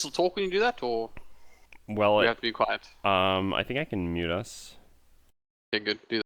still talk when you do that, or Well, do you have to be quiet? I think I can mute us. Okay, good. Do that.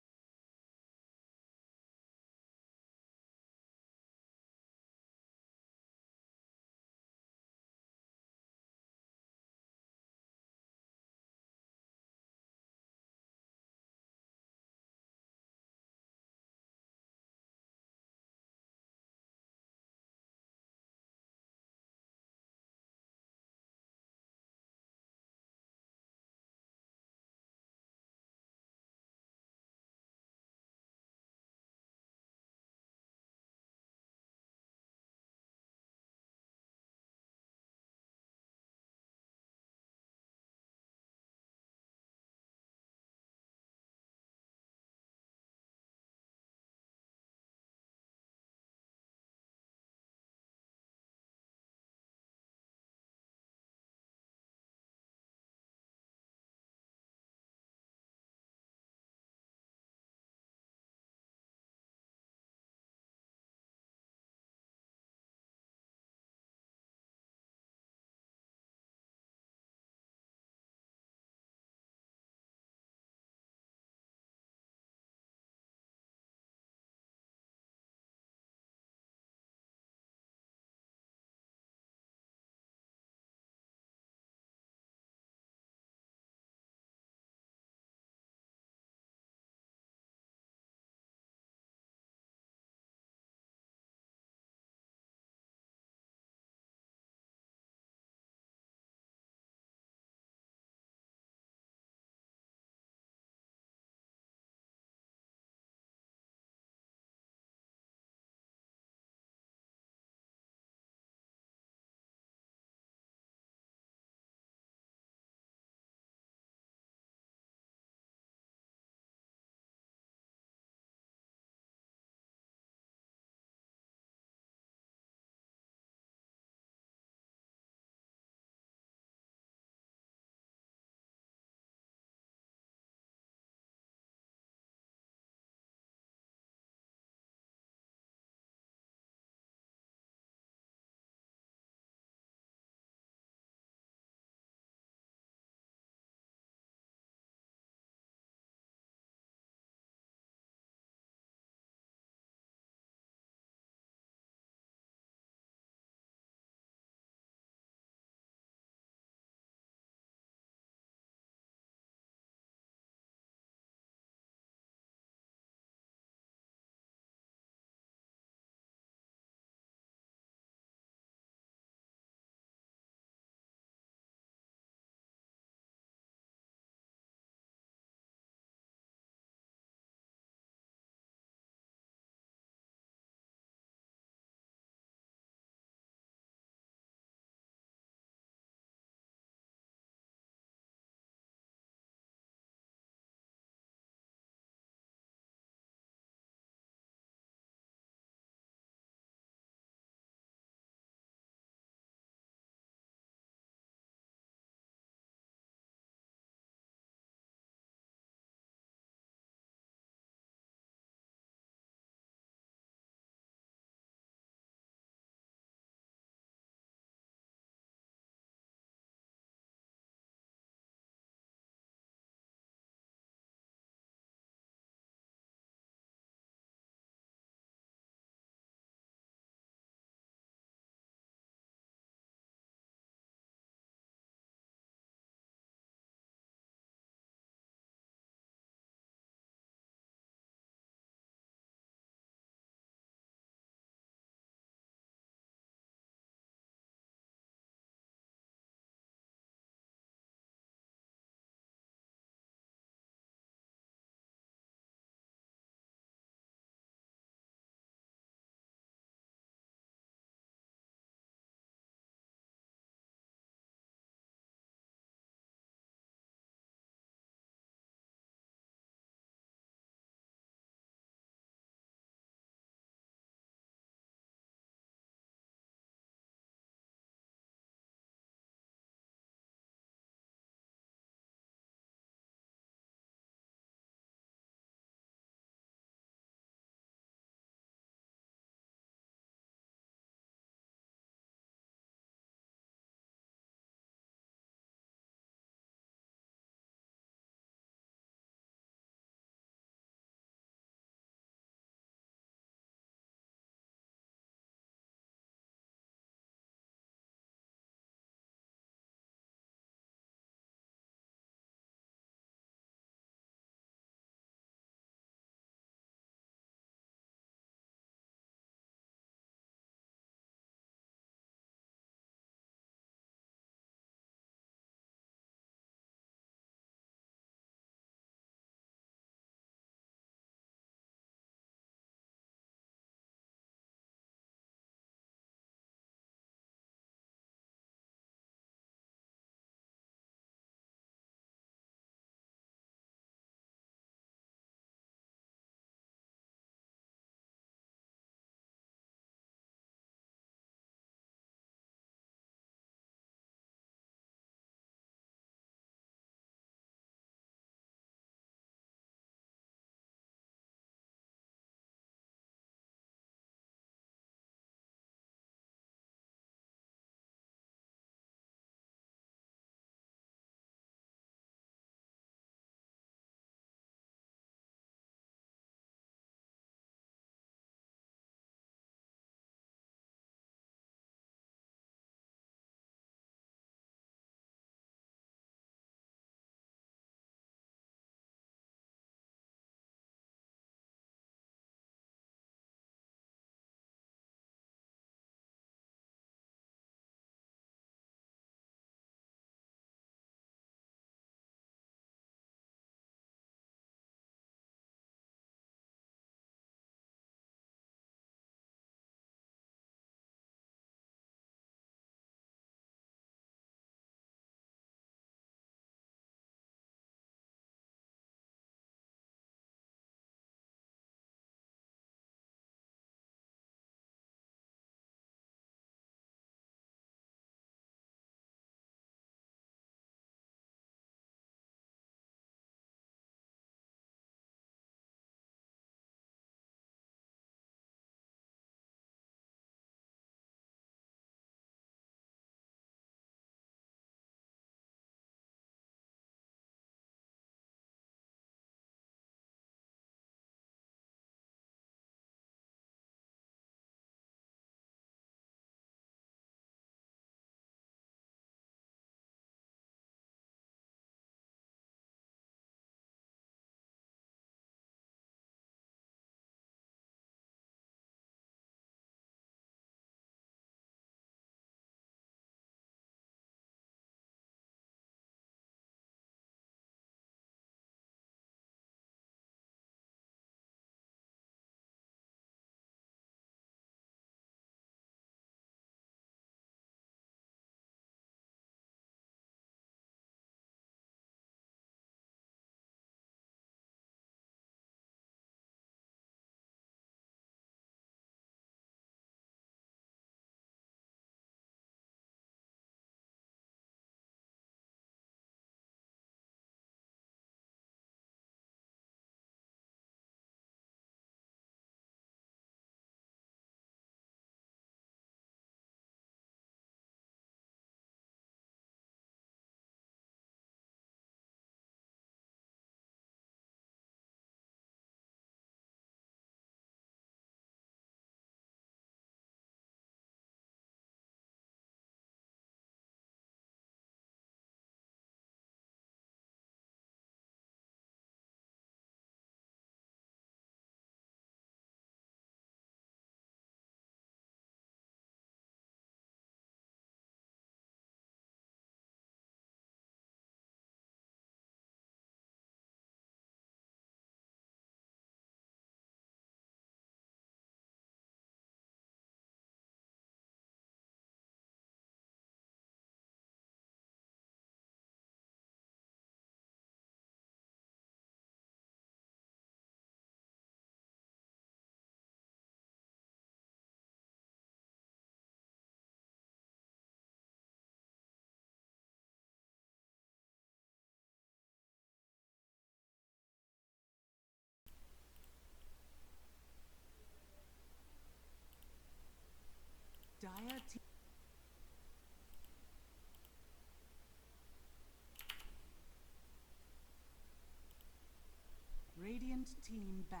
team ban.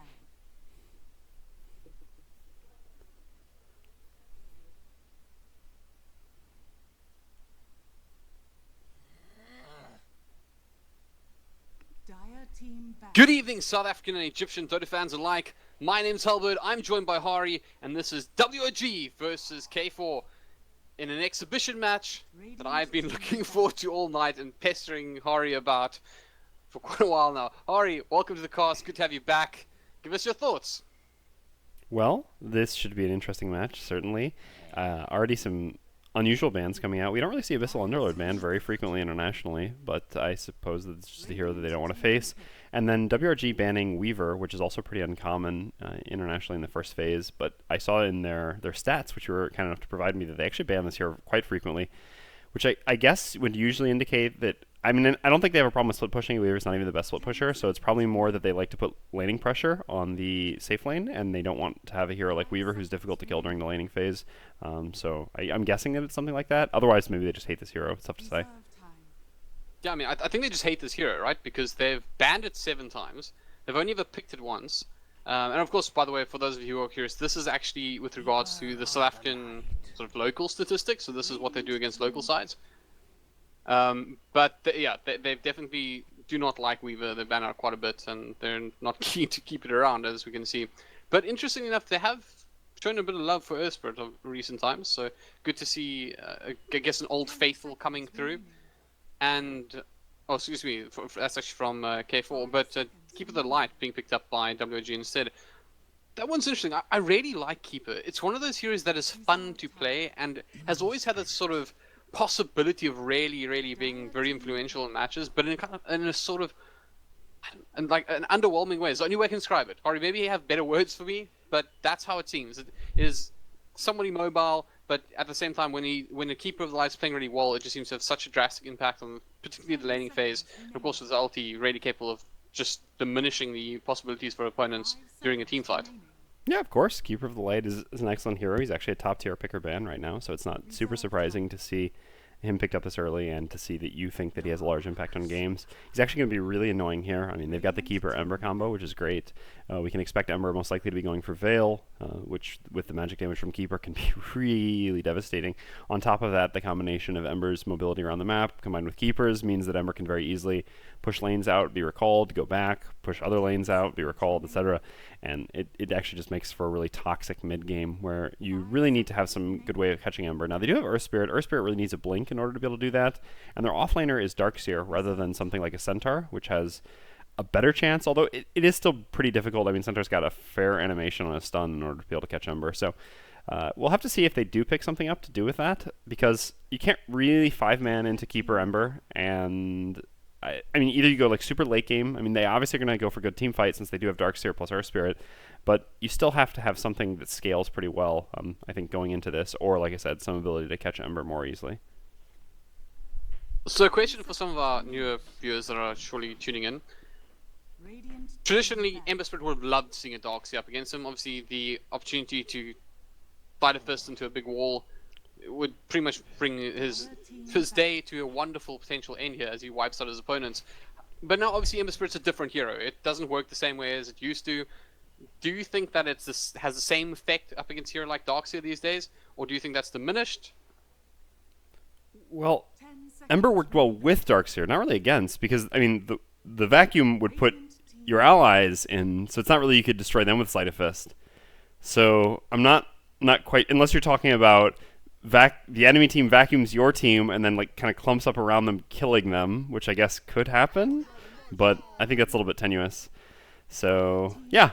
Dire team ban. Good evening, South African and Egyptian Dota fans alike. My name's Halbert, I'm joined by Hari, and this is WRG versus K4 in an exhibition match that I've been looking forward to all night and pestering Hari about for quite a while now. Hari, welcome to the cast, good to have you back. Give us your thoughts. Well, this should be an interesting match, certainly. Already some unusual bans coming out. We don't really see Abyssal Underlord banned very frequently internationally, but I suppose that it's just a hero that they don't want to face. And then WRG banning Weaver, which is also pretty uncommon internationally in the first phase, but I saw in their stats, which you were kind enough to provide me, that they actually ban this hero quite frequently, which I guess would usually indicate that, I mean, I don't think they have a problem with split pushing. Weaver's not even the best split pusher, so it's probably more that they like to put laning pressure on the safe lane, and they don't want to have a hero like Weaver who's difficult to kill during the laning phase. So I'm guessing that it's something like that. Otherwise, maybe they just hate this hero. It's tough to say. Yeah, I mean, I think they just hate this hero, right? Because they've banned it 7 times. They've only ever picked it once. And of course, by the way, for those of you who are curious, this is actually with regards to the South African sort of local statistics. So this is what they do against local sides. But they definitely do not like Weaver. They ban out quite a bit, and they're not keen to keep it around, as we can see. But interestingly enough, they have shown a bit of love for Earthspirit of recent times. So good to see, I guess, an old faithful coming through. And, oh, excuse me, that's actually from K4, but Keeper the Light being picked up by WRG instead. That one's interesting. I really like Keeper. It's one of those heroes that is fun to play and has always had this sort of possibility of really being very influential in matches, but in a sort of, and like an underwhelming way. It's the only way I can describe it. Or maybe you have better words for me, but that's how it seems. It is somewhat immobile, but at the same time, when the Keeper of the Light is playing really well, it just seems to have such a drastic impact on particularly the laning phase. And of course, with the ulti, really capable of just diminishing the possibilities for opponents during a team fight. Yeah, of course. Keeper of the Light is an excellent hero. He's actually a top-tier picker ban right now, so it's not super surprising to see him picked up this early and to see that you think that he has a large impact on games. He's actually going to be really annoying here. I mean, they've got the Keeper Ember combo, which is great. We can expect Ember most likely to be going for Veil, which with the magic damage from Keeper can be really devastating. On top of that, the combination of Ember's mobility around the map combined with Keeper's means that Ember can very easily push lanes out, be recalled, go back, push other lanes out, be recalled, etc. And it actually just makes for a really toxic mid-game where you really need to have some good way of catching Ember. Now, they do have Earthspirit. Earthspirit really needs a blink in order to be able to do that. And their offlaner is Darkseer rather than something like a Centaur, which has a better chance, although it is still pretty difficult. I mean, Centaur's got a fair animation on a stun in order to be able to catch Ember. So we'll have to see if they do pick something up to do with that, because you can't really 5-man into Keeper Ember, and I mean, either you go like super late game. I mean, they obviously are going to go for good team fight since they do have Darkseer plus Earthspirit, but you still have to have something that scales pretty well, I think, going into this, or like I said, some ability to catch Ember more easily. So a question for some of our newer viewers that are surely tuning in. Traditionally, Ember Spirit would have loved seeing a Darkseer up against him. Obviously, the opportunity to fight a fist into a big wall would pretty much bring his day to a wonderful potential end here as he wipes out his opponents. But now, obviously, Ember Spirit's a different hero. It doesn't work the same way as it used to. Do you think that has the same effect up against a hero like Darkseer these days, or do you think that's diminished? Well, Ember worked well with Darkseer, not really against, because, I mean, the vacuum would put your allies in, so it's not really you could destroy them with Sleight of Fist. So I'm not quite, unless you're talking about the enemy team vacuums your team and then like kind of clumps up around them, killing them, which I guess could happen, but I think that's a little bit tenuous. So yeah.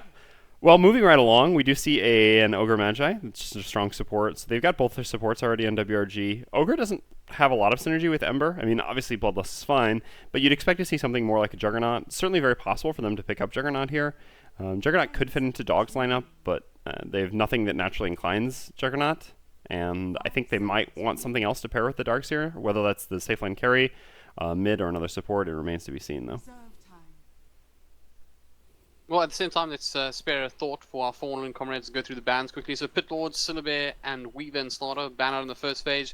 Well, moving right along, we do see an Ogre Magi. It's just a strong support. So they've got both their supports already on WRG. Ogre doesn't have a lot of synergy with Ember. I mean, obviously Bloodlust is fine, but you'd expect to see something more like a Juggernaut. It's certainly very possible for them to pick up Juggernaut here. Juggernaut could fit into Dog's lineup, but they have nothing that naturally inclines Juggernaut. And I think they might want something else to pair with the Darkseer, whether that's the safe lane carry, mid, or another support. It remains to be seen, though. Well, at the same time, let's spare a thought for our fallen comrades and go through the bans quickly. So Pit Lord, Syllabear, and Weaver and Slaughter ban out in the first phase.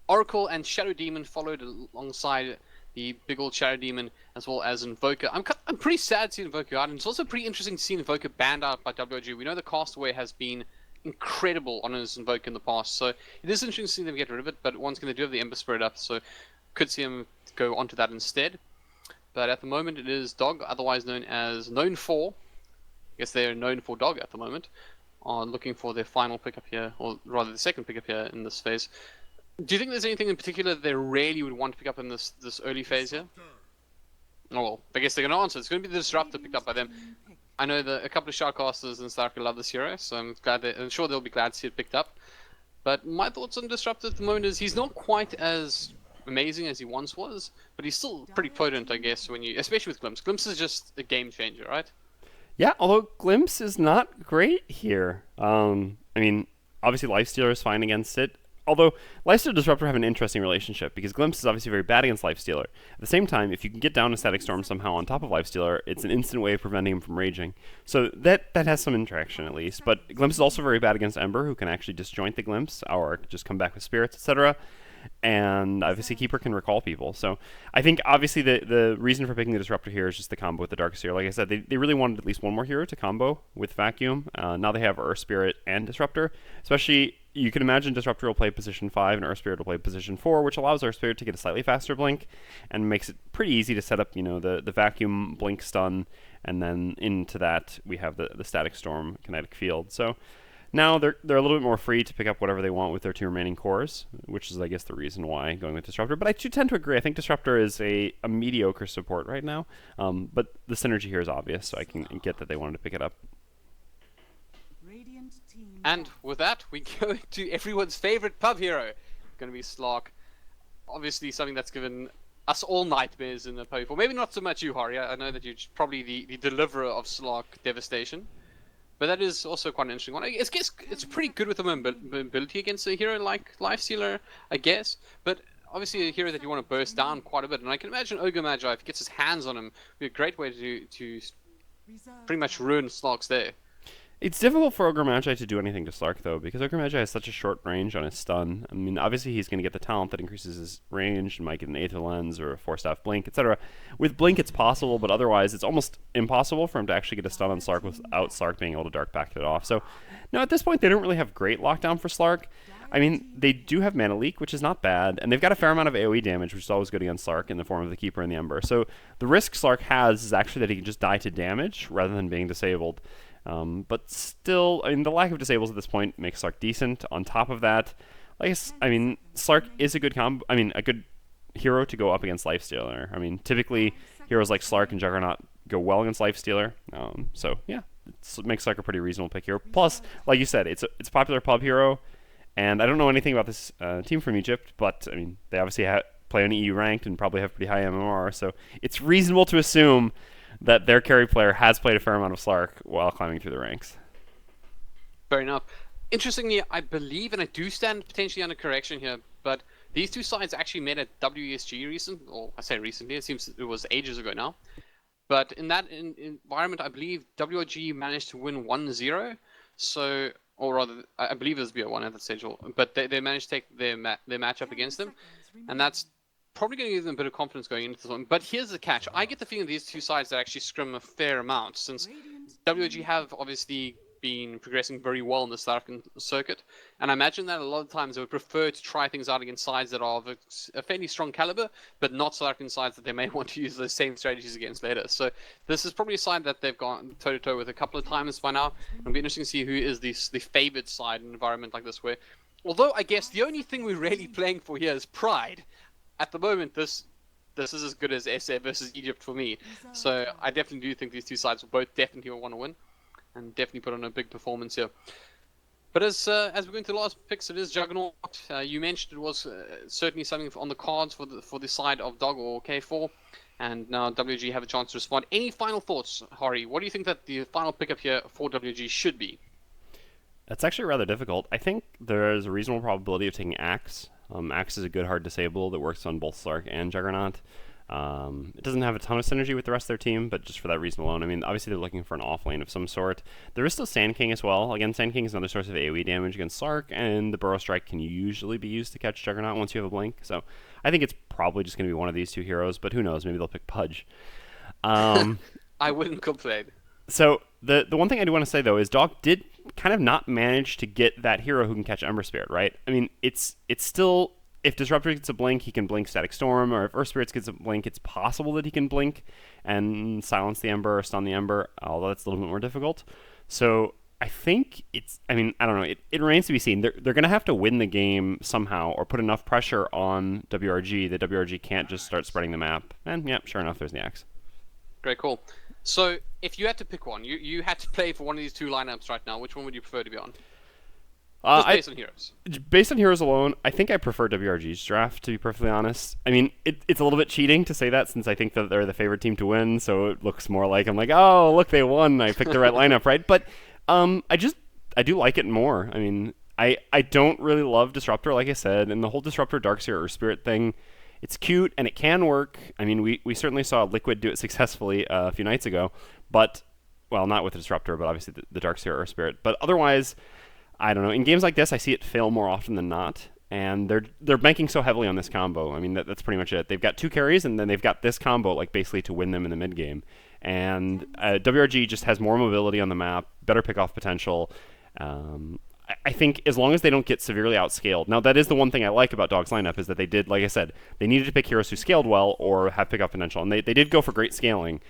Oracle and Shadow Demon followed alongside the big old Shadow Demon, as well as Invoker. I'm pretty sad to see Invoker out, and it's also pretty interesting to see Invoker banned out by WRG. We know the Castaway has been incredible on his Invoker in the past, so it is interesting to see them get rid of it, but once again, they do have the Ember Spirit up, so could see him go onto that instead. But at the moment, it is Dog, otherwise known for, I guess they're known for Dog at the moment, are looking for their final pickup here, or rather the second pickup here in this phase. Do you think there's anything in particular that they really would want to pick up in this early phase here? Oh well, I guess they're going to answer. It's going to be the Disruptor picked up by them. I know that a couple of Shoutcasters in South Africa love this hero, so I'm sure they'll be glad to see it picked up. But my thoughts on Disruptor at the moment is he's not quite as amazing as he once was, but he's still pretty potent, I guess, especially with Glimpse. Glimpse is just a game changer, right? Yeah, although Glimpse is not great here. I mean, obviously Lifestealer is fine against it. Although, Lifestealer and Disruptor have an interesting relationship, because Glimpse is obviously very bad against Lifestealer. At the same time, if you can get down a Static Storm somehow on top of Lifestealer, it's an instant way of preventing him from raging. So that has some interaction at least. But Glimpse is also very bad against Ember, who can actually disjoint the Glimpse, or just come back with Spirits, etc. And obviously Keeper can recall people. So I think obviously the reason for picking the Disruptor here is just the combo with the Dark Seer. Like I said, they really wanted at least one more hero to combo with Vacuum. Now they have Earth Spirit and Disruptor. Especially, you can imagine Disruptor will play position 5 and Earth Spirit will play position 4, which allows Earth Spirit to get a slightly faster blink and makes it pretty easy to set up, the Vacuum blink stun, and then into that we have the Static Storm kinetic field. So now they're a little bit more free to pick up whatever they want with their 2 remaining cores, which is, I guess, the reason why going with Disruptor. But I do tend to agree. I think Disruptor is a mediocre support right now, but the synergy here is obvious, so I can get that they wanted to pick it up. And with that, we go to everyone's favorite pub hero. Going to be Slark. Obviously, something that's given us all nightmares in the pub. Well, maybe not so much you, Hari. I know that you're probably the deliverer of Slark Devastation. But that is also quite an interesting one. I guess it's pretty good with the mobility against a hero like Lifestealer, I guess. But obviously a hero that you want to burst down quite a bit. And I can imagine Ogre Magi, if he gets his hands on him, would be a great way to pretty much ruin Slark's day. It's difficult for Ogre Magi to do anything to Slark, though, because Ogre Magi has such a short range on his stun. I mean, obviously he's going to get the talent that increases his range, and might get an Aether Lens or a 4-staff Blink, etc. With Blink, it's possible, but otherwise it's almost impossible for him to actually get a stun on Slark without Slark being able to Dark back it off. So, no, at this point, they don't really have great lockdown for Slark. I mean, they do have Mana Leak, which is not bad, and they've got a fair amount of AoE damage, which is always good against Slark in the form of the Keeper and the Ember. So the risk Slark has is actually that he can just die to damage rather than being disabled. But still, I mean, the lack of disables at this point makes Slark decent. On top of that, Slark is a good hero to go up against Lifestealer. I mean, typically heroes like Slark and Juggernaut go well against Lifestealer. So yeah, it makes Slark a pretty reasonable pick here. Plus, like you said, it's a popular pub hero, and I don't know anything about this team from Egypt, but I mean, they obviously play on EU ranked and probably have pretty high MMR, so it's reasonable to assume that their carry player has played a fair amount of Slark while climbing through the ranks. Fair enough. Interestingly, I believe, and I do stand potentially under correction here, but these two sides actually met at WSG recently, it seems it was ages ago now. But in that environment, I believe WRG managed to win 1-0, so, or rather, I believe it was BO1 at that stage, but they managed to take their matchup against them, and that's probably going to give them a bit of confidence going into this one. But here's the catch. I get the feeling these two sides that actually scrim a fair amount, since WRG have obviously been progressing very well in the South African circuit. And I imagine that a lot of times they would prefer to try things out against sides that are of a fairly strong caliber, but not South African sides that they may want to use those same strategies against later. So this is probably a side that they've gone toe-to-toe with a couple of times by now. It'll be interesting to see who is the favored side in an environment like this, where, although I guess the only thing we're really playing for here is pride. At the moment, this is as good as SA versus Egypt for me. So I definitely do think these two sides will both definitely want to win, and definitely put on a big performance here. But as we're going to the last picks, it is Juggernaut. You mentioned it was certainly something on the cards for the side of Dog or K4, and now WG have a chance to respond. Any final thoughts, Hari? What do you think that the final pickup here for WG should be? That's actually rather difficult. I think there is a reasonable probability of taking Axe. Axe is a good hard disable that works on both Slark and Juggernaut. It doesn't have a ton of synergy with the rest of their team, but just for that reason alone, I mean, obviously they're looking for an off lane of some sort. There is still Sand King as well. Again, Sand King is another source of AoE damage against Slark, and the Burrow Strike can usually be used to catch Juggernaut once you have a blink. So I think it's probably just going to be one of these two heroes, but who knows? Maybe they'll pick Pudge. I wouldn't complain. So the one thing I do want to say though is Dog did kind of not manage to get that hero who can catch Ember Spirit, right? I mean, it's still, if Disruptor gets a blink, he can blink Static Storm, or if Earth Spirits gets a blink, it's possible that he can blink and silence the Ember or stun the Ember, although that's a little bit more difficult. So I think I don't know, it remains to be seen. They're going to have to win the game somehow or put enough pressure on WRG that WRG can't just start spreading the map. And yeah, sure enough, there's the axe. Great call. So, if you had to pick one, you had to play for one of these two lineups right now, which one would you prefer to be on? Just based on heroes. Based on heroes alone, I think I prefer WRG's draft, to be perfectly honest. I mean, it's a little bit cheating to say that since I think that they're the favorite team to win, so it looks more like I'm like, oh, look, they won. I picked the right lineup, right? But I do like it more. I mean, I don't really love Disruptor, like I said, and the whole Disruptor Darkseer or Spirit thing, it's cute and it can work. I mean, we certainly saw Liquid do it successfully a few nights ago, but, well, not with the Disruptor, but obviously the Darkseer or Spirit. But otherwise, I don't know. In games like this, I see it fail more often than not, and they're banking so heavily on this combo. I mean, that's pretty much it. They've got two carries, and then they've got this combo, like, basically to win them in the mid game. And WRG just has more mobility on the map, better pick-off potential. I think as long as they don't get severely outscaled. Now, that is the one thing I like about Dog's lineup, is that they did, like I said, they needed to pick heroes who scaled well or have pick-off potential, and they did go for great scaling.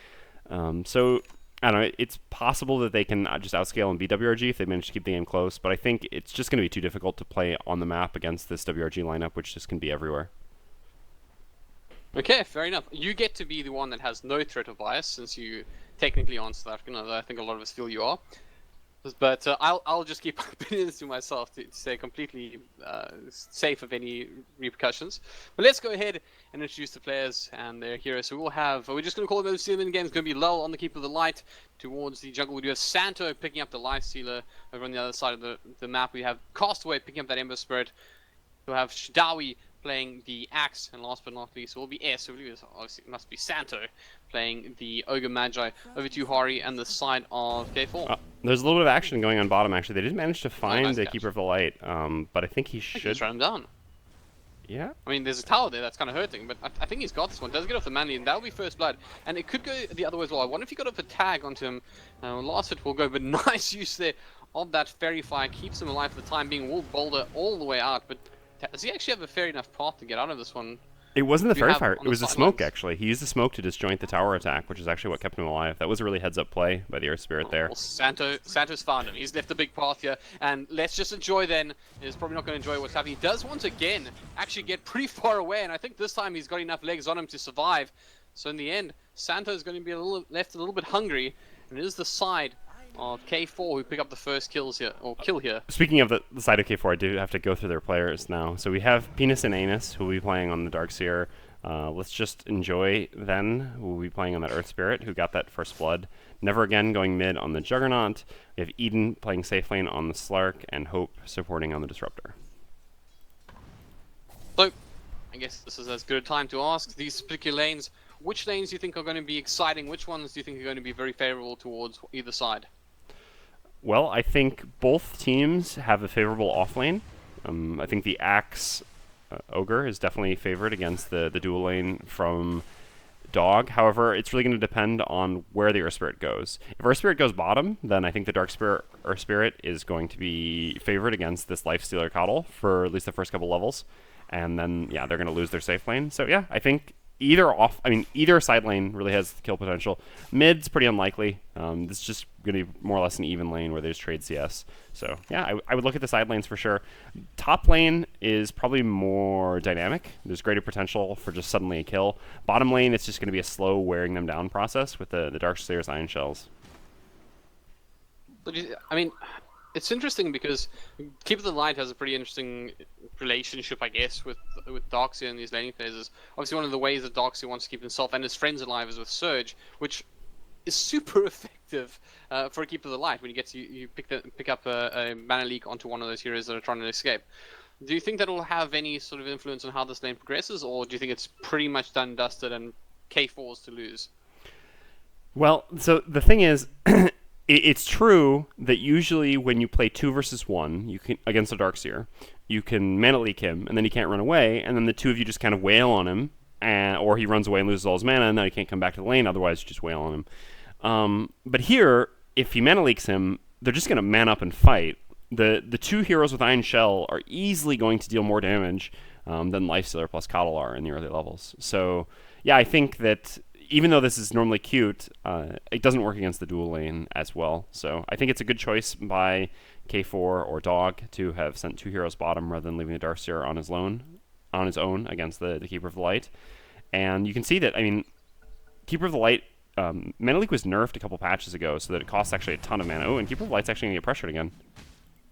So, I don't know, it's possible that they can just outscale and beat WRG if they manage to keep the game close, but I think it's just going to be too difficult to play on the map against this WRG lineup, which just can be everywhere. Okay, fair enough. You get to be the one that has no threat of bias, since you technically aren't South African, although I think a lot of us feel you are. But I'll just keep my opinions to myself to stay completely safe of any repercussions. But let's go ahead and introduce the players and their heroes. So we're just going to call them those in games. It's going to be Lull on the Keeper of the Light. Towards the jungle, we do have Santo picking up the Life Stealer. Over on the other side of the map, we have Castaway picking up that Ember Spirit. We'll have Shadawi playing the Axe, and last but not least, it will be S, so obviously it must be Santo playing the Ogre Magi. Over to Hari and the side of K4. There's a little bit of action going on bottom, actually. They did manage to find nice the catch. Keeper of the Light, but I think he should... Just run him down. Yeah? I mean, there's a tower there that's kind of hurting, but I think he's got this one. Does get off the Manly, and that'll be first blood. And it could go the other way as well. I wonder if he got off a tag onto him. Last hit will go, but nice use there of that Fairy Fire. Keeps him alive for the time being. Will boulder all the way out, but does he actually have a fair enough path to get out of this one? It wasn't the Fairy Fire, it was the smoke, lines? actually. He used the smoke to disjoint the tower attack, which is actually what kept him alive. That was a really heads-up play by the Earth Spirit there. Well, Santo's found him. He's left the big path here, and let's just enjoy then. He's probably not going to enjoy what's happening. He does once again actually get pretty far away, and I think this time he's got enough legs on him to survive. So in the end, Santo's going to be left a little bit hungry, and it is the side of K4 who pick up the first kills here, or kill here. Speaking of the side of K4, I do have to go through their players now. So we have Penis and Anus, who will be playing on the Darkseer. Let's just enjoy then, who will be playing on that Earth Spirit, who got that first blood. Never Again going mid on the Juggernaut. We have Eden playing safe lane on the Slark, and Hope supporting on the Disruptor. So, I guess this is as good a time to ask these particular lanes, which lanes do you think are going to be exciting? Which ones do you think are going to be very favorable towards either side? Well, I think both teams have a favorable off lane. I think the Axe Ogre is definitely favored against the dual lane from Dog. However, it's really going to depend on where the Earth Spirit goes. If Earth Spirit goes bottom, then I think the Dark Spirit Earth Spirit is going to be favored against this Life Stealer Coddle for at least the first couple levels. And then, yeah, they're going to lose their safe lane. So, yeah, I think either side lane really has kill potential. Mid's pretty unlikely. This is just going to be more or less an even lane where they just trade CS. So, yeah, I would look at the side lanes for sure. Top lane is probably more dynamic. There's greater potential for just suddenly a kill. Bottom lane, it's just going to be a slow wearing them down process with the Darkslayer's Iron Shells. But I mean, it's interesting because Keeper of the Light has a pretty interesting relationship, I guess, with Darkseer in these laning phases. Obviously, one of the ways that Darkseer wants to keep himself and his friends alive is with Surge, which is super effective for a Keeper of the Light when you get to you pick up a mana leak onto one of those heroes that are trying to escape. Do you think that will have any sort of influence on how this lane progresses, or do you think it's pretty much done and dusted and K4's to lose? Well, so the thing is, it's true that usually when you play 2 versus 1, you can against a Darkseer, you can mana leak him, and then he can't run away, and then the two of you just kind of wail on him, or he runs away and loses all his mana, and now he can't come back to the lane. Otherwise, you just wail on him. But here, if he mana leaks him, they're just going to man up and fight. The two heroes with Iron Shell are easily going to deal more damage than Lifestealer plus Coddle are in the early levels. So, yeah, I think that even though this is normally cute, it doesn't work against the dual lane as well. So I think it's a good choice by K4 or Dog to have sent 2 heroes bottom rather than leaving the Darkseer on his own against the Keeper of the Light. And you can see that, I mean, Keeper of the Light, Mana Leak was nerfed a couple patches ago, so that it costs actually a ton of mana. Oh, and Keeper of the Light's actually going to get pressured again.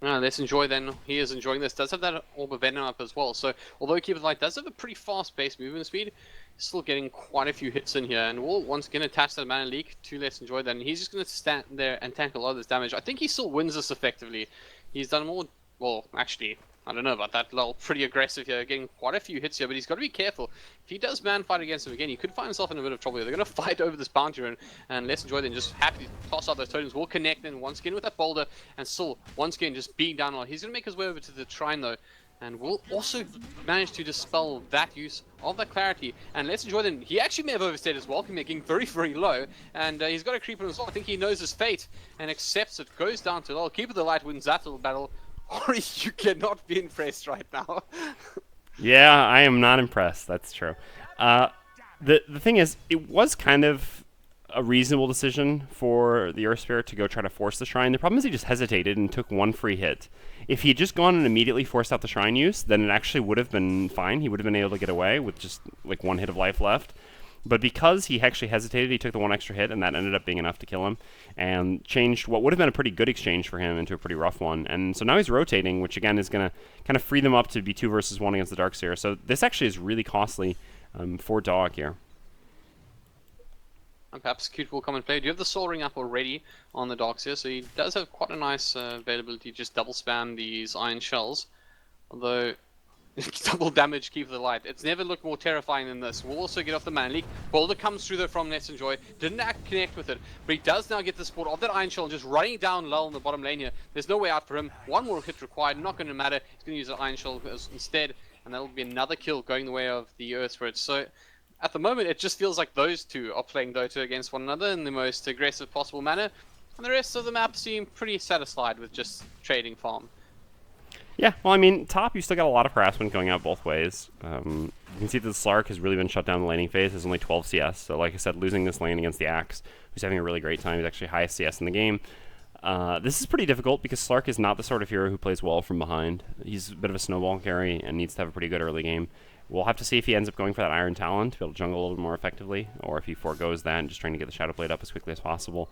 Let's enjoy then. He is enjoying this. Does have that Orb of Venom up as well. So although Keeper of the Light does have a pretty fast-paced movement speed, he's still getting quite a few hits in here. And we'll once again attach that Mana Leak to Let's Enjoy then. He's just going to stand there and tank a lot of this damage. I think he still wins this effectively. He's done more... Well, actually, I don't know about that. Lol, pretty aggressive here, getting quite a few hits here, but he's got to be careful. If he does man fight against him again, he could find himself in a bit of trouble here. They're going to fight over this bounty rune, and Let's Enjoy then just happy to toss out those totems. We'll connect in once again with that boulder, and still, once again, just being down a lot. He's going to make his way over to the shrine, though, and we'll also manage to dispel that use of that clarity. And Let's Enjoy then, he actually may have overstayed his welcome, making very, very low, and he's got a creeper as well. I think he knows his fate and accepts it. Goes down to lol. Keeper of the Light wins that little battle. Ori, you cannot be impressed right now. Yeah, I am not impressed. That's true. The thing is, it was kind of a reasonable decision for the Earth Spirit to go try to force the Shrine. The problem is he just hesitated and took one free hit. If he had just gone and immediately forced out the Shrine use, then it actually would have been fine. He would have been able to get away with just like 1 hit of life left. But because he actually hesitated, he took the 1 extra hit, and that ended up being enough to kill him, and changed what would have been a pretty good exchange for him into a pretty rough one. And so now he's rotating, which again is going to kind of free them up to be 2 versus 1 against the Darkseer. So this actually is really costly for Dog here. And perhaps Cute will come and play. Do you have the Soul Ring up already on the Darkseer? So he does have quite a nice availability to just double spam these Iron Shells. Although... double damage, Keeper of the Light. It's never looked more terrifying than this. We'll also get off the Mana Leak. Boulder comes through though from Let's Enjoy. Didn't connect with it, but he does now get the support of that Iron Shell and just running down Lull in the bottom lane here. There's no way out for him. 1 more hit required. Not going to matter. He's going to use an Iron Shell instead, and that'll be another kill going the way of the Earth Spirit. So at the moment, it just feels like those two are playing Dota against one another in the most aggressive possible manner, and the rest of the map seem pretty satisfied with just trading farm. Yeah, well, I mean, top, you still got a lot of harassment going out both ways. You can see that the Slark has really been shut down in the laning phase. There's only 12 CS, so like I said, losing this lane against the Axe, who's having a really great time, he's actually highest CS in the game. This is pretty difficult because Slark is not the sort of hero who plays well from behind. He's a bit of a snowball carry and needs to have a pretty good early game. We'll have to see if he ends up going for that Iron Talon to be able to jungle a little bit more effectively, or if he forgoes that and just trying to get the Shadow Blade up as quickly as possible.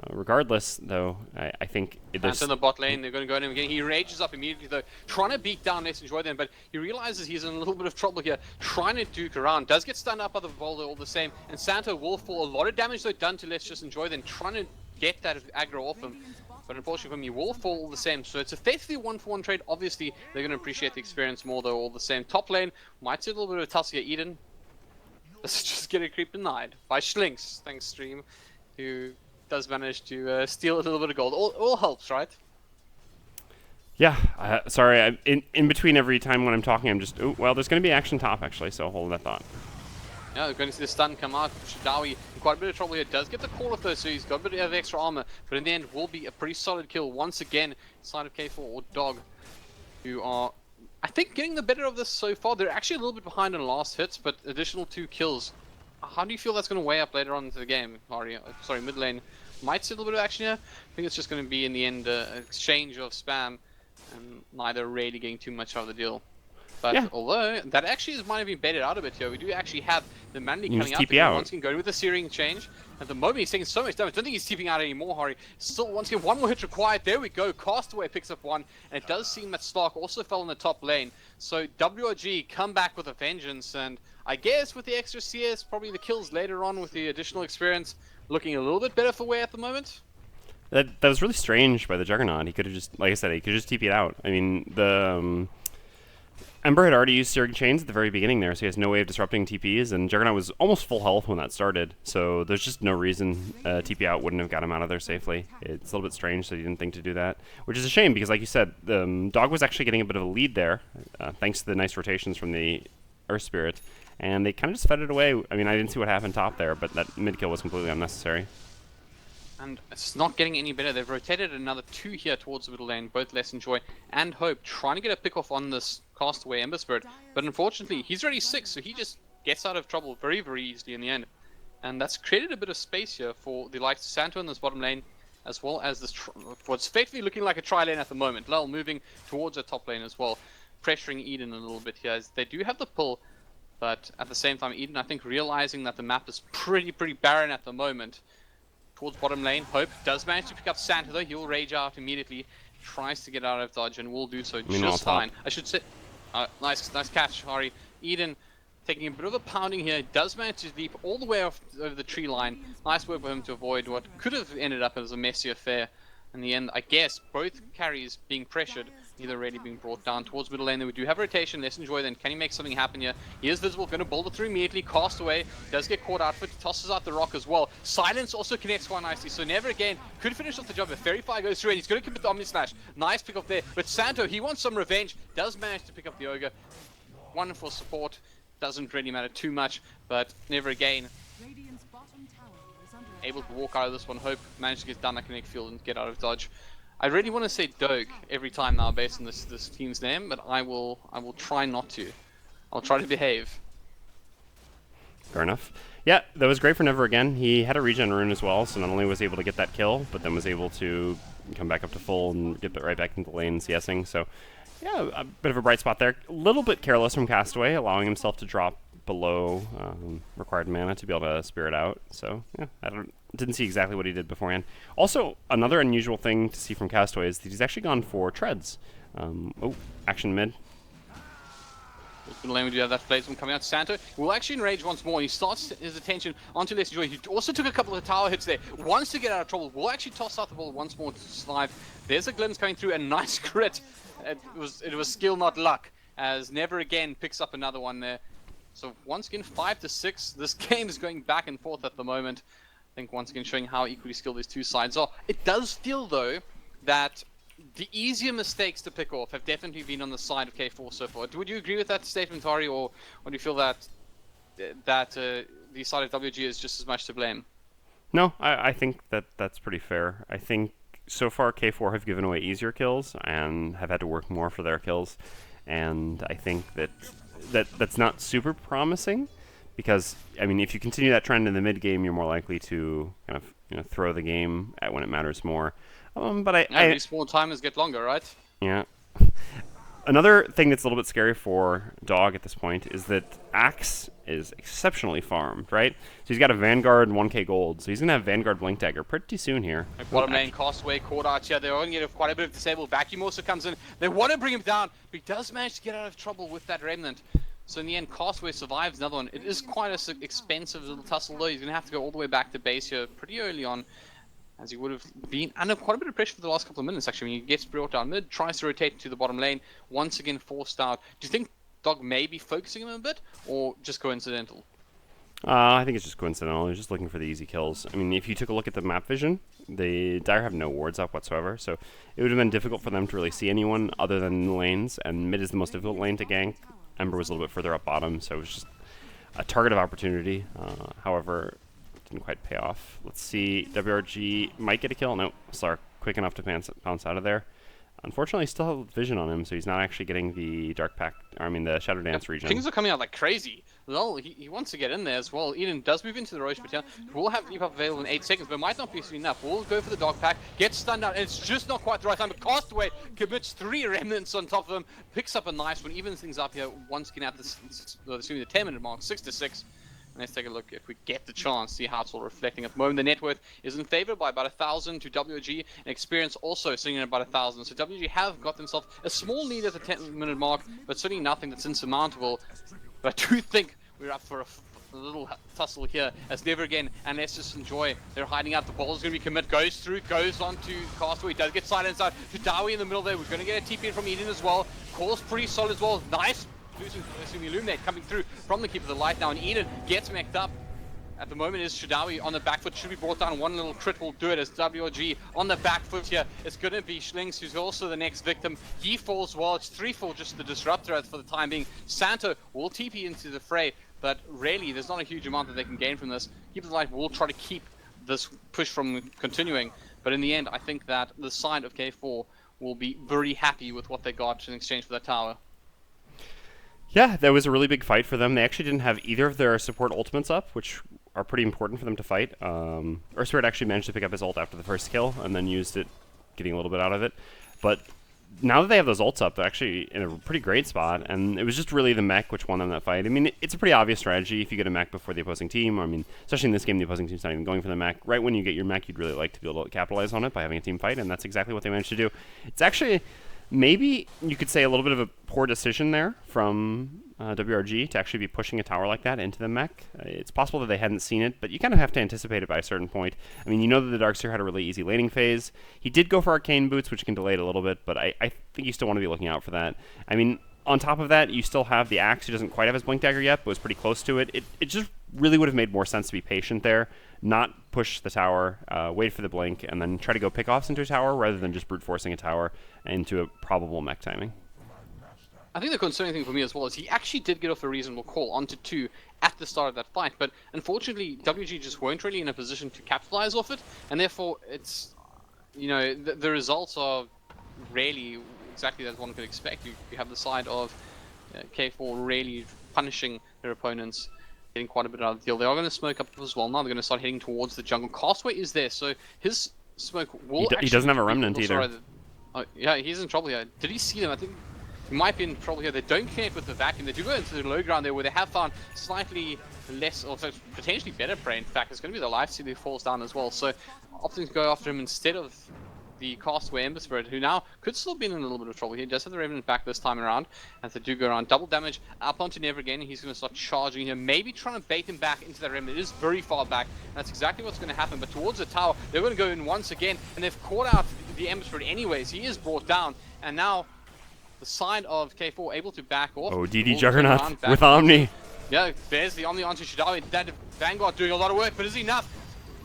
Regardless, though, I think that's in the bot lane. They're going to go at him again. He rages up immediately, though, trying to beat down Let's Enjoy them, but he realizes he's in a little bit of trouble here, trying to duke around. Does get stunned up by the boulder all the same, and Santa will fall. A lot of damage, though, done to Let's Just Enjoy them, trying to get that aggro off him. But unfortunately for him, he will fall all the same. So it's effectively 1-for-1 trade. Obviously, they're going to appreciate the experience more, though, all the same. Top lane might see a little bit of a tussle here. Eden. Let's just get a creep denied by Schlinks. Thanks, stream, who does manage to steal a little bit of gold. All helps, right? Yeah, sorry, in between every time when I'm talking, I'm just, well, there's going to be action top, actually, so hold that thought. Yeah, they're going to see the stun come out. Shadawi in quite a bit of trouble here. Does get the call off though, so he's got a bit of extra armor, but in the end will be a pretty solid kill once again inside of K4 or Dog, who are, I think, getting the better of this so far. They're actually a little bit behind on last hits, but additional 2 kills. How do you feel that's going to weigh up later on into the game, Ari? Sorry, mid lane might see a little bit of action here. I think it's just going to be, in the end, an exchange of spam, and neither really getting too much out of the deal. But yeah, although that actually might have been baited out a bit here, we do actually have the Mandy coming out. Once again, go with the Searing change. At the moment, he's taking so much damage. I don't think he's TPing out anymore, Hari. Still, once again, 1 more hit required. There we go. Castaway picks up 1. And it does seem that Stark also fell in the top lane. So WRG come back with a vengeance. And I guess with the extra CS, probably the kills later on with the additional experience, looking a little bit better for Way at the moment. That was really strange by the Juggernaut. He could have just, like I said, he could just TP it out. I mean, Ember had already used Searing Chains at the very beginning there, so he has no way of disrupting TPs, and Juggernaut was almost full health when that started, so there's just no reason TP out wouldn't have got him out of there safely. It's a little bit strange that he didn't think to do that, which is a shame because, like you said, Dog was actually getting a bit of a lead there, thanks to the nice rotations from the Earth Spirit, and they kind of just fed it away. I mean, I didn't see what happened top there, but that mid kill was completely unnecessary. And it's not getting any better. They've rotated another 2 here towards the middle lane, both Lesson Joy and Hope, trying to get a pick off on this Castaway Ember Spirit. But unfortunately, he's already 6, so he just gets out of trouble very, very easily in the end. And that's created a bit of space here for the likes of Santo in this bottom lane, as well as this what's effectively looking like a tri lane at the moment. Lel moving towards the top lane as well, pressuring Eden a little bit here, as they do have the pull. But at the same time, Eden, I think, realizing that the map is pretty barren at the moment. Towards bottom lane, Hope does manage to pick up Santo though. He'll rage out immediately, tries to get out of dodge, and will do so just fine. I should say, nice catch, Hari. Eden taking a bit of a pounding here. Does manage to leap all the way off over the tree line. Nice work for him to avoid what could have ended up as a messy affair. In the end, I guess both carries being pressured, neither really being brought down towards middle lane. Then we do have rotation. Let's enjoy. Then can he make something happen here? He is visible, going to boulder through immediately. Cast away, does get caught out, but tosses out the rock as well. Silence also connects quite nicely, so never again could finish off the job. If Fairy Fire goes through, and he's going to commit the Omni Slash. Nice pick up there, but Santo, he wants some revenge. Does manage to pick up the Ogre. Wonderful support. Doesn't really matter too much, but never again able to walk out of this one. Hope managed to get down that connect field and get out of dodge. I really want to say Doog every time now based on this team's name, but I will try not to. I'll try to behave. Fair enough. Yeah, that was great for Never Again. He had a regen rune as well, so not only was he able to get that kill, but then was able to come back up to full and get right back into the lane CSing. So yeah, a bit of a bright spot there. A little bit careless from Castaway, allowing himself to drop below required mana to be able to spirit out. So yeah, didn't see exactly what he did beforehand. Also, another unusual thing to see from Castaway is that he's actually gone for treads. Oh, action mid. We do have that placement coming out. Santo will actually enrage once more. He starts his attention onto Lesson Joy. He also took a couple of tower hits there. Wants to get out of trouble. Will actually toss out the ball once more to survive. There's a glimpse coming through, a nice crit. It was skill, not luck, as Never Again picks up another one there. So once again, 5-6. This game is going back and forth at the moment. I think once again showing how equally skilled these two sides are. It does feel though that the easier mistakes to pick off have definitely been on the side of K4 so far. Would you agree with that statement, Hari, or do you feel that the side of WRG is just as much to blame? No, I think that's pretty fair. I think so far K4 have given away easier kills and have had to work more for their kills, and I think that's not super promising, because I mean, if you continue that trend in the mid game, you're more likely to kind of throw the game at when it matters more. But these small timers get longer, right? Yeah. Another thing that's a little bit scary for Dog at this point is that Axe is exceptionally farmed, right? So he's got a Vanguard 1k gold, so he's going to have Vanguard Blink Dagger pretty soon here. Bottom lane, Castaway, caught out here. They're only getting quite a bit of disable. Vacuum also comes in. They want to bring him down, but he does manage to get out of trouble with that Remnant. So in the end, Castaway survives another one. It is quite an expensive little tussle though. He's going to have to go all the way back to base here pretty early on, as he would have been under quite a bit of pressure for the last couple of minutes actually. When he gets brought down mid, tries to rotate to the bottom lane, once again forced out. Do you think Dog may be focusing him a bit, or just coincidental? I think it's just coincidental. He's just looking for the easy kills. I mean, if you took a look at the map vision, the Dire have no wards up whatsoever, so it would have been difficult for them to really see anyone other than the lanes, and mid is the most difficult lane to gank. Ember was a little bit further up bottom, so it was just a target of opportunity. However, didn't quite pay off. Let's see, WRG might get a kill. No, Slark quick enough to bounce out of there. Unfortunately, still have vision on him, so he's not actually getting the the Shadow Dance region. Things are coming out like crazy. Lol, he wants to get in there as well. Eden does move into the Roche, but we'll have leap up available in 8 seconds, but it might not be soon enough. We'll go for the dog pack, get stunned out, and it's just not quite the right time. But Castaway commits 3 remnants on top of him, picks up a nice one, evens things up here once again at assuming the 10-minute mark, 6-6. And let's take a look if we get the chance, see how it's all reflecting. At the moment, the net worth is in favor by about 1,000 to WRG, and experience also sitting at about 1,000. So WRG have got themselves a small lead at the 10-minute mark, but certainly nothing that's insurmountable. But I do think we're up for a little tussle here, as Never Again, and let's just enjoy. They're hiding out. The ball's going to be commit, goes through, goes on to Castaway, does get silenced out to Dowie in the middle there. We're going to get a TP in from Eden as well. Call's pretty solid as well. Nice losing the Illuminate coming through from the Keeper of the Light now, and Eden gets mech'd up. At the moment is Shadawi on the back foot, should be brought down. One little crit will do it as WRG on the back foot here. It's going to be Schlings, who's also the next victim. He falls well. It's 3-4 just the Disruptor for the time being. Santo will TP into the fray, but really there's not a huge amount that they can gain from this. Keep the Light will try to keep this push from continuing, but in the end I think that the side of K4 will be very happy with what they got in exchange for that tower. Yeah, that was a really big fight for them. They actually didn't have either of their support ultimates up, which are pretty important for them to fight. Earthspirit actually managed to pick up his ult after the first kill, and then used it, getting a little bit out of it. But now that they have those ults up, they're actually in a pretty great spot, and it was just really the mech which won them that fight. I mean, it's a pretty obvious strategy if you get a mech before the opposing team. I mean, especially in this game, the opposing team's not even going for the mech. Right when you get your mech, you'd really like to be able to capitalize on it by having a team fight, and that's exactly what they managed to do. It's actually, maybe you could say, a little bit of a poor decision there from WRG to actually be pushing a tower like that into the mech. It's possible that they hadn't seen it, but you kind of have to anticipate it by a certain point. I mean, you know that the Darkseer had a really easy laning phase. He did go for Arcane Boots, which can delay it a little bit, but I think you still want to be looking out for that. I mean, on top of that, you still have the Axe, who doesn't quite have his Blink Dagger yet, but was pretty close to it. It just really would have made more sense to be patient there, not push the tower, wait for the Blink, and then try to go pick-offs into a tower, rather than just brute forcing a tower into a probable mech timing. I think the concerning thing for me as well is he actually did get off a reasonable call onto 2 at the start of that fight, but unfortunately WG just weren't really in a position to capitalize off it, and therefore it's, you know, the results are really exactly as one could expect. You have the side of K4 really punishing their opponents, getting quite a bit out of the deal. They are going to smoke up as well now. They're going to start heading towards the jungle. Castaway is there, so his smoke will he doesn't have a remnant either. Oh, yeah, he's in trouble here. Did he see them? I think he might be in trouble here. They don't connect with the vacuum. They do go into the low ground there, where they have found slightly less, or potentially better prey. In fact, it's going to be the Lifesteal who falls down as well. So opting to go after him instead of the Castaway Ember Spirit, who now could still be in a little bit of trouble. He does have the Revenant back this time around, as they do go around. Double damage up onto Never again. He's going to start charging here, maybe trying to bait him back into the Revenant. It is very far back, and that's exactly what's going to happen. But towards the tower, they're going to go in once again, and they've caught out the Ember Spirit anyways. He is brought down, and now the side of K4 able to back off. Oh, DD Juggernaut with Omni. Yeah, there's the Omni onto Shadawi. That Vanguard doing a lot of work, but is enough?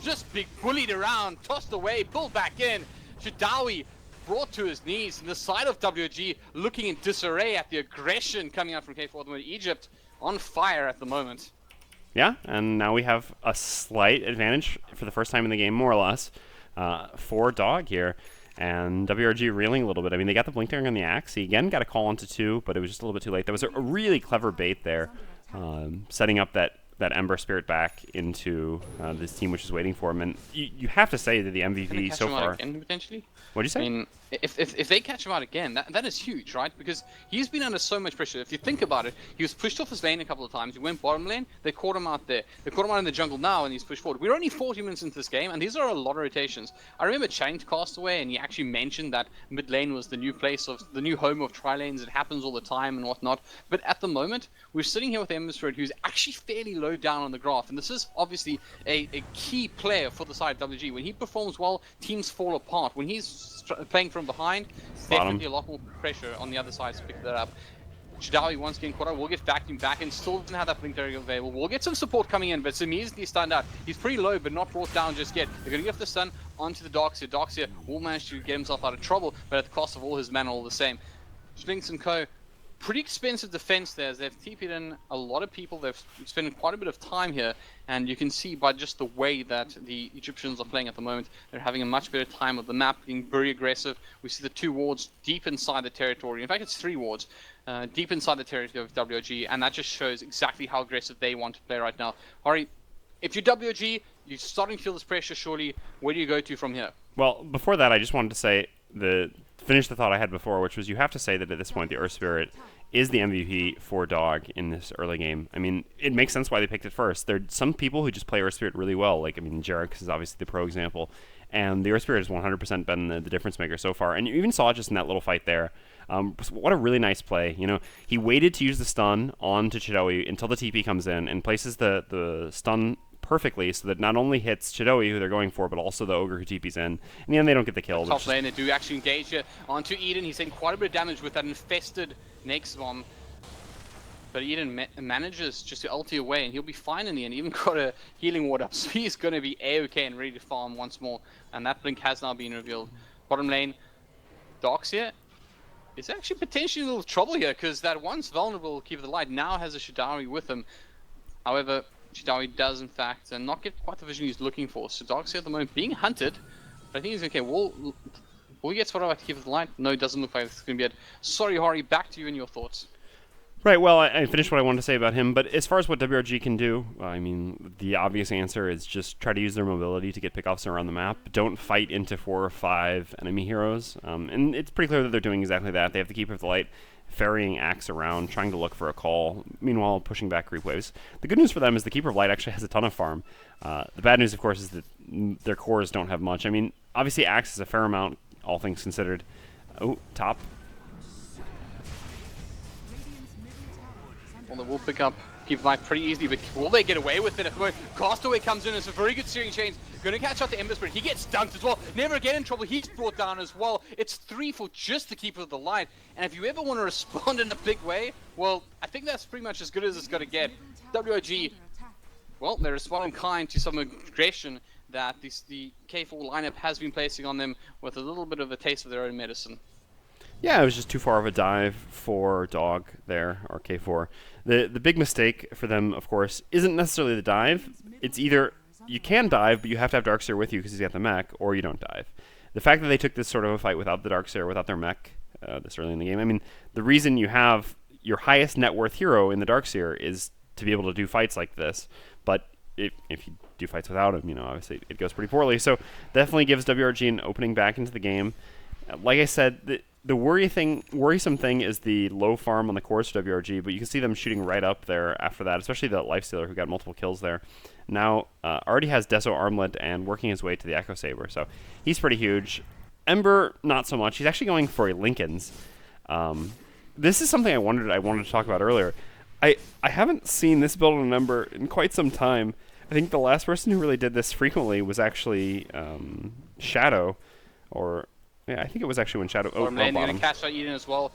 Just be bullied around, tossed away, pulled back in. Shadawi brought to his knees, and the side of WG looking in disarray at the aggression coming out from K4 at the moment. Egypt on fire at the moment. Yeah, and now we have a slight advantage for the first time in the game, more or less, for Dog here. And WRG reeling a little bit. I mean, they got the Blink Dagger on the Axe. He again got a call onto 2, but it was just a little bit too late. That was a really clever bait there, setting up that Ember Spirit back into this team which is waiting for him. And you have to say that the MVP so far... Again, potentially? What'd you say? I mean, if they catch him out again, that is huge, right? Because he's been under so much pressure. If you think about it, he was pushed off his lane a couple of times. He went bottom lane. They caught him out there. They caught him out in the jungle now, and he's pushed forward. We're only 40 minutes into this game, and these are a lot of rotations. I remember chatting to Castaway, and he actually mentioned that mid lane was the new place of the new home of tri-lanes. It happens all the time and whatnot. But at the moment, we're sitting here with Ember Spirit, who's actually fairly low down on the graph, and this is obviously a key player for the side of WG. When he performs well, teams fall apart. When he's playing from behind, definitely a lot more pressure on the other side to pick that up. Shadawi once again caught out, will get vacuumed back and still doesn't have that Blink Dagger available. We'll get some support coming in, but it's immediately stunned out. He's pretty low, but not brought down just yet. They're going to get the stun onto the Darkseer. Darkseer will manage to get himself out of trouble, but at the cost of all his mana all the same. Slinks and Co. Pretty expensive defense there, as they've TP'd in a lot of people. They've spent quite a bit of time here, and you can see by just the way that the Egyptians are playing at the moment, they're having a much better time of the map, being very aggressive. We see the 2 wards deep inside the territory. In fact, it's 3 wards deep inside the territory of WRG, and that just shows exactly how aggressive they want to play right now. Hari, if you're WRG, you're starting to feel this pressure, surely. Where do you go to from here? Well, before that, I just wanted to say finish the thought I had before, which was you have to say that at this point the Earth Spirit is the MVP for Dog in this early game. I mean, it makes sense why they picked it first. There are some people who just play Earth Spirit really well. Like, I mean, Jarek is obviously the pro example. And the Earth Spirit has 100% been the difference maker so far. And you even saw it just in that little fight there. What a really nice play. You know, he waited to use the stun on to Chidoe until the TP comes in and places the stun perfectly so that not only hits Chidoe, who they're going for, but also the Ogre who TP's in. In the end, they don't get the kill. Top lane, they do actually engage here onto Eden. He's taking quite a bit of damage with that infested Next Bomb. But Eden manages just to ulti away, and he'll be fine in the end. Even got a healing ward up, so he's going to be A-okay and ready to farm once more. And that blink has now been revealed. Bottom lane, Darks here is actually potentially a little trouble here, because that once vulnerable Keeper of the Light now has a Shidari with him. However, Shidari does in fact not get quite the vision he's looking for. So Darks here at the moment being hunted, but I think he's okay. Will he get spotted by Keeper of the Light? No, it doesn't look like it's going to be it. Sorry, Hari, back to you and your thoughts. Right, well, I finished what I wanted to say about him, but as far as what WRG can do, I mean, the obvious answer is just try to use their mobility to get pickoffs around the map. Don't fight into 4 or 5 enemy heroes, and it's pretty clear that they're doing exactly that. They have the Keeper of the Light ferrying Axe around, trying to look for a call, meanwhile pushing back creep waves. The good news for them is the Keeper of Light actually has a ton of farm. The bad news, of course, is that their cores don't have much. I mean, obviously Axe is a fair amount, all things considered. Oh, top. Well, they will pick up Keeper of the Light pretty easily, but will they get away with it? Castaway comes in as a very good steering change. Going to catch out the Ember Spirit. He gets dunked as well. Never again in trouble. He's brought down as well. It's 3 for just the Keeper of the Light. And if you ever want to respond in a big way, well, I think that's pretty much as good as it's going to get. WRG, well, they're responding kind to some aggression that the K4 lineup has been placing on them with a little bit of a taste of their own medicine. Yeah, it was just too far of a dive for Dog there, or K4. The big mistake for them, of course, isn't necessarily the dive. It's either you can dive, but you have to have Darkseer with you because he's got the mech, or you don't dive. The fact that they took this sort of a fight without the Darkseer, without their mech this early in the game, I mean, the reason you have your highest net worth hero in the Darkseer is to be able to do fights like this. But if you do fights without him, you know, obviously it goes pretty poorly. So definitely gives WRG an opening back into the game. Like I said, the worrisome thing is the low farm on the cores for WRG, but you can see them shooting right up there after that, especially the Lifestealer who got multiple kills there. Now, already has Deso Armlet and working his way to the Echo Saber, so he's pretty huge. Ember, not so much. He's actually going for a Lincoln's. This is something I wanted to talk about earlier. I haven't seen this build on an Ember in quite some time. I think the last person who really did this frequently was actually Shadow, or... yeah, I think it was actually when Shadow... Oh, man, they're going to catch out Eden as well.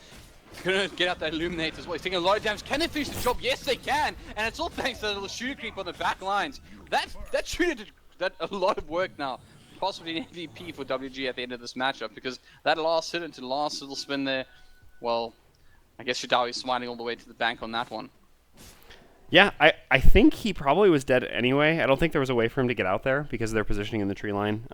Going to get out that Illuminate as well. He's taking a lot of damage. Can they finish the job? Yes, they can. And it's all thanks to the little shooter creep on the back lines. That shooter did a lot of work now. Possibly an MVP for WG at the end of this matchup, because that last hit into the last little spin there, well, I guess Shadawi's smiling all the way to the bank on that one. Yeah, I think he probably was dead anyway. I don't think there was a way for him to get out there because of their positioning in the tree line.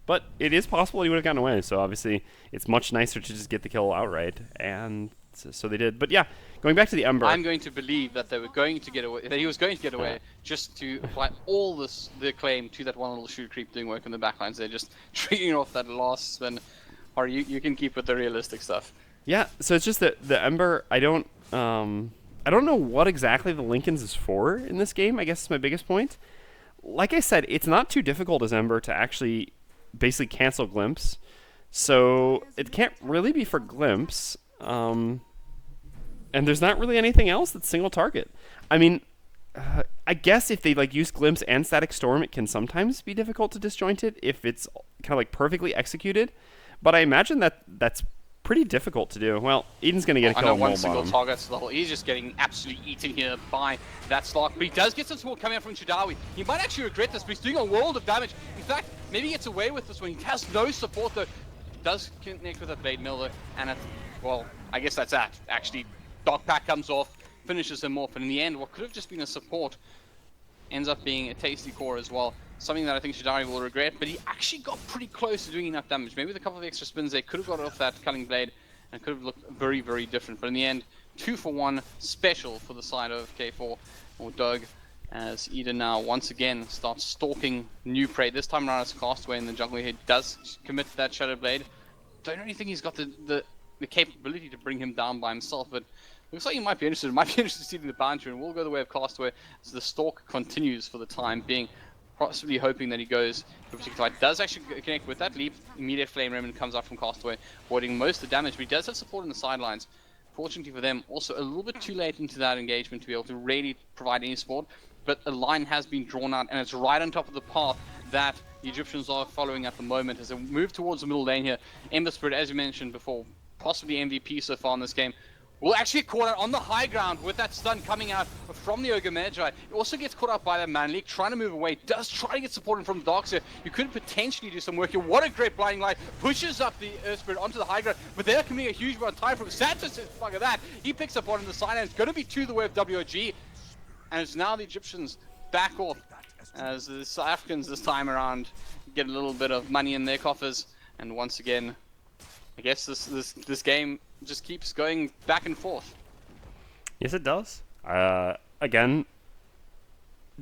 But it is possible he would have gotten away. So obviously, it's much nicer to just get the kill outright, and so they did. But yeah, going back to the Ember, I'm going to believe that they were going to get away. That he was going to get away, just to apply all the claim to that one little shooter creep doing work in the backlines. They're just treating off that last spin. Or you can keep with the realistic stuff. Yeah. So it's just that the Ember, I don't know what exactly the Lincoln's is for in this game. I guess is my biggest point. Like I said, it's not too difficult as Ember to actually basically cancel Glimpse. So it can't really be for Glimpse. And there's not really anything else that's single target. I mean, I guess if they use Glimpse and Static Storm, it can sometimes be difficult to disjoint it if it's kind of perfectly executed. But I imagine that's pretty difficult to do. Well, Eden's going to get a kill on one single target to the hole. He's just getting absolutely eaten here by that Slark. But he does get some support coming out from Shadawi. He might actually regret this, but he's doing a world of damage. In fact, maybe he gets away with this one. He has no support, though. Does connect with a Blade Miller, and well, I guess that's that. Actually, Dark Pack comes off, finishes him off, and in the end, what could have just been a support ends up being a tasty core as well. Something that I think Shadari will regret, but he actually got pretty close to doing enough damage. Maybe with a couple of extra spins, they could have got off that Cutting Blade and could have looked very, very different. But in the end, 2-for-1 special for the side of K4 or Doug, as Eden now once again starts stalking new prey. This time around, it's Castaway in the jungle. He does commit to that Shadow Blade. Don't really think he's got the capability to bring him down by himself, but looks like he might be interested. Might be interested in stealing the boundary, and we'll go the way of Castaway as the stalk continues for the time being. Possibly hoping that he goes for a particular fight. Does actually connect with that leap. Immediate Flame Remnant comes out from Castaway, avoiding most of the damage, but he does have support on the sidelines. Fortunately for them, also a little bit too late into that engagement to be able to really provide any support, but a line has been drawn out, and it's right on top of the path that the Egyptians are following at the moment as they move towards the middle lane here. Ember Spirit, as you mentioned before, possibly MVP so far in this game. will actually get caught out on the high ground with that stun coming out from the Ogre Magi. He also gets caught out by that Man League, trying to move away. Does try to get support from Darks here. You could potentially do some work here. What a great blinding light. Pushes up the Earth Spirit onto the high ground, but they're committing a huge amount of time from Santos says, fuck at that. He picks up one in the side, and it's going to be to the way of WRG. And it's now the Egyptians back off as the South Africans this time around get a little bit of money in their coffers. And once again, I guess this game just keeps going back and forth. Yes, it does. Again,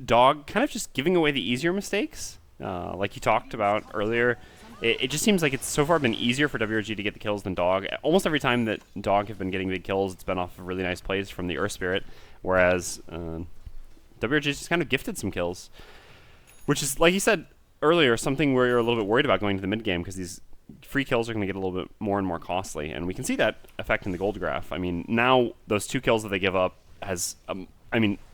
Dog kind of just giving away the easier mistakes, like you talked about earlier. It just seems like it's so far been easier for WRG to get the kills than Dog. Almost every time that Dog have been getting big kills, it's been off of really nice plays from the Earth Spirit, whereas WRG just kind of gifted some kills, which is, like you said earlier, something where you're a little bit worried about going to the mid game, because these free kills are going to get a little bit more and more costly, and we can see that effect in the gold graph. I mean, now those 2 kills that they give up has,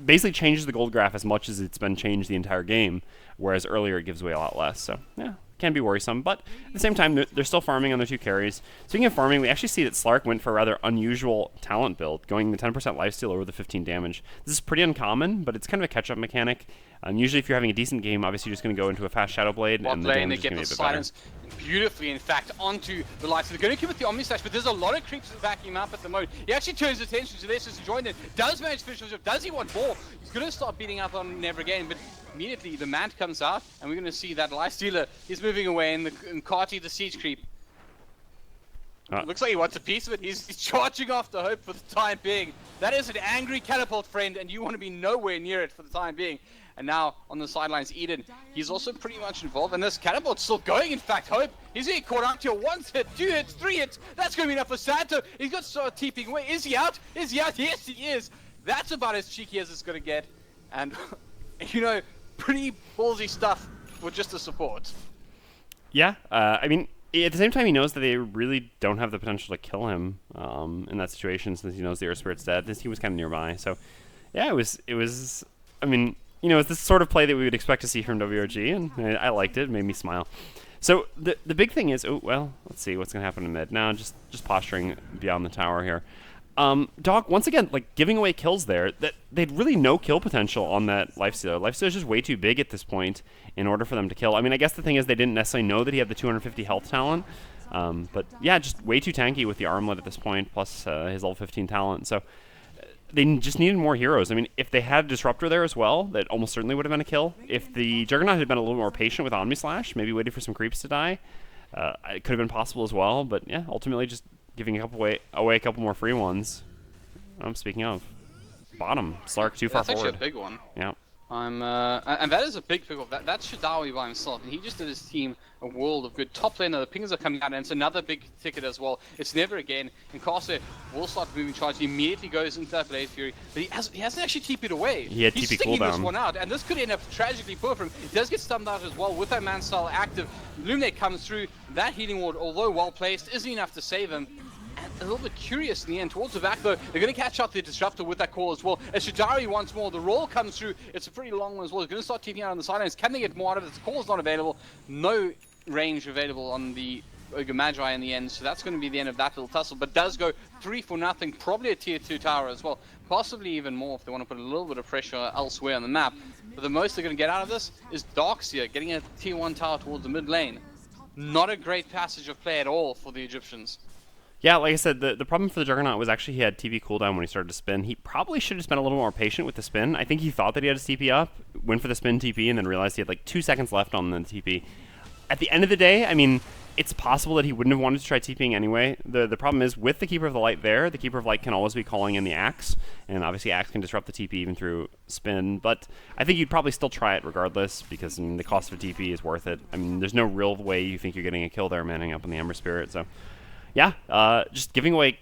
basically changes the gold graph as much as it's been changed the entire game, whereas earlier it gives away a lot less. So, yeah, can be worrisome, but at the same time, they're still farming on their 2 carries. Speaking of farming, we actually see that Slark went for a rather unusual talent build, going the 10% lifesteal over the 15 damage. This is pretty uncommon, but it's kind of a catch-up mechanic. Usually if you're having a decent game, obviously you're just going to go into a fast Shadow Blade, and the damage is going to be a bit better. Beautifully, in fact, onto the lights. So they're going to keep with the Omni Slash, but there's a lot of creeps backing him up at the moment. He actually turns attention to this as he joined in. Does manage to finish himself. Does he want more? He's going to start beating up on Never Again, but immediately the Mant comes out, and we're going to see that Life Stealer is moving away, and Carty, the Siege Creep. Looks like he wants a piece of it. He's charging off the Hope for the time being. That is an angry catapult, friend, and you want to be nowhere near it for the time being. And now on the sidelines, Eden, he's also pretty much involved, and this catapult's still going. In fact, Hope, he's getting caught out to 1 hit, 2 hits, 3 hits. That's going to be enough for Santo. He's got to start TPing away. Is he out? Is he out? Yes, he is. That's about as cheeky as it's going to get. And, you know, pretty ballsy stuff for just a support. Yeah, at the same time, he knows that they really don't have the potential to kill him in that situation, since he knows the Earth Spirit's dead. This team was kind of nearby, so yeah, it was. It's this sort of play that we would expect to see from WRG, and I liked it. It made me smile. So the big thing is, let's see what's gonna happen in mid. Now, just posturing beyond the tower here. Dog, once again, like, giving away kills there, that they'd really no kill potential on that Lifestealer. Lifestealer is just way too big at this point in order for them to kill. I guess the thing is they didn't necessarily know that he had the 250 health talent, but yeah, just way too tanky with the armlet at this point, plus his level 15 talent. So they just needed more heroes. If they had a Disruptor there as well, that almost certainly would have been a kill. If the Juggernaut had been a little more patient with Omni Slash, maybe waited for some creeps to die, it could have been possible as well. But yeah, ultimately just giving away a couple more free ones. Speaking of, bottom, Slark too far forward. That's actually a big one. Yeah. And that is a big pickle. That's Shadawi by himself, and he just did his team a world of good. Top laner, the pingers are coming out, and it's another big ticket as well. It's Never Again, and Carcer will start moving charge. He immediately goes into that Blade Fury, but he hasn't actually TP'd away. He had He's TP sticking cooldown. this one out, and this could end up tragically poor for him. He does get stunned out as well with that Man Style active. Luminate comes through. That healing ward, although well placed, isn't enough to save him. A little bit curious in the end. Towards the back, though, they're going to catch out the Disruptor with that call as well. As Shadari once more, the roll comes through. It's a pretty long one as well. He's going to start TPing out on the sidelines. Can they get more out of it? The call's not available. No range available on the Ogre Magi in the end, so that's going to be the end of that little tussle. But does go 3-0, probably a tier 2 tower as well. Possibly even more if they want to put a little bit of pressure elsewhere on the map. But the most they're going to get out of this is Darkseer getting a tier 1 tower towards the mid lane. Not a great passage of play at all for the Egyptians. Yeah, like I said, the problem for the Juggernaut was actually he had TP cooldown when he started to spin. He probably should have been a little more patient with the spin. I think he thought that he had his TP up, went for the spin TP, and then realized he had like 2 seconds left on the TP. At the end of the day, it's possible that he wouldn't have wanted to try TPing anyway. The problem is, with the Keeper of the Light there, the Keeper of Light can always be calling in the Axe, and obviously Axe can disrupt the TP even through spin, but I think you'd probably still try it regardless, because the cost of a TP is worth it. There's no real way you think you're getting a kill there manning up on the Ember Spirit, so yeah, just giving away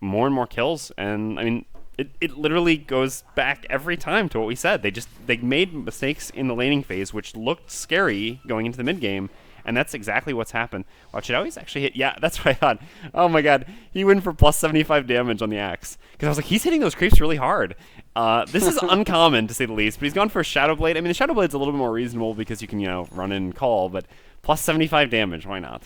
more and more kills, and it literally goes back every time to what we said. They made mistakes in the laning phase, which looked scary going into the mid game, and that's exactly what's happened. Watch it always actually hit. Yeah, that's what I thought. Oh my god, he went for plus 75 damage on the Axe, because I was like, he's hitting those creeps really hard. This is uncommon to say the least, but he's gone for a Shadow Blade. The Shadow Blade's a little bit more reasonable because you can run in and call, but plus 75 damage, why not?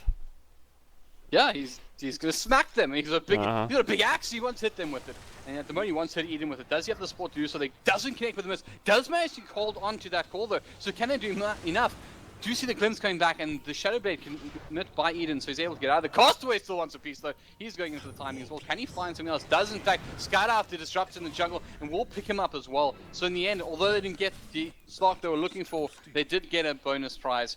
Yeah, he's gonna smack them. He's got Uh-huh. a big axe. He wants to hit them with it, and at the moment he wants to hit Eden with it. Does he have the support to do so? They doesn't connect with the miss. Does manage to hold on to that call though. So can they do enough? Do you see the glimpse coming back, and the Shadow Blade can commit by Eden, so he's able to get out of the Castaway still wants a piece though. He's going into the timing as well. Can he find something else? Does in fact scout out the disrupts in the jungle, and will pick him up as well. So in the end, although they didn't get the spark they were looking for, they did get a bonus prize.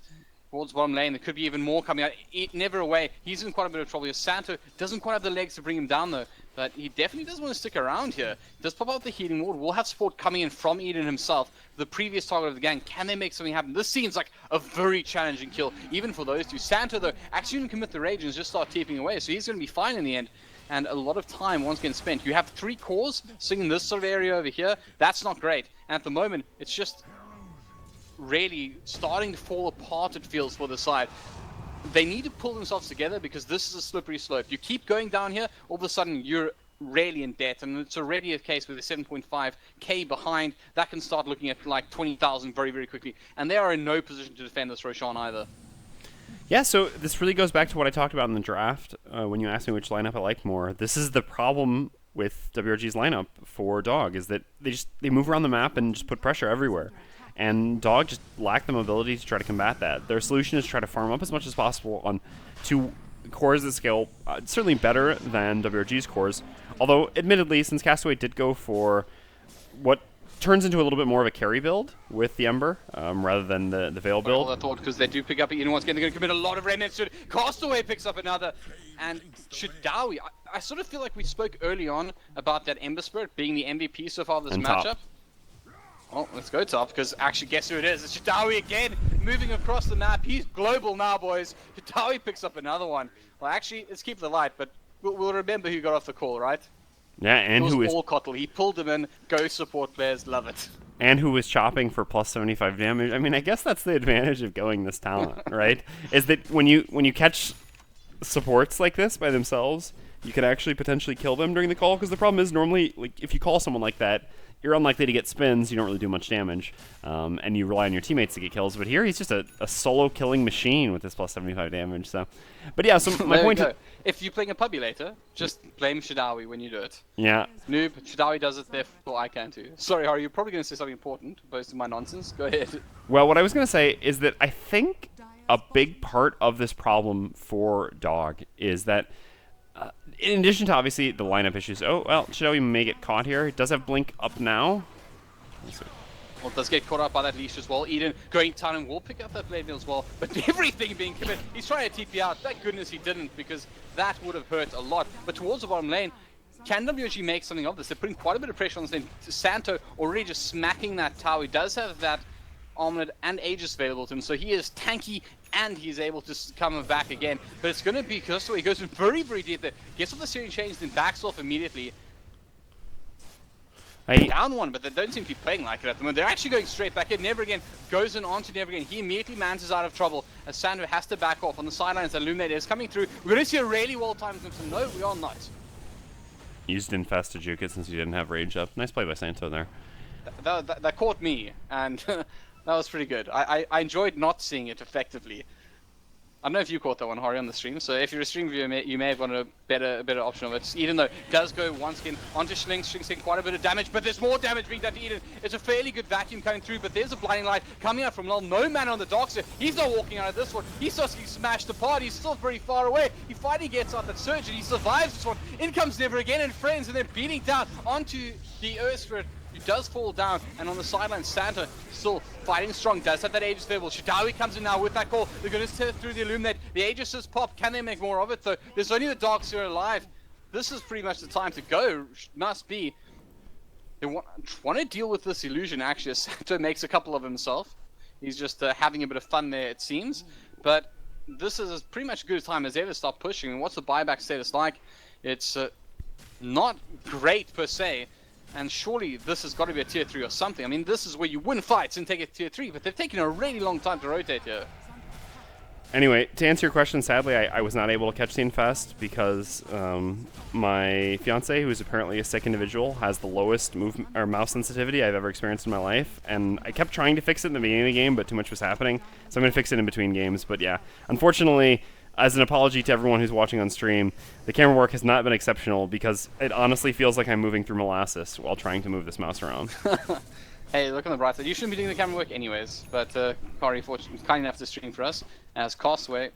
Towards bottom lane, there could be even more coming out. Never away. He's in quite a bit of trouble here. Santo doesn't quite have the legs to bring him down though, but he definitely does want to stick around here. Does pop out the healing ward. We'll have support coming in from Eden himself, the previous target of the gang. Can they make something happen? This seems like a very challenging kill, even for those two. Santo though actually didn't commit the rage and just start TPing away, so he's going to be fine in the end. And a lot of time once again spent. You have 3 cores sitting in this sort of area over here. That's not great. And at the moment, it's just really starting to fall apart, it feels, for the side. They need to pull themselves together because this is a slippery slope. You keep going down here, all of a sudden you're really in debt, and it's already a case with a 7.5k behind. That can start looking at like 20,000 very, very quickly, and they are in no position to defend this Roshan either. Yeah, so this really goes back to what I talked about in the draft when you asked me which lineup I liked more. This is the problem with WRG's lineup for Dog, is that they move around the map and just put pressure everywhere. And Dog just lack the mobility to try to combat that. Their solution is to try to farm up as much as possible on 2 cores that scale certainly better than WRG's cores. Although, admittedly, since Castaway did go for what turns into a little bit more of a carry build with the Ember rather than the Veil build. I thought, because they do pick up Eden once again, they're going to commit a lot of remnants to it. Castaway picks up another. And Shidawi, I sort of feel like we spoke early on about that Ember Spirit being the MVP so far of this And matchup. top. Well, let's go top, because actually guess who it is? It's Shidawi again, moving across the map. He's global now, boys. Shidawi picks up another one. Well, actually, let's keep the light, but we'll remember who got off the call, right? Yeah, and who was all Kotl. He pulled him in. Go support players, love it. And who was chopping for plus 75 damage. I mean, I guess that's the advantage of going this talent, right? Is that when you catch supports like this by themselves, you can actually potentially kill them during the call, because the problem is normally, like, if you call someone like that, you're unlikely to get spins, you don't really do much damage, and you rely on your teammates to get kills. But here, he's just a solo killing machine with this plus 75 damage. So, but yeah, so my point is, if you're playing a pubby later, just blame Shidawi when you do it. Yeah. Noob, Shidawi does it, therefore I can too. Sorry, Harry, you're probably going to say something important, opposed to my nonsense. Go ahead. Well, what I was going to say is that I think a big part of this problem for Dog is that, in addition to obviously the lineup issues, Shidawi may get caught here. He does have Blink up now. Well, does get caught up by that leash as well. Eden going down and will pick up that blade mail as well. But everything being committed. He's trying to TP out. Thank goodness he didn't, because that would have hurt a lot. But towards the bottom lane, can WRG make something of this? They're putting quite a bit of pressure on this lane. Santo already just smacking that tower. He does have that Armored and Aegis available to him, so he is tanky and he's able to come back again. But it's going to be Castaway. He goes in very, very deep there. Gets off the series change, then backs off immediately. Down one, but they don't seem to be playing like it at the moment. They're actually going straight back in. Never again goes in onto Never again. He immediately mans out of trouble as Sandro has to back off on the sidelines. The Illuminator is coming through. We're going to see a really well-timed Crimson. No, we are not. Used Infest to juke it since he didn't have rage up. Nice play by Santo there. That caught me, and that was pretty good. I enjoyed not seeing it effectively. I don't know if you caught that one, Hari, on the stream. So if you're a stream viewer, you may have wanted a better option of it. Even though it does go once again onto Schling. Schling's taking quite a bit of damage, but there's more damage being done to Eden. It's a fairly good vacuum coming through, but there's a blinding light coming out from Lol. No man on the dark side. He's not walking out of this one. He starts getting smashed apart. He's still very far away. He finally gets out that surge, and he survives this one. In comes Never again and friends, and they're beating down onto the Earth Spirit. He does fall down, and on the sideline, Santa still fighting strong. Does have that Aegis available. Shidawi comes in now with that call. They're going to set through the Illuminate. The Aegis has popped. Can they make more of it, though? There's only the Darks who are alive. This is pretty much the time to go. Must be. They want to deal with this illusion, actually, as Santa makes a couple of himself. He's just having a bit of fun there, it seems. But this is pretty much as good a time as ever to start pushing. And what's the buyback status like? It's not great, per se. And surely this has got to be a tier 3 or something. I mean, this is where you win fights and take a tier 3, but they've taken a really long time to rotate here. Anyway, to answer your question, sadly, I was not able to catch the Infest because my fiance, who is apparently a sick individual, has the lowest mouse sensitivity I've ever experienced in my life. And I kept trying to fix it in the beginning of the game, but too much was happening. So I'm going to fix it in between games. But yeah, unfortunately, as an apology to everyone who's watching on stream, the camera work has not been exceptional because it honestly feels like I'm moving through molasses while trying to move this mouse around. Hey, look on the bright side. You shouldn't be doing the camera work anyways, but Kari fortunately kind enough to stream for us, as Castaway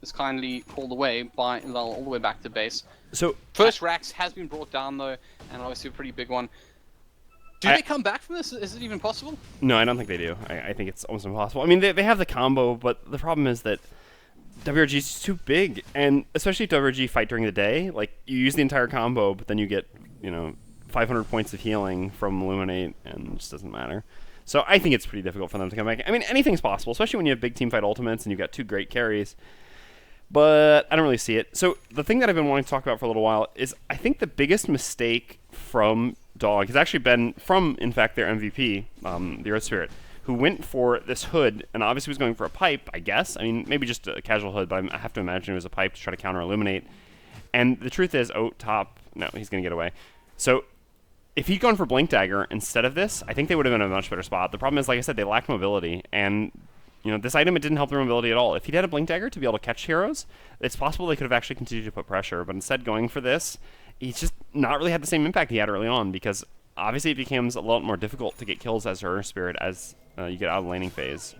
is kindly called away by Lul all the way back to base. So First Rax has been brought down though, and obviously a pretty big one. Do they come back from this? Is it even possible? No, I don't think they do. I think it's almost impossible. I mean, they have the combo, but the problem is that WRG is too big, and especially if WRG fight during the day, like, you use the entire combo, but then you get, 500 points of healing from Illuminate, and it just doesn't matter. So I think it's pretty difficult for them to come back. I mean, anything's possible, especially when you have big team fight ultimates and you've got 2 great carries. But I don't really see it. So the thing that I've been wanting to talk about for a little while is I think the biggest mistake from Dog has actually been from, in fact, their MVP, the Earth Spirit, who went for this hood and obviously was going for a pipe, I guess. I mean, maybe just a casual hood, but I have to imagine it was a pipe to try to counter Illuminate. And the truth is, top, no, he's going to get away. So if he'd gone for Blink Dagger instead of this, I think they would have been in a much better spot. The problem is, like I said, they lacked mobility, and this item, it didn't help their mobility at all. If he'd had a Blink Dagger to be able to catch heroes, it's possible they could have actually continued to put pressure, but instead going for this, he's just not really had the same impact he had early on, because obviously it becomes a lot more difficult to get kills as Earth Spirit as you get out of the laning phase.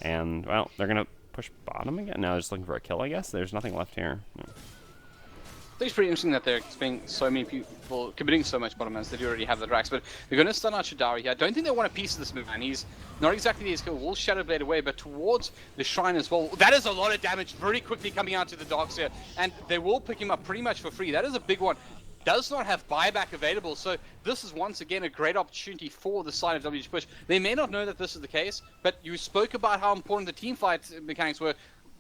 And, well, they're going to push bottom again? No, they're just looking for a kill, I guess. There's nothing left here. No. I think it's pretty interesting that they're being so many people committing so much bottom lands. They do already have the Drax, but they're going to stun out Shadari here. I don't think they want a piece of this move, man. He's not exactly the skill. Will Shadow Blade away, but towards the Shrine as well. That is a lot of damage very quickly coming out to the Darks here, and they will pick him up pretty much for free. That is a big one. Does not have buyback available, so this is once again a great opportunity for the side of WG Push. They may not know that this is the case, but you spoke about how important the team fight mechanics were.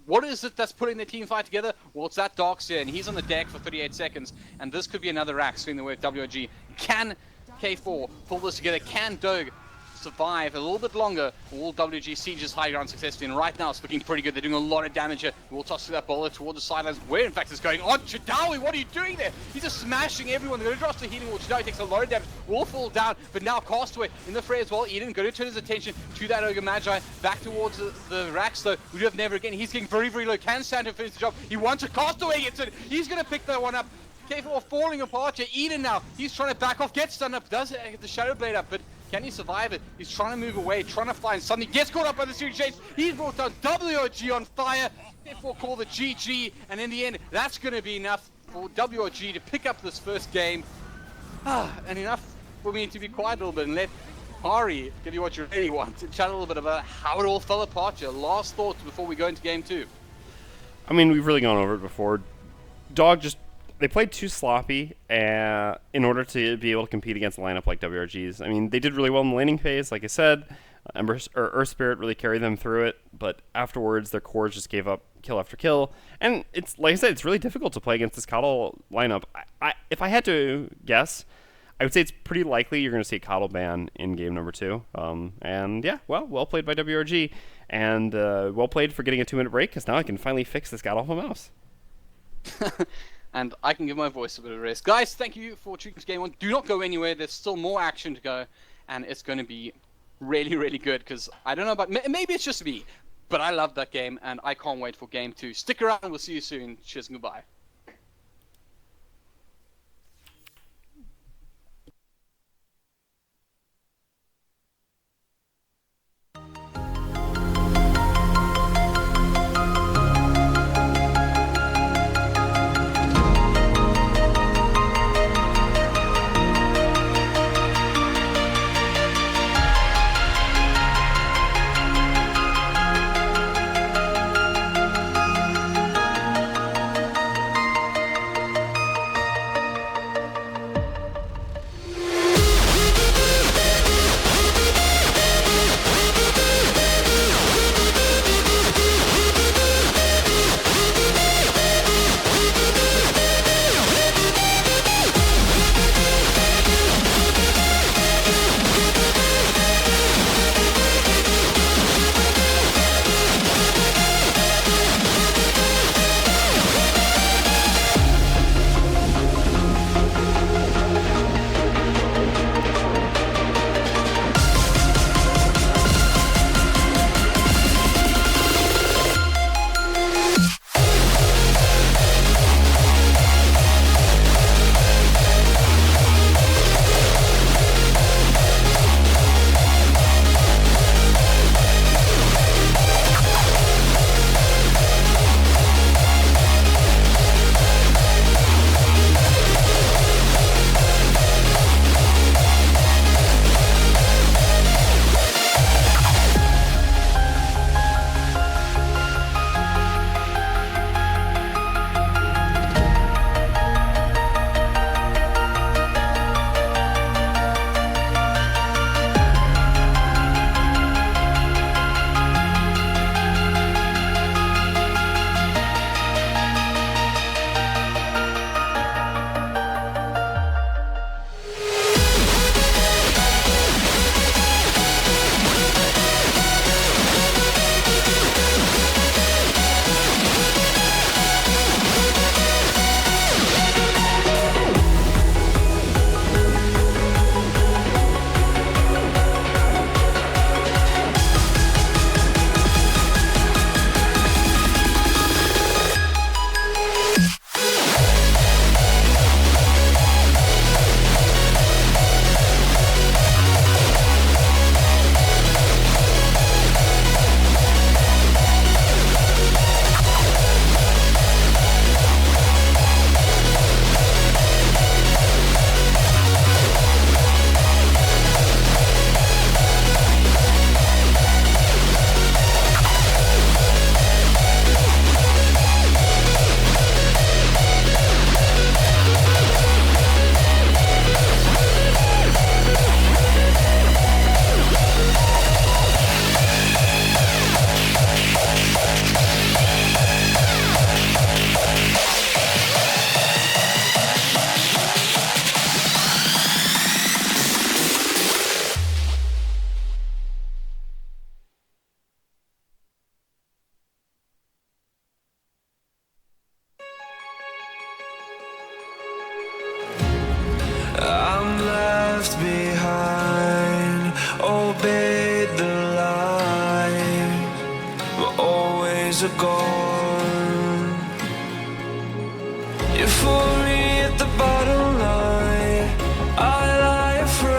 What is it that's putting the team fight together? Well, it's that Darkseer, and he's on the deck for 38 seconds, and this could be another Rax swing the way of WRG. Can K4 pull this together? Can Doog survive a little bit longer? Will WG siege his high ground successfully? And right now it's looking pretty good. They're doing a lot of damage here. We'll toss that bowler towards the sidelines, where in fact it's going on. Chadawi, what are you doing there? He's just smashing everyone. They're going to drop the healing wall. Chadawi takes a lot of damage. Will fall down, but now Castaway in the fray as well. Eden going to turn his attention to that Ogre Magi back towards the Rax, though. We do have Never Again. He's getting very, very low. Can Santa finish the job? He wants a Castaway gets it. He's going to pick that one up. K4 falling apart here. Eden now. He's trying to back off, get stunned up, does get the Shadow Blade up, but can he survive it? He's trying to move away, trying to fly, and suddenly gets caught up by the series chase. He's brought down WRG on fire. Therefore, call the GG, and in the end, that's going to be enough for WRG to pick up this first game. And enough for me to be quiet a little bit and let Hari give you what you really want and chat a little bit about how it all fell apart here. Last thoughts before we go into game 2. I mean, we've really gone over it before. Dog just... They played too sloppy in order to be able to compete against a lineup like WRG's. I mean, they did really well in the laning phase, like I said. Earth Spirit really carried them through it, but afterwards their cores just gave up kill after kill. And it's like I said, it's really difficult to play against this Coddle lineup. If I had to guess, I would say it's pretty likely you're going to see a Coddle ban in game number 2. And yeah, well played by WRG, and well played for getting a 2-minute break, because now I can finally fix this god-awful mouse. And I can give my voice a bit of a rest. Guys, thank you for tuning this game on. Do not go anywhere. There's still more action to go. And it's going to be really, really good. Because I don't know about... Maybe it's just me. But I love that game. And I can't wait for game 2. Stick around. We'll see you soon. Cheers and goodbye. always are gone. Euphoria at the bottom line, I lie afraid.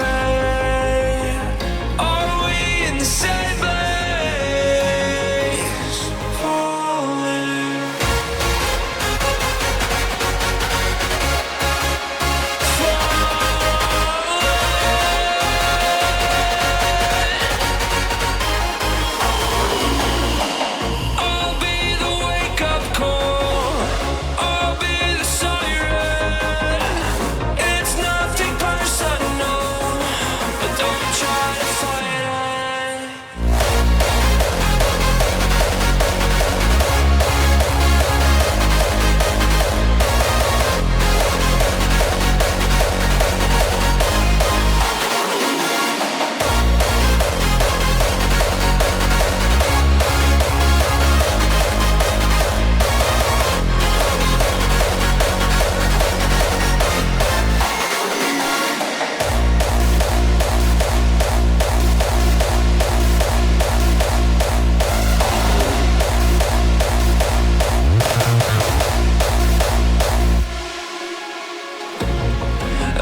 Are we in the same place? Falling. I'll be the wake-up call. I'll be the siren. It's nothing personal, but don't try to fight it.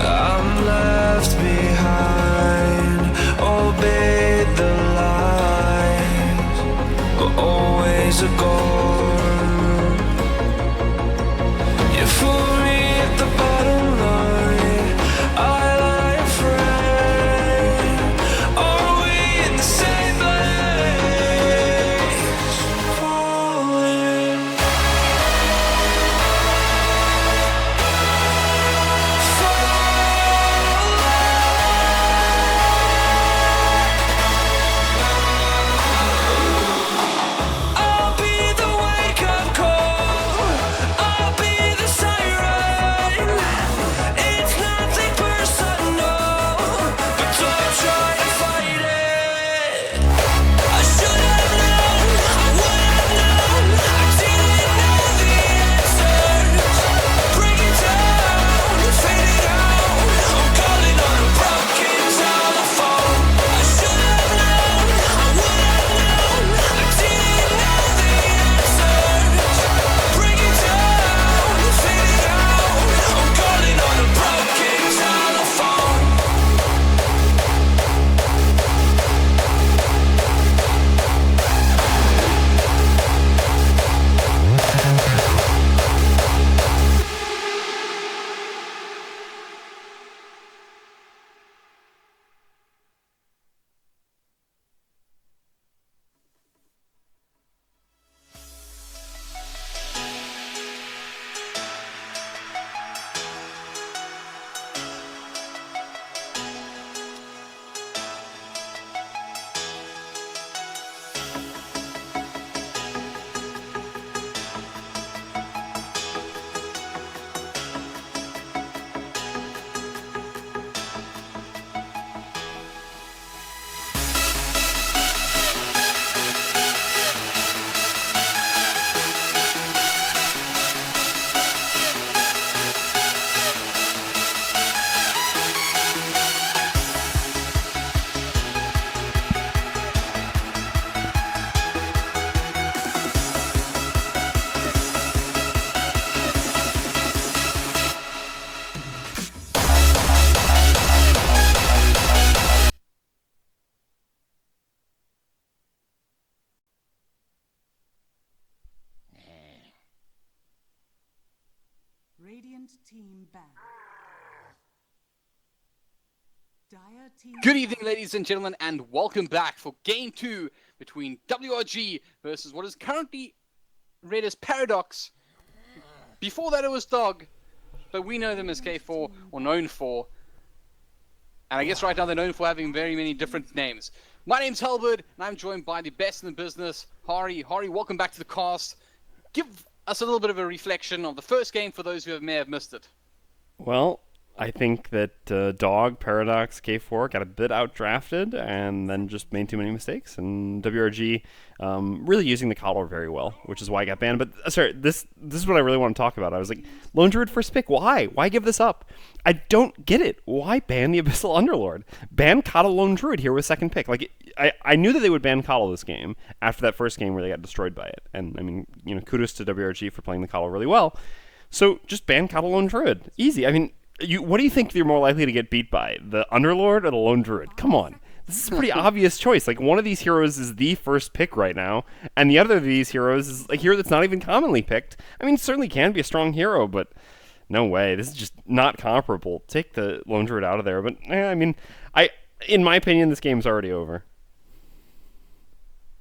I'm left behind, obeyed the lies, but always a gone. Euphoria at the bottom line, I lie afraid. Are we in the same place? Falling. I'll be the wake-up call. I'll be the siren. It's nothing personal, but don't try to fight it. I should have known, I would have known. I didn't know the answers. Break it down, fade it out. I'm calling on a broken telephone. I should have known, I would have known. I didn't know the answers. Break it down, fade it out. I'm calling on a broken telephone. Radiant team back. Dire team. Good evening, ladies and gentlemen, and welcome back for Game 2 between WRG versus what is currently read as Paradox. Before that it was Dog, but we know them as K4, or known for. And I guess right now they're known for having very many different names. My name's Halberd, and I'm joined by the best in the business, Hari. Hari, welcome back to the cast. Give us a little bit of a reflection of the first game for those who may have missed it. Well, I think that Dog, Paradox, K4 got a bit outdrafted and then just made too many mistakes. And WRG really using the coddler very well, which is why I got banned. But sorry, this is what I really want to talk about. I was like, Lone Druid first pick. Why? Why give this up? I don't get it. Why ban the Abyssal Underlord? Ban Coddle Lone Druid here with second pick. Like, I knew that they would ban Coddle this game after that first game where they got destroyed by it. And I mean, kudos to WRG for playing the Coddle really well. So just ban Coddle Lone Druid. Easy. I mean, what do you think you're more likely to get beat by? The Underlord or the Lone Druid? Come on. This is a pretty obvious choice. Like, one of these heroes is the first pick right now, and the other of these heroes is a hero that's not even commonly picked. I mean, it certainly can be a strong hero, but no way. This is just not comparable. Take the Lone Druid out of there. But, I mean, in my opinion, this game's already over.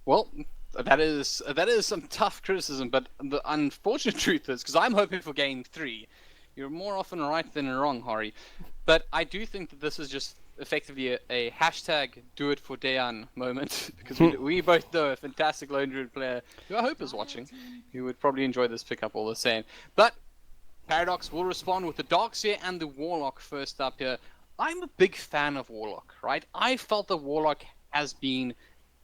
Well, that is some tough criticism, but the unfortunate truth is, because I'm hoping for game 3, you're more often right than wrong, Hari. But I do think that this is just effectively a hashtag do it for Dayan moment, because we both know a fantastic Lone Druid player who I hope is watching, who would probably enjoy this pickup all the same. But Paradox will respond with the Darkseer and the Warlock first up here. I'm a big fan of Warlock, right? I felt the Warlock has been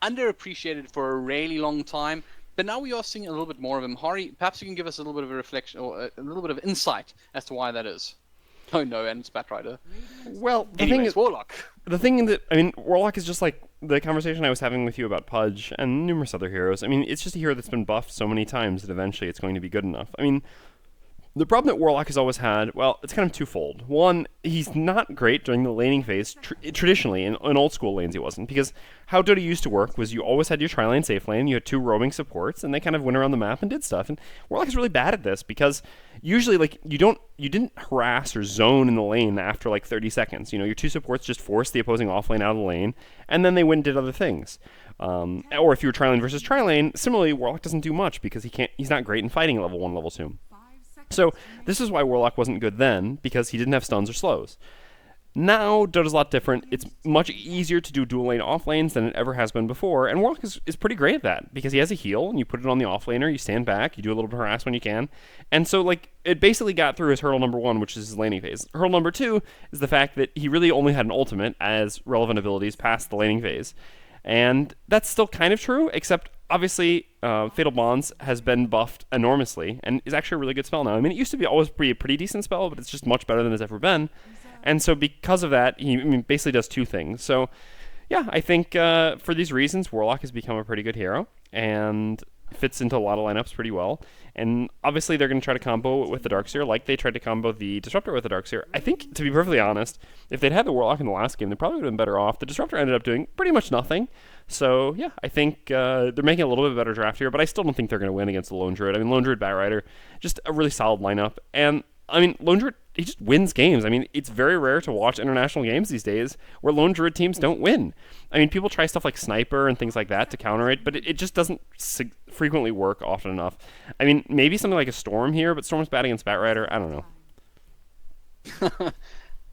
underappreciated for a really long time, but now we are seeing a little bit more of him. Hari, perhaps you can give us a little bit of a reflection or a little bit of insight as to why that is. Oh no, and it's Batrider. Well, Warlock. The thing that, I mean, Warlock is just like the conversation I was having with you about Pudge and numerous other heroes. I mean, it's just a hero that's been buffed so many times that eventually it's going to be good enough. I mean, the problem that Warlock has always had, well, it's kind of twofold. One, he's not great during the laning phase. Traditionally, in old school lanes he wasn't, because how Dota used to work was you always had your tri-lane safe lane, you had 2 roaming supports, and they kind of went around the map and did stuff. And Warlock is really bad at this, because usually, like, you didn't harass or zone in the lane after like 30 seconds. Your 2 supports just forced the opposing offlane out of the lane, and then they went and did other things. Or if you were tri-lane versus tri-lane, similarly, Warlock doesn't do much because he's not great in fighting at level 1, level 2. So this is why Warlock wasn't good then, because he didn't have stuns or slows. Now, Dota's a lot different. It's much easier to do dual lane off lanes than it ever has been before, and Warlock is pretty great at that, because he has a heal, and you put it on the off laner, you stand back, you do a little bit of harass when you can, and so, like, it basically got through his hurdle number 1, which is his laning phase. Hurdle number 2 is the fact that he really only had an ultimate as relevant abilities past the laning phase. And that's still kind of true, except obviously Fatal Bonds has been buffed enormously and is actually a really good spell now. I mean, it used to be always a pretty decent spell, but it's just much better than it's ever been. And so because of that, he basically does 2 things. So yeah, I think for these reasons, Warlock has become a pretty good hero and fits into a lot of lineups pretty well. And obviously they're going to try to combo it with the Darkseer like they tried to combo the Disruptor with the Darkseer. I think, to be perfectly honest, if they'd had the Warlock in the last game, they probably would have been better off. The Disruptor ended up doing pretty much nothing. So yeah, I think they're making a little bit better draft here, but I still don't think they're going to win against the Lone Druid. I mean, Lone Druid, Batrider, just a really solid lineup. And I mean, Lone Druid, he just wins games. I mean, it's very rare to watch international games these days where Lone Druid teams don't win. I mean, people try stuff like Sniper and things like that to counter it, but it just doesn't frequently work often enough. I mean, maybe something like a Storm here, but Storm's bad against Batrider. I don't know.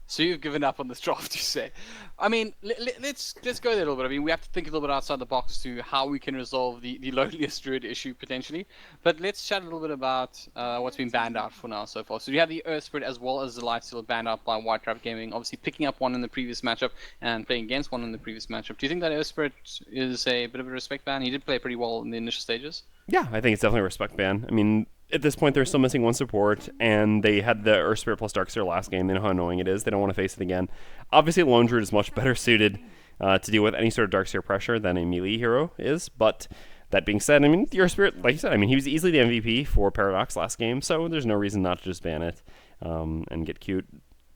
So you've given up on this draft, you say? I mean, let's go there a little bit. I mean, we have to think a little bit outside the box to how we can resolve the loneliest druid issue potentially. But let's chat a little bit about what's been banned out for now so far. So you have the Earth Spirit as well as the Lifesteal banned out by White Trap Gaming. Obviously picking up one in the previous matchup and playing against one in the previous matchup. Do you think that Earth Spirit is a bit of a respect ban? He did play pretty well in the initial stages. Yeah, I think it's definitely a respect ban. I mean, at this point, they're still missing 1 support, and they had the Earth Spirit plus Darkseer last game. They know how annoying it is. They don't want to face it again. Obviously, Lone Druid is much better suited to deal with any sort of Darkseer pressure than a melee hero is, but that being said, I mean, the Earth Spirit, like you said, I mean, he was easily the MVP for Paradox last game, so there's no reason not to just ban it and get cute.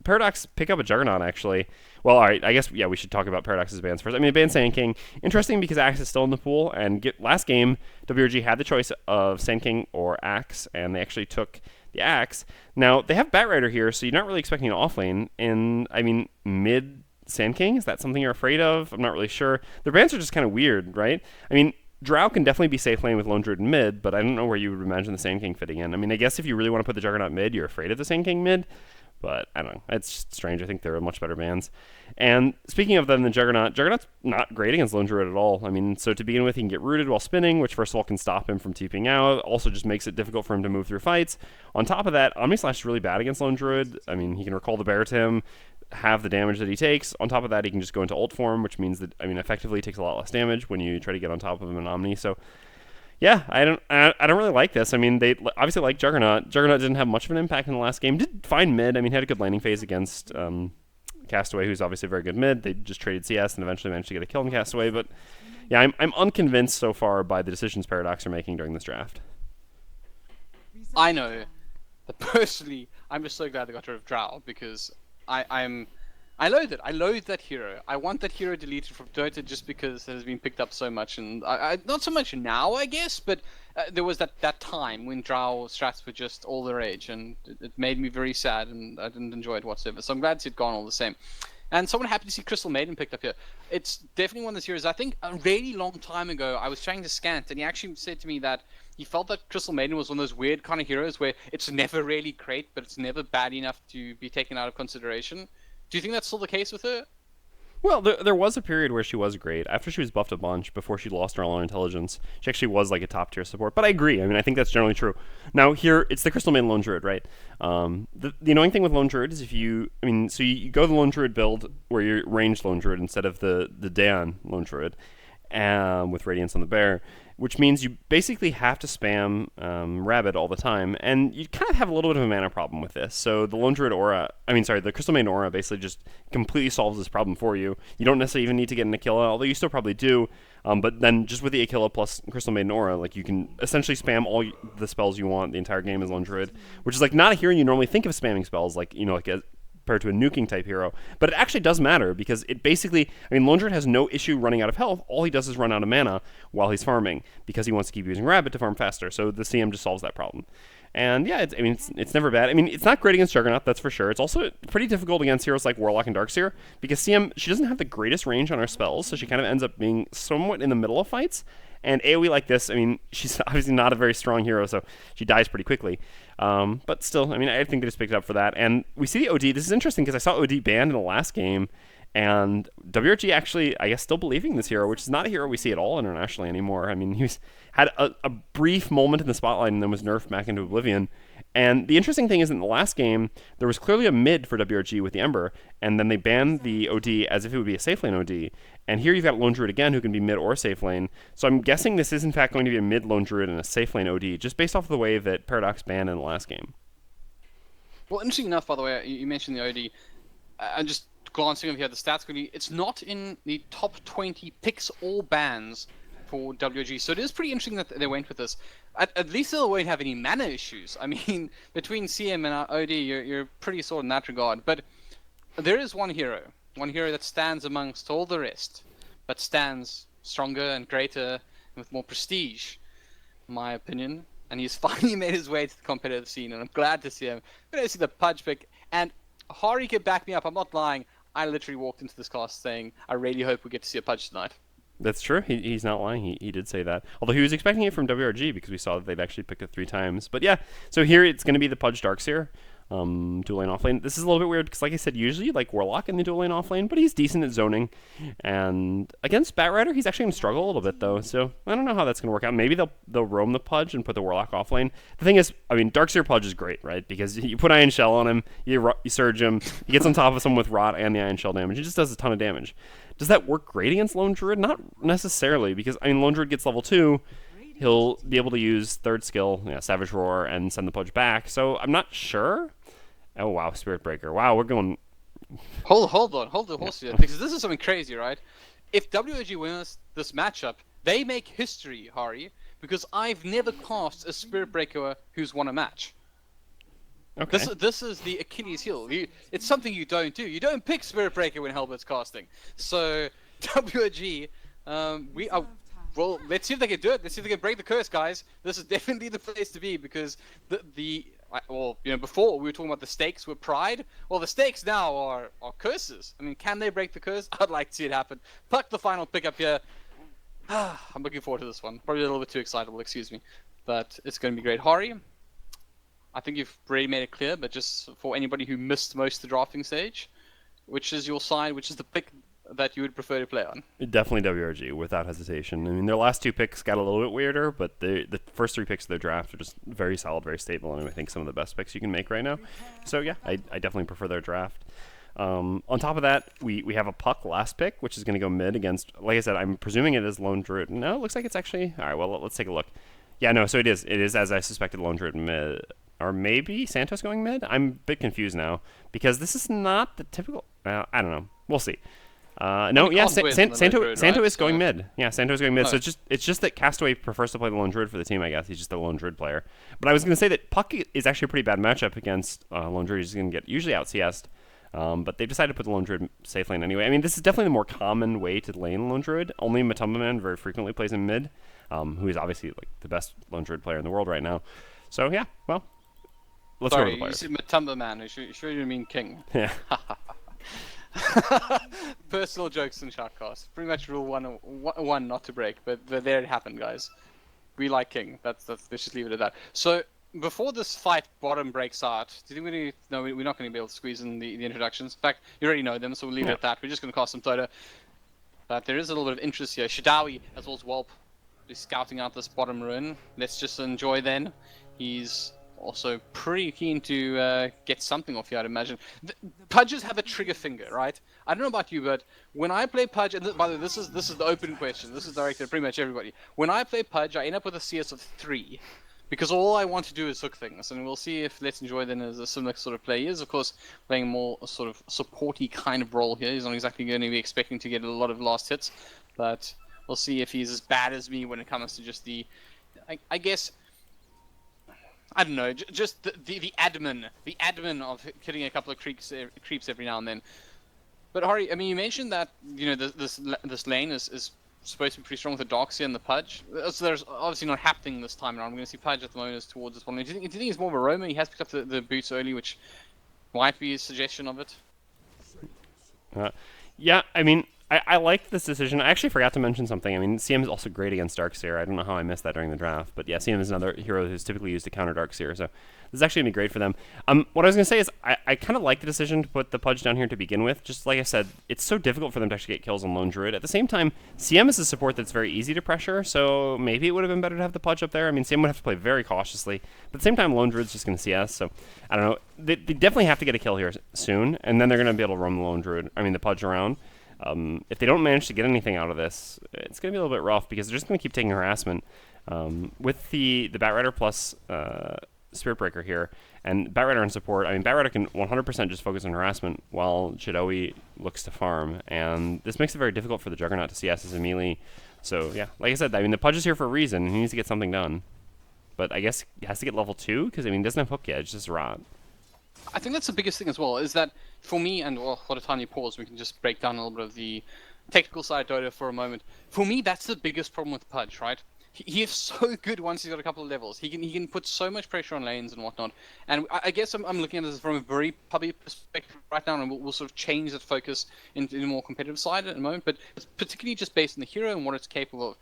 Paradox pick up a Juggernaut, actually. Well, all right, I guess, yeah, we should talk about Paradox's bans first. I mean, ban Sand King. Interesting because Axe is still in the pool, and last game, WRG had the choice of Sand King or Axe, and they actually took the Axe. Now, they have Batrider here, so you're not really expecting an offlane in, I mean, mid Sand King. Is that something you're afraid of? I'm not really sure. Their bans are just kind of weird, right? I mean, Drow can definitely be safe lane with Lone Druid in mid, but I don't know where you would imagine the Sand King fitting in. I mean, I guess if you really want to put the Juggernaut mid, you're afraid of the Sand King mid. But I don't know. It's just strange. I think they're much better bands. And speaking of them, the Juggernaut's not great against Lone Druid at all. I mean, so to begin with, he can get rooted while spinning, which first of all can stop him from TPing out. Also just makes it difficult for him to move through fights. On top of that, Omni Slash is really bad against Lone Druid. I mean, he can recall the bear to him, have the damage that he takes. On top of that, he can just go into ult form, which means that, I mean, effectively he takes a lot less damage when you try to get on top of him in Omni. So yeah, I don't really like this. I mean, they obviously like Juggernaut. Juggernaut didn't have much of an impact in the last game. Did fine mid. I mean, he had a good laning phase against Castaway, who's obviously a very good mid. They just traded CS and eventually managed to get a kill on Castaway. But yeah, I'm unconvinced so far by the decisions Paradox are making during this draft. I know, but personally, I'm just so glad they got rid of Drow because I loathe it. I loathe that hero. I want that hero deleted from Dota just because it has been picked up so much, and I not so much now, I guess, but there was that time when Drow strats were just all the rage, and it made me very sad, and I didn't enjoy it whatsoever. So I'm glad to see it gone all the same. And someone happy to see Crystal Maiden picked up here. It's definitely one of those heroes. I think a really long time ago, I was trying to Scant, and he actually said to me that he felt that Crystal Maiden was one of those weird kind of heroes where it's never really great, but it's never bad enough to be taken out of consideration. Do you think that's still the case with her? Well, there was a period where she was great. After she was buffed a bunch, before she lost her all intelligence, she actually was like a top tier support. But I agree. I mean, I think that's generally true. Now here, it's the Crystal Maiden Lone Druid, right? The annoying thing with Lone Druid is you go the Lone Druid build where you're ranged Lone Druid instead of the Daeon Lone Druid, with Radiance on the Bear, which means you basically have to spam Rabbit all the time, and you kind of have a little bit of a mana problem with this. So the Lone Druid Aura, the Crystal Maiden Aura basically just completely solves this problem for you. You don't necessarily even need to get an Aquila, although you still probably do, but then just with the Aquila plus Crystal Maiden Aura, like you can essentially spam all the spells you want the entire game as Lone Druid, which is like not a hero you normally think of spamming spells, like, compared to a nuking type hero, but it actually does matter because it basically, Lone Druid has no issue running out of health. All he does is run out of mana while he's farming because he wants to keep using Rabbit to farm faster. So the CM just solves that problem. And yeah, it's never bad. It's not great against Juggernaut, that's for sure. It's also pretty difficult against heroes like Warlock and Darkseer because CM, she doesn't have the greatest range on her spells, so she kind of ends up being somewhat in the middle of fights. And AoE like this, she's obviously not a very strong hero, so she dies pretty quickly. But still, I think they just picked it up for that. And we see the OD. This is interesting because I saw OD banned in the last game, and WRG actually, I guess, still believing this hero, which is not a hero we see at all internationally anymore. He's had a brief moment in the spotlight and then was nerfed back into oblivion. And the interesting thing is in the last game, there was clearly a mid for WRG with the Ember, and then they banned the OD as if it would be a safe lane OD. And here you've got Lone Druid again, who can be mid or safe lane. So I'm guessing this is in fact going to be a mid Lone Druid and a safe lane OD, just based off of the way that Paradox banned in the last game. Well, interesting enough, by the way, you mentioned the OD. I'm just glancing over here at the stats quickly. It's not in the top 20 picks or bans for WRG, so it is pretty interesting that they went with this. At least they won't have any mana issues. Between CM and OD, you're pretty sort in that regard. But there is one hero that stands amongst all the rest, but stands stronger and greater and with more prestige, in my opinion. And he's finally made his way to the competitive scene, and I'm glad to see him. I'm glad to see the Pudge pick, and Hari can back me up. I'm not lying. I literally walked into this class saying, I really hope we get to see a Pudge tonight. That's true. He's not lying. He did say that. Although he was expecting it from WRG because we saw that they'd actually picked it 3 times. But yeah, so here it's going to be the Pudge Darkseer. Dual lane off lane. This is a little bit weird because, like I said, usually like Warlock in the dual lane off lane, but he's decent at zoning. And against Batrider, he's actually going to struggle a little bit though. So I don't know how that's going to work out. Maybe they'll roam the Pudge and put the Warlock off lane. The thing is, Darkseer Pudge is great, right? Because you put Iron Shell on him, you surge him, he gets on top of someone with Rot and the Iron Shell damage. It just does a ton of damage. Does that work great against Lone Druid? Not necessarily, because Lone Druid gets level 2. He'll be able to use third skill, Savage Roar, and send the Pudge back. So I'm not sure. Oh wow, Spirit Breaker. Wow, we're going. Hold the horse here, because this is something crazy, right? If WRG wins this matchup, they make history, Hari, because I've never cast a Spirit Breaker who's won a match. Okay. This is the Achilles heel. It's something you don't do. You don't pick Spirit Breaker when Helbert's casting. So WRG, well, let's see if they can do it. Let's see if they can break the curse, guys. This is definitely the place to be because before we were talking about the stakes were pride. Well, the stakes now are curses. Can they break the curse? I'd like to see it happen. Puck the final pick up here. I'm looking forward to this one. Probably a little bit too excitable, excuse me, but it's going to be great. Hari, I think you've already made it clear, but just for anybody who missed most of the drafting stage, which is your side, which is the pick that you would prefer to play on? Definitely WRG, without hesitation. I mean, their last 2 picks got a little bit weirder, but the first 3 picks of their draft are just very solid, very stable, and I think some of the best picks you can make right now. So yeah, I definitely prefer their draft. On top of that, we have a Puck last pick, which is going to go mid against, like I said, I'm presuming it is Lone Druid. No, it looks like it's actually, all right, well, let's take a look. Yeah, no, so it is as I suspected, Lone Druid mid. Or maybe Santos going mid? I'm a bit confused now, because this is not the typical, I don't know. We'll see. No, yeah, Santo is going mid. Yeah, Santo is going mid. So it's just that Castaway prefers to play the Lone Druid for the team, I guess. He's just a Lone Druid player. But I was going to say that Puck is actually a pretty bad matchup against Lone Druid. He's going to get usually out CS'd. But they've decided to put the Lone Druid safe lane anyway. I mean, this is definitely the more common way to lane Lone Druid. Only Matumba Man very frequently plays in mid, who is obviously like the best Lone Druid player in the world right now. So yeah, well, let's go to the players. You said Matumba Man. You sure you didn't mean King? Yeah. Personal jokes in Shoutcast. Pretty much rule one not to break, but there it happened, guys. We like King. Let's just leave it at that. So before this fight bottom breaks out, do you think we're not going to be able to squeeze in the introductions? In fact, you already know them, so we'll leave it at that. We're just going to cast some Toto. But there is a little bit of interest here. Shadawi, as well as Whelp, is scouting out this bottom ruin. Let's just enjoy then. He's also pretty keen to get something off here, I'd imagine. Pudges have a trigger finger, right? I don't know about you, but when I play Pudge, and by the way, this is the open question. This is directed at pretty much everybody. When I play Pudge, I end up with a CS of 3. Because all I want to do is hook things, and we'll see if Let's Enjoy then is a similar sort of play. He is, of course, playing a more sort of supporty kind of role here. He's not exactly going to be expecting to get a lot of last hits, but we'll see if he's as bad as me when it comes to just the, I guess, I don't know, just the admin of hitting a couple of creeps every now and then. But Hari, I mean, you mentioned that this lane is supposed to be pretty strong with the Darkseer and the Pudge. So there's obviously not happening this time around. We're going to see Pudge at the moment is towards this one. Do you think he's more of a roamer? He has picked up the boots early, which might be a suggestion of it. Yeah, I mean, I like this decision. I actually forgot to mention something. I mean, CM is also great against Darkseer. I don't know how I missed that during the draft, but yeah, CM is another hero who's typically used to counter Darkseer, so this is actually going to be great for them. What I was going to say is I kind of like the decision to put the Pudge down here to begin with. Just like I said, it's so difficult for them to actually get kills on Lone Druid. At the same time, CM is a support that's very easy to pressure, so maybe it would have been better to have the Pudge up there. I mean, CM would have to play very cautiously, but at the same time, Lone Druid's just going to CS, so I don't know. They definitely have to get a kill here soon, and then they're going to be able to roam the Pudge around. If they don't manage to get anything out of this, it's going to be a little bit rough because they're just going to keep taking harassment. With the Batrider plus Spirit Breaker here, and Batrider in support, I mean, Batrider can 100% just focus on harassment while Shadoi looks to farm, and this makes it very difficult for the Juggernaut to CS as a melee. So, yeah, like I said, I mean, the Pudge is here for a reason, and he needs to get something done. But I guess he has to get level 2, because, I mean, he doesn't have hook yet, it's just rot. I think that's the biggest thing as well, is that for me, and well, for the time you pause, we can just break down a little bit of the technical side of Dota for a moment. For me, that's the biggest problem with Pudge, right? He is so good once he's got a couple of levels. He can put so much pressure on lanes and whatnot. And I guess I'm looking at this from a very pubby perspective right now, and we'll sort of change that focus into the more competitive side at the moment. But it's particularly just based on the hero and what it's capable of.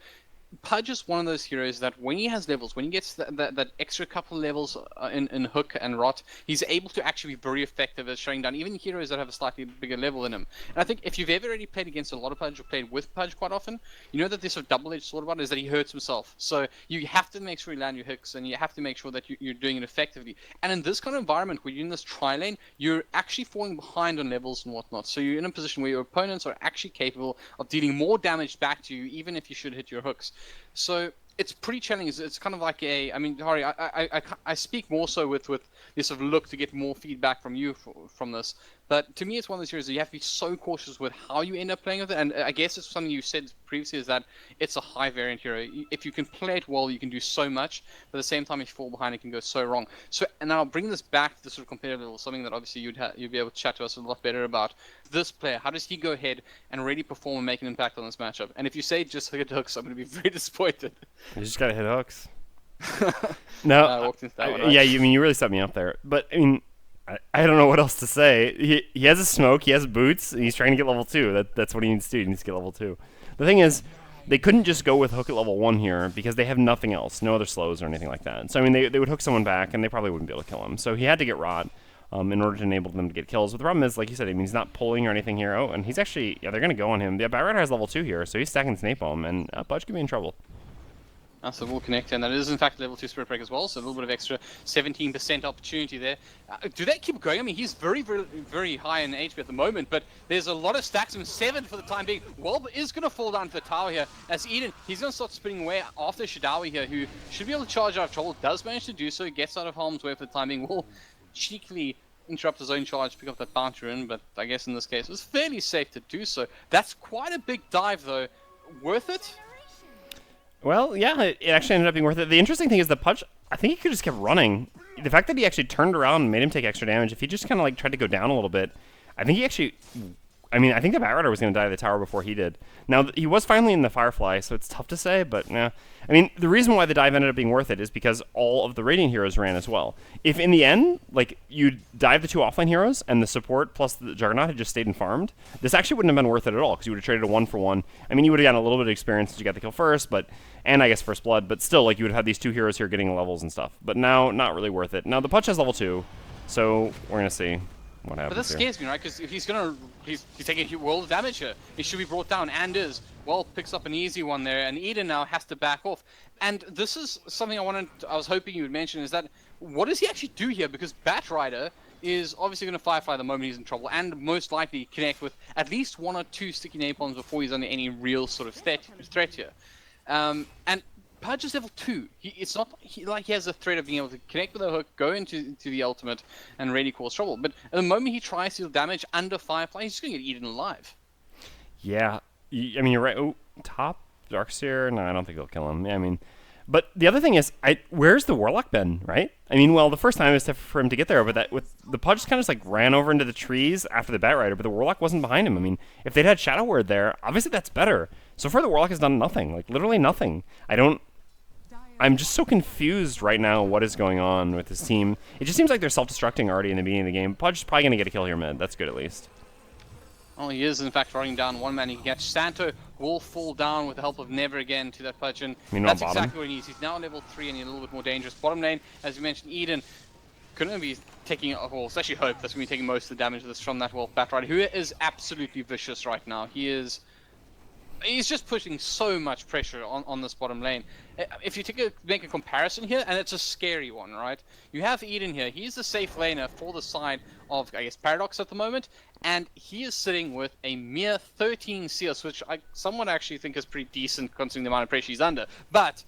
Pudge is one of those heroes that when he has levels, when he gets that extra couple levels in Hook and Rot, he's able to actually be very effective at shutting down even heroes that have a slightly bigger level than him. And I think if you've ever already played against a lot of Pudge or played with Pudge quite often, you know that this sort of double-edged sword about it is that he hurts himself. So you have to make sure you land your hooks, and you have to make sure that you're doing it effectively. And in this kind of environment where you're in this tri-lane, you're actually falling behind on levels and whatnot. So you're in a position where your opponents are actually capable of dealing more damage back to you, even if you should hit your hooks. So it's pretty challenging. It's kind of like I mean, Hari, I speak more so with this sort of look to get more feedback from you from this. But to me, it's one of those series that you have to be so cautious with how you end up playing with it. And I guess it's something you said previously, is that it's a high variant hero. If you can play it well, you can do so much. But at the same time, if you fall behind, it can go so wrong. So, and now bringing this back to the sort of competitive level, something that obviously you'd be able to chat to us a lot better about. This player, how does he go ahead and really perform and make an impact on this matchup? And if you say just hit hooks, I'm going to be very disappointed. You just got to hit hooks. No, I walked into that one, right? Yeah, you really set me up there. But, I mean, I don't know what else to say. He has a smoke, he has boots, and he's trying to get level 2. That's what he needs to do. He needs to get level 2. The thing is, they couldn't just go with hook at level 1 here because they have nothing else, no other slows or anything like that. So, I mean, they would hook someone back, and they probably wouldn't be able to kill him. So he had to get Rot in order to enable them to get kills. But the problem is, like you said, I mean, he's not pulling or anything here. Oh, and he's actually, yeah, they're going to go on him. Yeah, Batrider has level 2 here, so he's stacking Snake Bomb, and Pudge could be in trouble. So we'll connect, and that is in fact level 2 Spirit Break as well, so a little bit of extra 17% opportunity there. Do they keep going? I mean, he's very, very, very high in HP at the moment, but there's a lot of stacks, and 7 for the time being. Wolb is going to fall down to the tower here, as Eden, he's going to start spinning away after Shadawi here, who should be able to charge out of trouble, does manage to do so, gets out of harm's way for the time being, will cheekily interrupt his own charge, pick up that bounty rune, but I guess in this case it was fairly safe to do so. That's quite a big dive though. Worth it? Well, yeah, it actually ended up being worth it. The interesting thing is the Pudge, I think he could just kept running. The fact that he actually turned around and made him take extra damage, if he just kind of like tried to go down a little bit, I think he actually, I mean, I think the Batrider was going to die to the tower before he did. Now, he was finally in the Firefly, so it's tough to say, but nah. I mean, the reason why the dive ended up being worth it is because all of the Radiant heroes ran as well. If in the end, like, you dive the 2 offline heroes and the support plus the Juggernaut had just stayed and farmed, this actually wouldn't have been worth it at all, because you would have traded a 1-for-1. I mean, you would have gotten a little bit of experience since you got the kill first, but, and I guess first blood, but still, like, you would have had these 2 heroes here getting levels and stuff. But now, not really worth it. Now, the Pudge has level 2, so we're going to see what happens. But that scares me, right? Because if he's taking a world of damage here, he should be brought down, and is. Well, picks up an easy one there, and Eden now has to back off. And this is something I was hoping you would mention, is that what does he actually do here? Because Batrider is obviously going to Firefly the moment he's in trouble, and most likely connect with at least 1 or 2 sticky napalms before he's under any real sort of threat here. And Pudge is level 2. It's not like he has a threat of being able to connect with a hook, go into the ultimate, and really cause trouble. But at the moment he tries to deal damage under Firefly, he's just going to get eaten alive. Yeah, I mean, you're right. Oh, top Darkseer? No, I don't think they'll kill him. Yeah, I mean, but the other thing is, where's the Warlock been, right? I mean, well, the first time is for him to get there, but that with the Pudge just kind of just like ran over into the trees after the Batrider, but the Warlock wasn't behind him. I mean, if they'd had Shadow Word there, obviously that's better. So far, the Warlock has done nothing, like literally nothing. I'm just so confused right now what is going on with this team. It just seems like they're self-destructing already in the beginning of the game. Pudge is probably going to get a kill here mid. That's good at least. Oh, he is in fact running down one man. He can catch Santo, will fall down with the help of Never again to that Pudge, and that's exactly what he needs. He's now level 3 and he's a little bit more dangerous. Bottom lane, as you mentioned, Eden couldn't be taking, well, it's actually Hope that's going to be taking most of the damage of this from that Wolf Batrider, who is absolutely vicious right now. He's just pushing so much pressure on this bottom lane. If you make a comparison here, and it's a scary one, right? You have Eden here. He's the safe laner for the side of, I guess, Paradox at the moment, and he is sitting with a mere 13 CS, which I somewhat actually think is pretty decent considering the amount of pressure he's under. But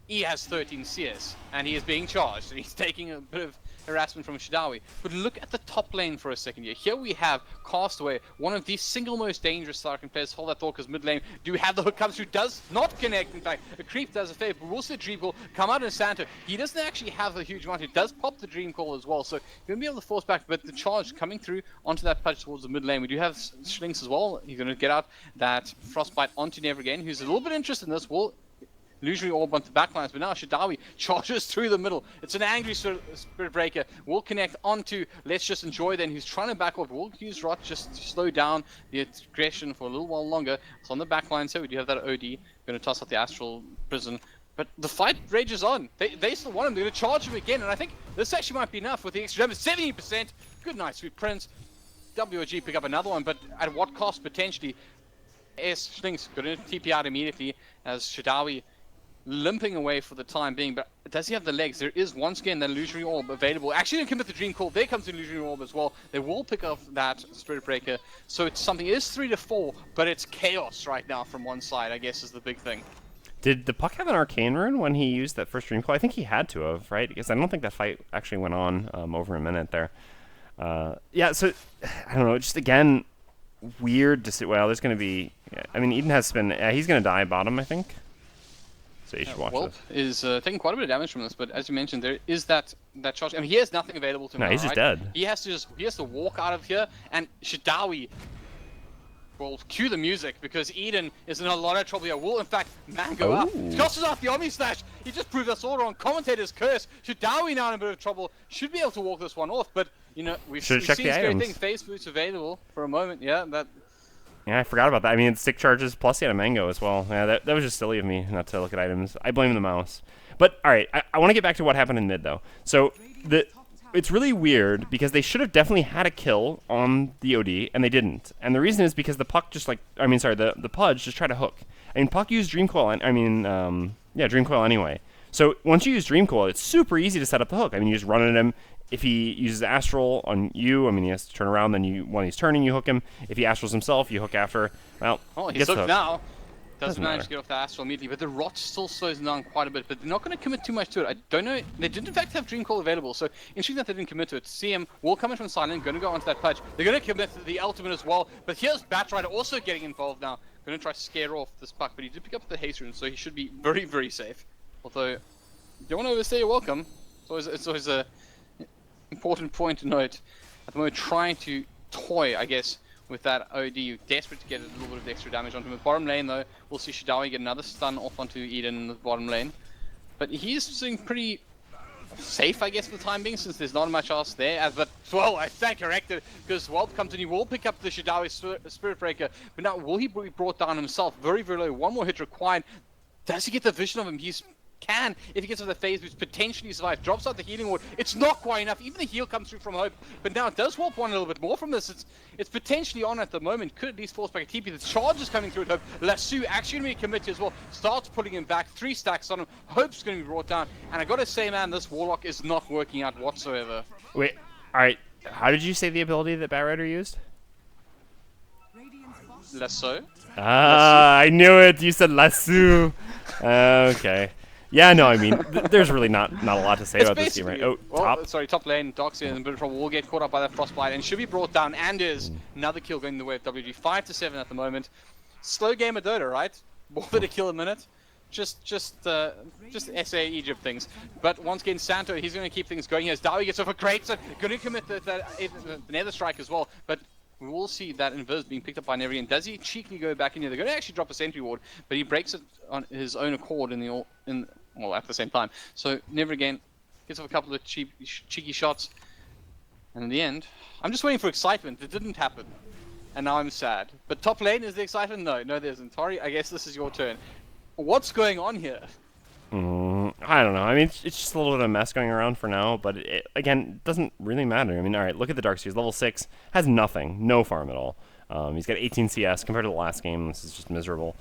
he has 13 CS, and he is being charged, and he's taking a bit of harassment from Shadawi. But look at the top lane for a second here. Here we have Castaway, one of the single most dangerous Starkin players. Hold that thought, because mid lane, do we have the hook comes through, does not connect. In fact, a creep does a favor, but we'll see the Dream Call come out in Santo. He doesn't actually have a huge amount. He does pop the Dream Call as well, so he'll be able to force back, but the charge coming through onto that Pudge towards the mid lane. We do have Slinks as well. He's going to get out that Frostbite onto Never again, who's a little bit interested in this. Will illusionary orb onto the backlines, but now Shadawi charges through the middle. It's an angry Spirit Breaker. Will connect onto Let's Just Enjoy then, who's trying to back off. Will use Rot just to slow down the aggression for a little while longer. It's on the backlines here. We do have that OD. Going to toss out the Astral Prison. But the fight rages on. They still want him. They're going to charge him again, and I think this actually might be enough with the extra damage. 70%. Good night, Sweet Prince. WRG pick up another one, but at what cost potentially? Slinks going to TP out immediately as Shadawi limping away for the time being, but does he have the legs? There is once again that illusionary orb available. Actually, didn't commit the Dream Call. There comes the illusionary orb as well. They will pick up that Spirit Breaker. So it's something. It is 3-4, but it's chaos right now from one side, I guess, is the big thing. Did the Puck have an Arcane Rune when he used that first Dream Call? I think he had to have, right? Because I don't think that fight actually went on over a minute there. Yeah, so, I don't know, just again, weird to see. Well, there's going to be, I mean, Eden has been, he's going to die bottom, I think. So you should watch Wolf this. is taking quite a bit of damage from this, but as you mentioned, there is that charge. I mean, he has nothing available to him. No, now, he's just right? dead. He has to walk out of here, and Shadawi will cue the music because Eden is in a lot of trouble here. Will in fact man go up. Tosses off the Omni Slash. He just proved us all wrong. Commentator's curse. Shadawi now in a bit of trouble. Should be able to walk this one off, but you know we've seen checked the scary items. things. Face boots available for a moment. Yeah, that. Yeah, I forgot about that. I mean, it's stick charges plus he had a mango as well. Yeah, that was just silly of me not to look at items. I blame the mouse. But all right, I want to get back to what happened in mid though. So it's really weird because they should have definitely had a kill on the OD and they didn't. And the reason is because the puck just the Pudge just tried to hook. I mean, puck used Dream Coil. Dream Coil anyway. So once you use Dream Coil, it's super easy to set up the hook. I mean, you just run at him. If he uses Astral on you, I mean, he has to turn around. Then when he's turning, you hook him. If he Astrals himself, you hook after. Well, he's hooked now. Doesn't manage to get off the Astral immediately, but the Rot still slows him down quite a bit. But they're not going to commit too much to it. I don't know. They did in fact have Dream Call available, so interesting that they didn't commit to it. CM will come in from silent, going to go onto that Pudge. They're going to commit to the ultimate as well. But here's Batrider also getting involved now. Going to try to scare off this puck, but he did pick up the haste rune, so he should be very, very safe. Although, you don't want to overstay your welcome. It's always a important point to note. At the moment, trying to toy, I guess, with that OD. You're desperate to get a little bit of extra damage onto him. Bottom lane, though, we'll see Shidawi get another stun off onto Eden in the bottom lane. But he's doing pretty safe, I guess, for the time being, since there's not much else there. But, well, I stand corrected, because Walt comes in, he will pick up the Shidawi Spirit Breaker. But now, will he be brought down himself? Very, very low. One more hit required. Does he get the vision of him? If he gets to the phase boost, potentially survive. Drops out the healing ward. It's not quite enough. Even the heal comes through from Hope. But now it does Warp want a little bit more from this. It's potentially on at the moment. Could at least force back a TP. The charge is coming through at Hope. Lasso actually going to be committed as well. Starts pulling him back. 3 stacks on him. Hope's going to be brought down. And I got to say, man, this Warlock is not working out whatsoever. Wait, alright. How did you say the ability that Batrider used? Lasso? I knew it. You said Lasso. Okay. Yeah, no, I mean, there's really not a lot to say about this team, right? Oh, top lane, Doxy in a bit of trouble. Will get caught up by that Frostbite and should be brought down. And is another kill going the way of WG. 5-7 at the moment. Slow game of Dota, right? More than a kill a minute. Just SA Egypt things. But once again, Santo, he's going to keep things going. As Dawi gets off a crate, so going to commit the Nether Strike as well. But we will see that Invis being picked up by Nevrian. Does he cheekily go back in here? They're going to actually drop a sentry ward, but he breaks it on his own accord at the same time. So never again gets off a couple of cheeky shots, and in the end, I'm just waiting for excitement. It didn't happen, and now I'm sad. But top lane is the excitement? No, there isn't. Tari, I guess this is your turn. What's going on here? I don't know. I mean, it's just a little bit of a mess going around for now, but again, doesn't really matter. I mean, all right, look at the Darkseers. Level 6 has nothing, no farm at all. He's got 18 CS compared to the last game. This is just miserable.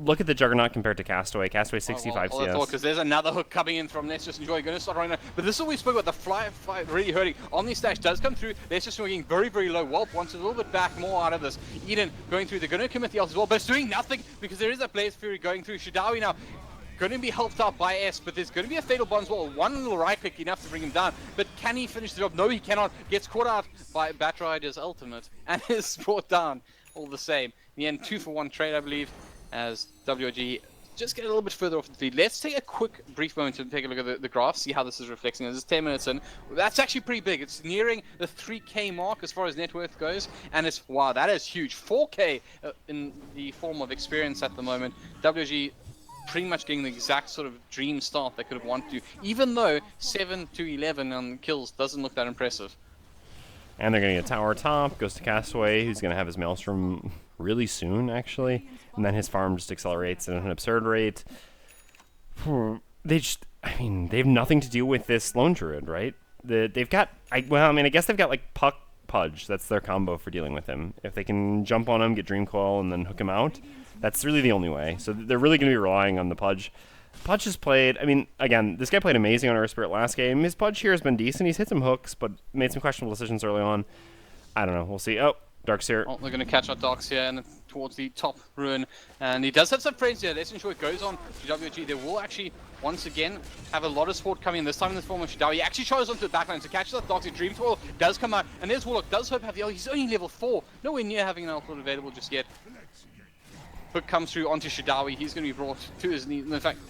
Look at the Juggernaut compared to Castaway. Castaway 65 CS. Because there's another hook coming in from Let's Just Enjoy. Going to start right now. But this is what we spoke about. The fly really hurting. Omni Stash does come through. Let's Just Enjoy very, very low. Whelp wants a little bit back more out of this. Eden going through. They're going to commit the ult as well. But it's doing nothing because there is a Blaze Fury going through. Shidawi now going to be helped out by S, but there's going to be a Fatal Bond as well. One little right click enough to bring him down. But can he finish the job? No, he cannot. Gets caught out by Batrider's ultimate and is brought down all the same. In the end, 2-for-1 trade, I believe, as WRG just get a little bit further off the lead. Let's take a quick, brief moment to take a look at the graph, see how this is reflecting. This is 10 minutes in. That's actually pretty big. It's nearing the 3K mark as far as net worth goes, and it's, wow, that is huge. 4K in the form of experience at the moment. WRG pretty much getting the exact sort of dream start they could have wanted to, even though 7-11 on kills doesn't look that impressive. And they're going to get Tower top, goes to Castaway, who's going to have his Maelstrom really soon, actually. And then his farm just accelerates at an absurd rate. They have nothing to do with this Lone Druid, right? They've got, I guess they've got, like, Puck Pudge. That's their combo for dealing with him. If they can jump on him, get Dream Coil, and then hook him out, that's really the only way. So they're really going to be relying on the Pudge. Pudge has played, I mean, again, this guy played amazing on Earth Spirit last game. His Pudge here has been decent. He's hit some hooks, but made some questionable decisions early on. I don't know. We'll see. Oh, Darkseer. Oh, they're going to catch our Darks here and towards the top ruin. And he does have some friends here. Let's ensure it goes on to WRG. They will actually, once again, have a lot of support coming in. This time in the form of Shidawi. He actually tries onto the backline to catch that Darkseer. Dream Twirl does come out. And there's Warlock. Does hope have the ult. He's only level 4. Nowhere near having an ult available just yet. Hook comes through onto Shidawi. He's going to be brought to his knees. In fact,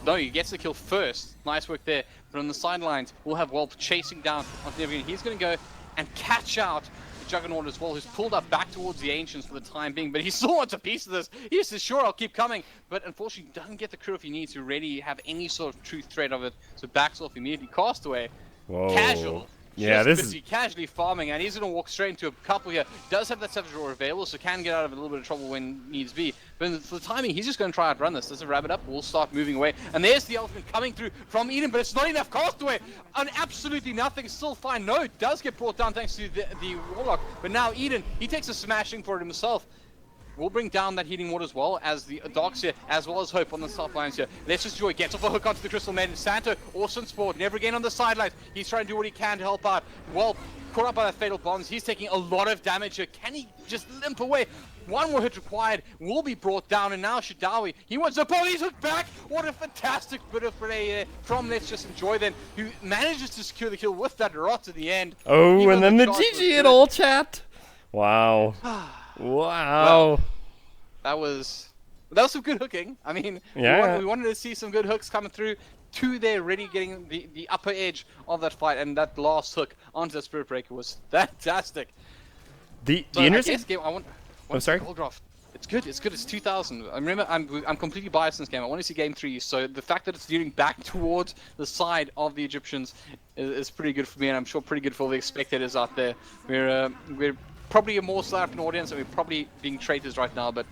no, he gets the kill first. Nice work there. But on the sidelines, we'll have Whelp chasing down onto everything. He's going to go and catch out the Juggernaut as well, who's pulled up back towards the Ancients for the time being. But he still wants a piece of this. He says, sure, I'll keep coming. But unfortunately, doesn't get the crew if he needs to really have any sort of true threat of it. So backs off immediately. Castaway. Whoa. Casual. Yeah, just this busy, casually farming, and he's going to walk straight into a couple here. Does have that Savage Roar available, so can get out of a little bit of trouble when needs be. But for the timing, he's just going to try and outrun this. Does it wrap it up? We'll start moving away. And there's the ultimate coming through from Eden, but it's not enough. Castaway on absolutely nothing. Still fine. No, it does get brought down thanks to the Warlock. But now Eden, he takes a smashing for it himself. We'll bring down that healing ward as well as the Darks here, as well as Hope on the top lines here. Let's just Joy gets off a hook onto the Crystal Maiden. Santo, awesome sport, never again on the sidelines. He's trying to do what he can to help out. Well, caught up by that Fatal Bonds. He's taking a lot of damage here. Can he just limp away? One more hit required, will be brought down, and now Shadawi, he wants the ball, he's hooked back! What a fantastic bit of play from Let's Just Enjoy then, who manages to secure the kill with that rot at the end. Oh, Even and then the charge was GG good. in all chat. Wow. Wow. That was some good hooking. I mean, Yeah. we wanted to see some good hooks coming through. Two there, really getting the upper edge of that fight, and that last hook onto that Spirit Breaker was fantastic. The So interesting. I guess game, I want sorry? Gold draft. It's good. It's good. It's 2000. I remember. I'm completely biased in this game. I want to see game 3. So the fact that it's veering back towards the side of the Egyptians is pretty good for me, and I'm sure pretty good for all the spectators out there. We're probably a more South African audience, and we're probably being traitors right now. But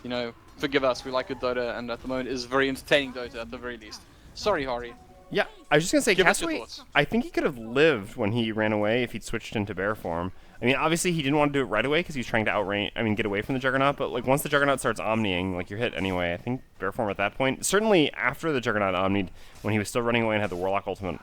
you know, forgive us. We like good Dota, and at the moment, is very entertaining Dota at the very least. Sorry, Hari. Yeah, I was just gonna say, Give us your Castaway. thoughts. I think he could have lived when he ran away if he'd switched into bear form. I mean, obviously he didn't want to do it right away because he was trying to get away from the Juggernaut. But like once the Juggernaut starts omniing, like you're hit anyway. I think bear form at that point. Certainly after the Juggernaut omnied, when he was still running away and had the Warlock ultimate,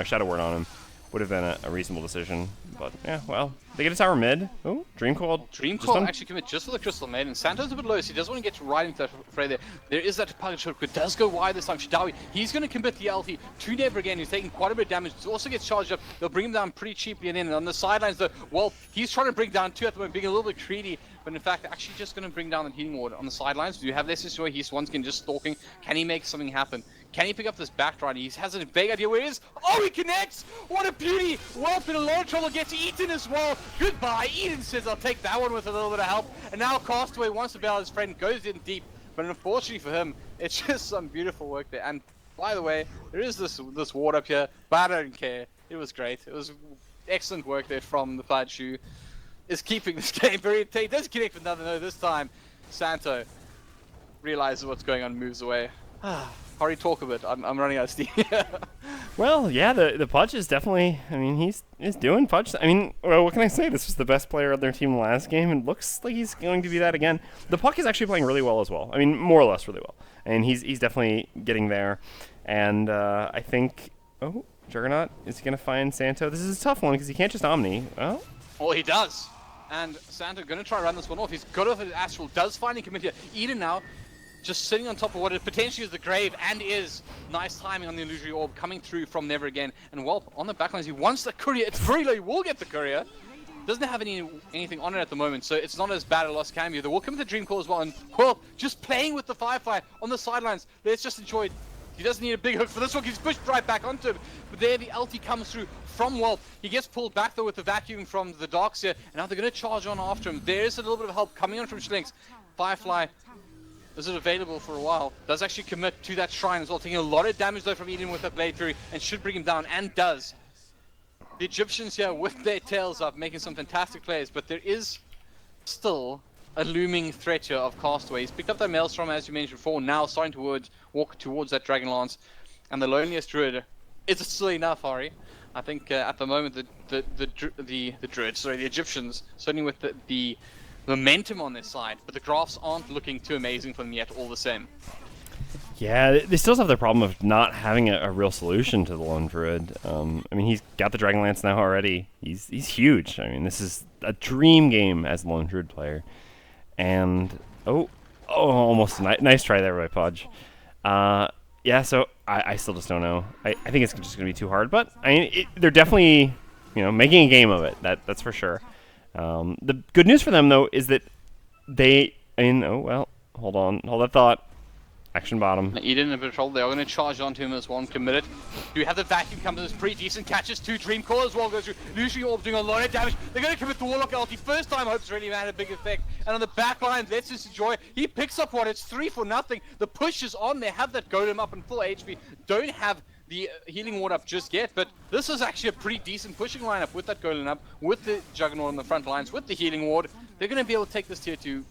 Shadow Word on him, would have been a reasonable decision. But yeah, well, they get a tower mid. Oh, Dream Coil. Dream just Call on- actually commit just for the Crystal Maiden. Santo's a bit low, so he doesn't want to get right into that fray there. There is that package hook, but does go wide this time. Shadawi, he's going to commit the LT to Never again. He's taking quite a bit of damage. He also gets charged up. They'll bring him down pretty cheaply, and then on the sidelines, though, well, he's trying to bring down 2 at the moment, being a little bit greedy, but in fact, actually just going to bring down the healing ward on the sidelines. Do you have this issue where he's once again just stalking? Can he make something happen? Can he pick up this back ride? He has a vague idea where it is. Oh, he connects! What a beauty! Well, in a lot of trouble, gets eaten as well. Goodbye. Eden says, I'll take that one with a little bit of help. And now Castaway wants to bail his friend, goes in deep. But unfortunately for him, it's just some beautiful work there. And by the way, there is this ward up here, but I don't care. It was great. It was excellent work there from the Plaid Shoe. Is keeping this game very entertaining. Doesn't connect with another. No, this time, Santo realizes what's going on, moves away. Hurry, talk a bit. I'm running out of steam. Well, yeah, the Pudge is definitely. I mean, he's doing Pudge. I mean, well, what can I say? This was the best player on their team last game, and looks like he's going to be that again. The Puck is actually playing really well as well. I mean, more or less really well, and he's definitely getting there. And I think, oh, Juggernaut is gonna find Santo. This is a tough one because he can't just Omni. Well, He does. And Santo going to try to run this one off. He's got off his Astral, does finally commit here. Eden now just sitting on top of what it potentially is the grave, and is nice timing on the illusory orb coming through from Never Again. And well, on the backlines, he wants the courier. It's very low. He will get the courier. Doesn't have anything on it at the moment, so it's not as bad a loss can be. They will come to Dream Call as well. And well, just playing with the Firefly on the sidelines. Let's just enjoy it. He doesn't need a big hook for this one. He's pushed right back onto him. But there the LT comes through from Whelp. He gets pulled back though with the vacuum from the Darks here. And now they're going to charge on after him. There is a little bit of help coming on from Schlinks. Firefly isn't available for a while. Does actually commit to that shrine as well. Taking a lot of damage though from Eden with that Blade Fury. And should bring him down, and does. The Egyptians here with their tails up, making some fantastic plays. But there is still a looming threat here of Castaway. He's picked up that Maelstrom, as you mentioned before, now starting to walk towards that Dragon Lance. And the loneliest Druid is still enough, Hari. I think at the moment the Druids, sorry, the Egyptians, certainly with the momentum on their side, but the graphs aren't looking too amazing for them yet all the same. yeah, they still have the problem of not having a real solution to the Lone Druid. I mean, he's got the Dragonlance now already. He's huge. I mean, this is a dream game as a Lone Druid player. And almost a nice try there by Pudge. Yeah, so I still just don't know. I think it's just gonna be too hard. But I mean, they're definitely making a game of it. That's for sure. The good news for them though is that they. Hold that thought. Action bottom. Eden in a bit of trouble. They are going to charge onto him as one committed. You have the vacuum come to this pretty decent catches. 2 Dream Call as well goes through. Illusory Orb doing a lot of damage. They're going to commit the Warlock ulti. First time Hope's really had a big effect. And on the back line, Let's Just Enjoy. He picks up one. It's 3 for nothing. The push is on. They have that Golem up in full HP. Don't have the healing ward up just yet, but this is actually a pretty decent pushing lineup with that Golem up, with the Juggernaut on the front lines, with the healing ward. They're going to be able to take this tier 2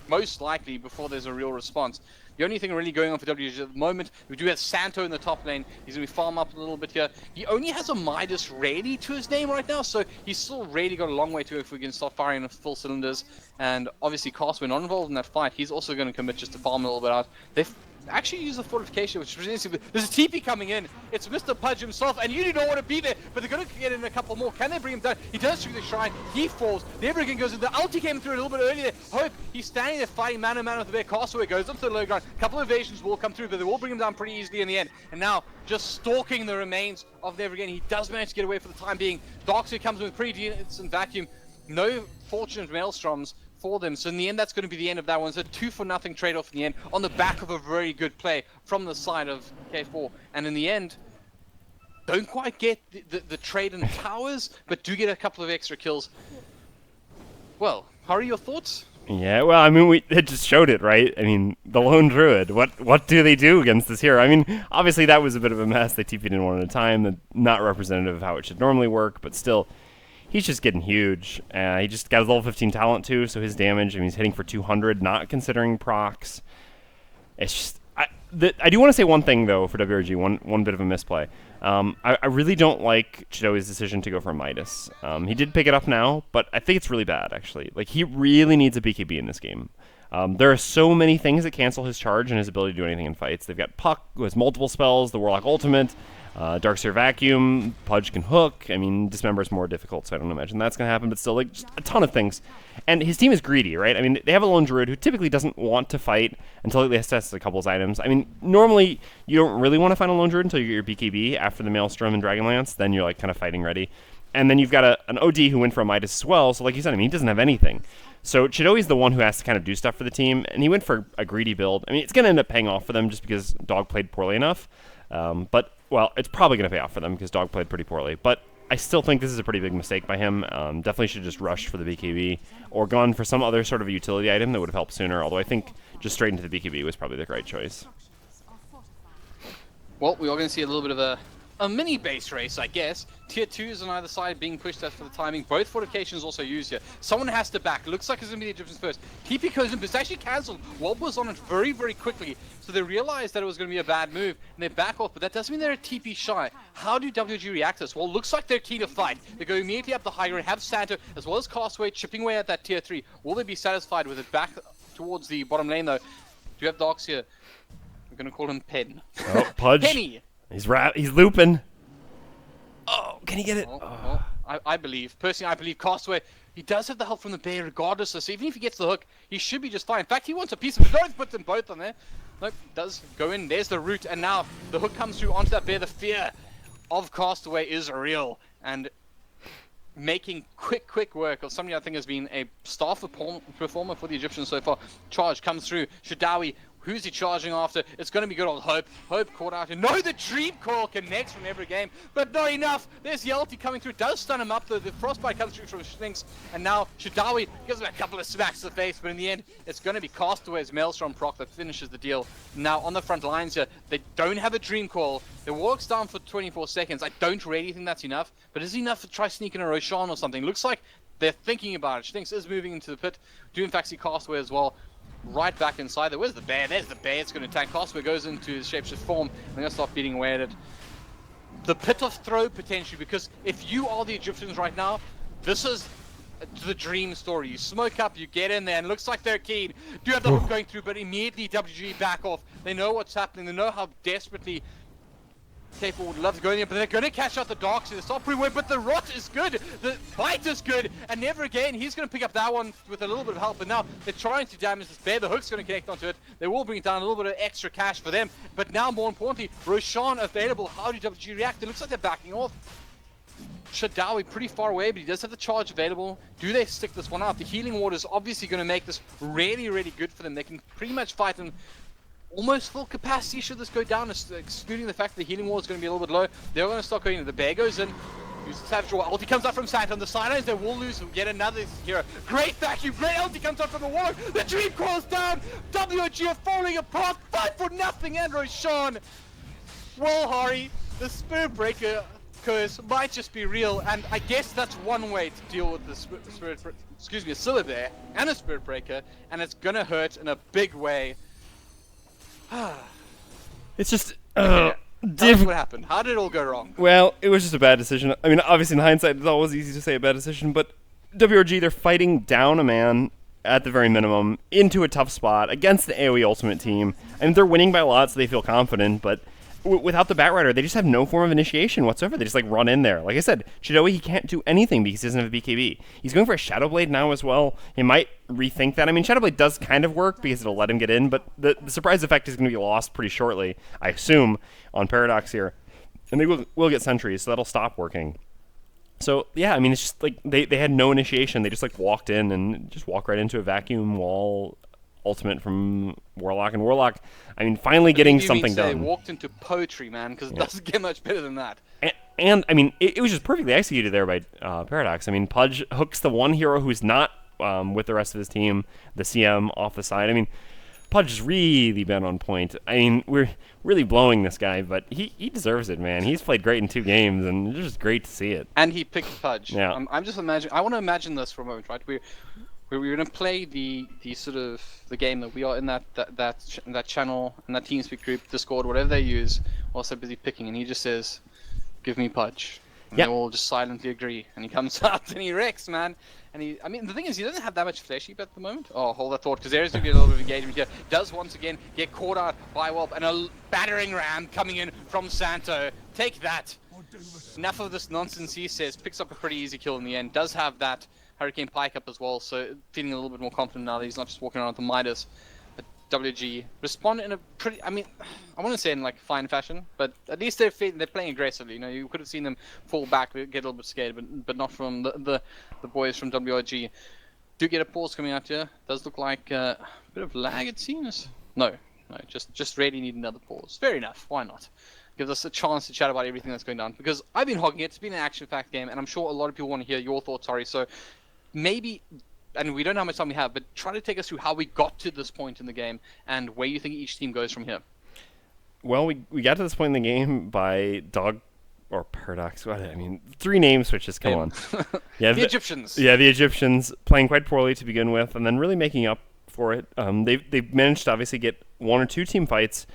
most likely before there's a real response. The only thing really going on for WRG at the moment, we do have Santo in the top lane. He's going to be farm up a little bit here. He only has a Midas ready to his name right now, so he's still really got a long way to go if we can start firing with full cylinders. And obviously Cast, we're not involved in that fight. He's also going to commit just to farm a little bit out. They've actually used the fortification, which is there's a TP coming in. It's Mr. Pudge himself, and you do not want to be there, but they're going to get in a couple more. Can they bring him down? He does through the shrine. He falls. The Evergreen goes in. The ulti came through a little bit earlier. Hope, he's standing there fighting man to man with the bear. Castaway goes up to the low ground. A couple of evasions will come through, but they will bring him down pretty easily in the end. And now, just stalking the remains of the Evergreen. He does manage to get away for the time being. Darkseid comes with pretty decent vacuum. No fortunate maelstroms for them, so in the end that's going to be the end of that one. So 2-for-0 trade-off in the end on the back of a very good play from the side of K4, and in the end don't quite get the trade in towers, but do get a couple of extra kills. Well, Hari, your thoughts? Yeah, well, I mean, it just showed it, right? I mean, the Lone Druid, what do they do against this hero? I mean, obviously that was a bit of a mess. They TP'd in one at a time, not representative of how it should normally work, but still, he's just getting huge. He just got his level 15 talent too, so his damage, I mean, he's hitting for 200, not considering procs. It's just, I do want to say one thing though for WRG, one bit of a misplay. I really don't like Chidoi's decision to go for Midas. He did pick it up now, but I think it's really bad actually. Like, he really needs a BKB in this game. There are so many things that cancel his charge and his ability to do anything in fights. They've got Puck, who has multiple spells, the Warlock Ultimate, Darkseer Vacuum, Pudge can hook. I mean, Dismember is more difficult, so I don't imagine that's going to happen, but still, like, just a ton of things. And his team is greedy, right? I mean, they have a Lone Druid who typically doesn't want to fight until he has tested a couple of items. I mean, normally, you don't really want to find a Lone Druid until you get your BKB after the Maelstrom and Dragonlance, then you're, like, kind of fighting ready. And then you've got an OD who went for a Midas as well, so like you said, I mean, he doesn't have anything. So Chidoi's the one who has to kind of do stuff for the team, and he went for a greedy build. I mean, it's going to end up paying off for them just because Dog played poorly enough. But, well, it's probably going to pay off for them because Dog played pretty poorly. But I still think this is a pretty big mistake by him. Definitely should just rush for the BKB or gone for some other sort of a utility item that would have helped sooner, although I think just straight into the BKB was probably the right choice. Well, we are going to see a little bit of a mini base race, I guess. Tier 2s on either side being pushed out for the timing. Both fortifications also used here. Someone has to back. Looks like it's going to be the Egyptians first. TP goes in, but it's actually cancelled. Wob was on it very, very quickly. So they realized that it was going to be a bad move, and they back off. But that doesn't mean they're a TP shy. How do WG react to this? Well, looks like they're keen to fight. They go immediately up the high ground, have Santo, as well as Castaway, chipping away at that tier 3. Will they be satisfied with it? Back towards the bottom lane, though. Do you have Darks here? I'm going to call him Pen. Oh, Pudge. Penny! He's looping. Oh, can he get it? I believe. Personally, I believe Castaway, he does have the help from the bear regardless. So even if he gets the hook, he should be just fine. In fact, he wants a piece of it. Don't put them both on there. Nope, does go in. There's the root. And now the hook comes through onto that bear. The fear of Castaway is real. And making quick work of somebody I think has been a star performer for the Egyptians so far. Charge comes through. Shadawi. Who's he charging after? It's going to be good old Hope. Hope caught out. And no, the Dream Coil connects from every game. But not enough. There's the ulti coming through. Does stun him up. The Frostbite comes through from Sphinx. And now Shadawi gives him a couple of smacks to the face. But in the end, it's going to be Castaway's Maelstrom proc that finishes the deal. Now, on the front lines here, they don't have a Dream Coil. The Warlock's down for 24 seconds. I don't really think that's enough. But is it enough to try sneaking a Roshan or something? Looks like they're thinking about it. Sphinx is moving into the pit. Do in fact see Castaway as well. Right back inside there. Where's the bear? There's the bear. It's going to attack. Castaway goes into his shapeshift form. They're going to start beating away at it. The pit of throw potentially, because if you are the Egyptians right now, this is the dream story. You smoke up, you get in there, and it looks like they're keen. Do have the hook going through, but immediately WG back off. They know what's happening. They know how desperately K4 would love to go in there, but they're going to catch out the Darkseid. They stop pretty well, but the rot is good. The bite is good. And never again, he's going to pick up that one with a little bit of help. But now they're trying to damage this bear. The hook's going to connect onto it. They will bring it down, a little bit of extra cash for them. But now, more importantly, Roshan available. How do WG react? It looks like they're backing off. Shadawi pretty far away, but he does have the charge available. Do they stick this one out? The healing ward is obviously going to make this really, really good for them. They can pretty much fight in almost full capacity should this go down, excluding the fact that the healing wall is going to be a little bit low. They're going to start going in. The bear goes in. Uses Savage Roar. Ulti comes out from Santa on the sidelines. They will lose yet another hero. Great vacuum. Great ulti comes out from the Warlock. The Dream Coil's down. WRG are falling apart. 5-0. And Roshan Well, Hari, the Spirit Breaker curse might just be real, and I guess that's one way to deal with the a Syllabear and a Spirit Breaker, and it's gonna hurt in a big way. It's just Tell us what happened. How did it all go wrong? well, it was just a bad decision. I mean, obviously in hindsight, it's always easy to say a bad decision, but WRG, they're fighting down a man at the very minimum into a tough spot against the AoE Ultimate team. I mean, they're winning by a lot, so they feel confident, but without the Batrider, they just have no form of initiation whatsoever. They just, like, run in there. Like I said, Chidoe, he can't do anything because he doesn't have a BKB. He's going for a Shadow Blade now as well. He might rethink that. I mean, Shadow Blade does kind of work because it'll let him get in, but the surprise effect is going to be lost pretty shortly, I assume, on Paradox here. And they will get sentries, so that'll stop working. So, yeah, I mean, it's just, like, they had no initiation. They just, like, walked in and just walked right into a vacuum wall ultimate from Warlock. And Warlock, I mean, finally getting something done. They walked into poetry, man, because it doesn't get much better than that. And I mean, it was just perfectly executed there by Paradox. I mean, Pudge hooks the one hero who's not with the rest of his team, the CM, off the side. I mean, Pudge has really been on point. I mean, we're really blowing this guy, but he deserves it, man. He's played great in 2 games, and it's just great to see it. And he picked Pudge. Yeah. I'm just imagining. I want to imagine this for a moment, right? We're gonna play the sort of the game that we are in that channel and that TeamSpeak group, Discord, whatever they use, also busy picking, and he just says, "Give me Pudge." And Yep. they all just silently agree, and he comes out and he wrecks, man. And I mean, the thing is, he doesn't have that much flesh heap at the moment. Oh, hold that thought, because there is going to be a little bit of engagement here. Does once again get caught out by Whelp, and a battering ram coming in from Santo. Take that. Enough of this nonsense, he says. Picks up a pretty easy kill in the end. Does have that Hurricane Pike up as well, so feeling a little bit more confident now that he's not just walking around with the Midas. But WG responded in a pretty, I mean, I want to say in like fine fashion, but at least they're playing aggressively. You know, you could have seen them fall back, get a little bit scared, but not from the boys from WRG. Do get a pause coming out here. Does look like a bit of lag, it seems. No, just really need another pause. Fair enough. Why not? Gives us a chance to chat about everything that's going down, because I've been hogging it. It's been an action-packed game, and I'm sure a lot of people want to hear your thoughts, sorry. So maybe, and we don't know how much time we have, but try to take us through how we got to this point in the game and where you think each team goes from here. Well, we got to this point in the game by Dog or Paradox. What I mean, 3 name switches. Come on. Yeah, the Egyptians. Yeah, the Egyptians playing quite poorly to begin with, and then really making up for it. They've managed to obviously get 1 or 2 team fights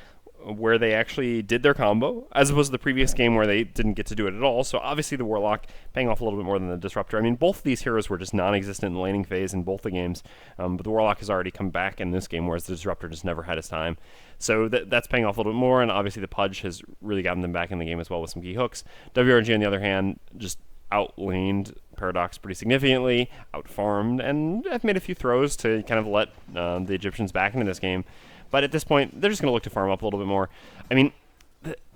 where they actually did their combo, as opposed to the previous game where they didn't get to do it at all. So obviously the Warlock paying off a little bit more than the Disruptor. I mean, both of these heroes were just non-existent in the laning phase in both the games, but the Warlock has already come back in this game, whereas the Disruptor just never had his time. So that's paying off a little bit more, and obviously the Pudge has really gotten them back in the game as well with some key hooks. WRG, on the other hand, just outlaned Paradox pretty significantly, outfarmed, and have made a few throws to kind of let the Egyptians back into this game. But at this point, they're just going to look to farm up a little bit more. I mean,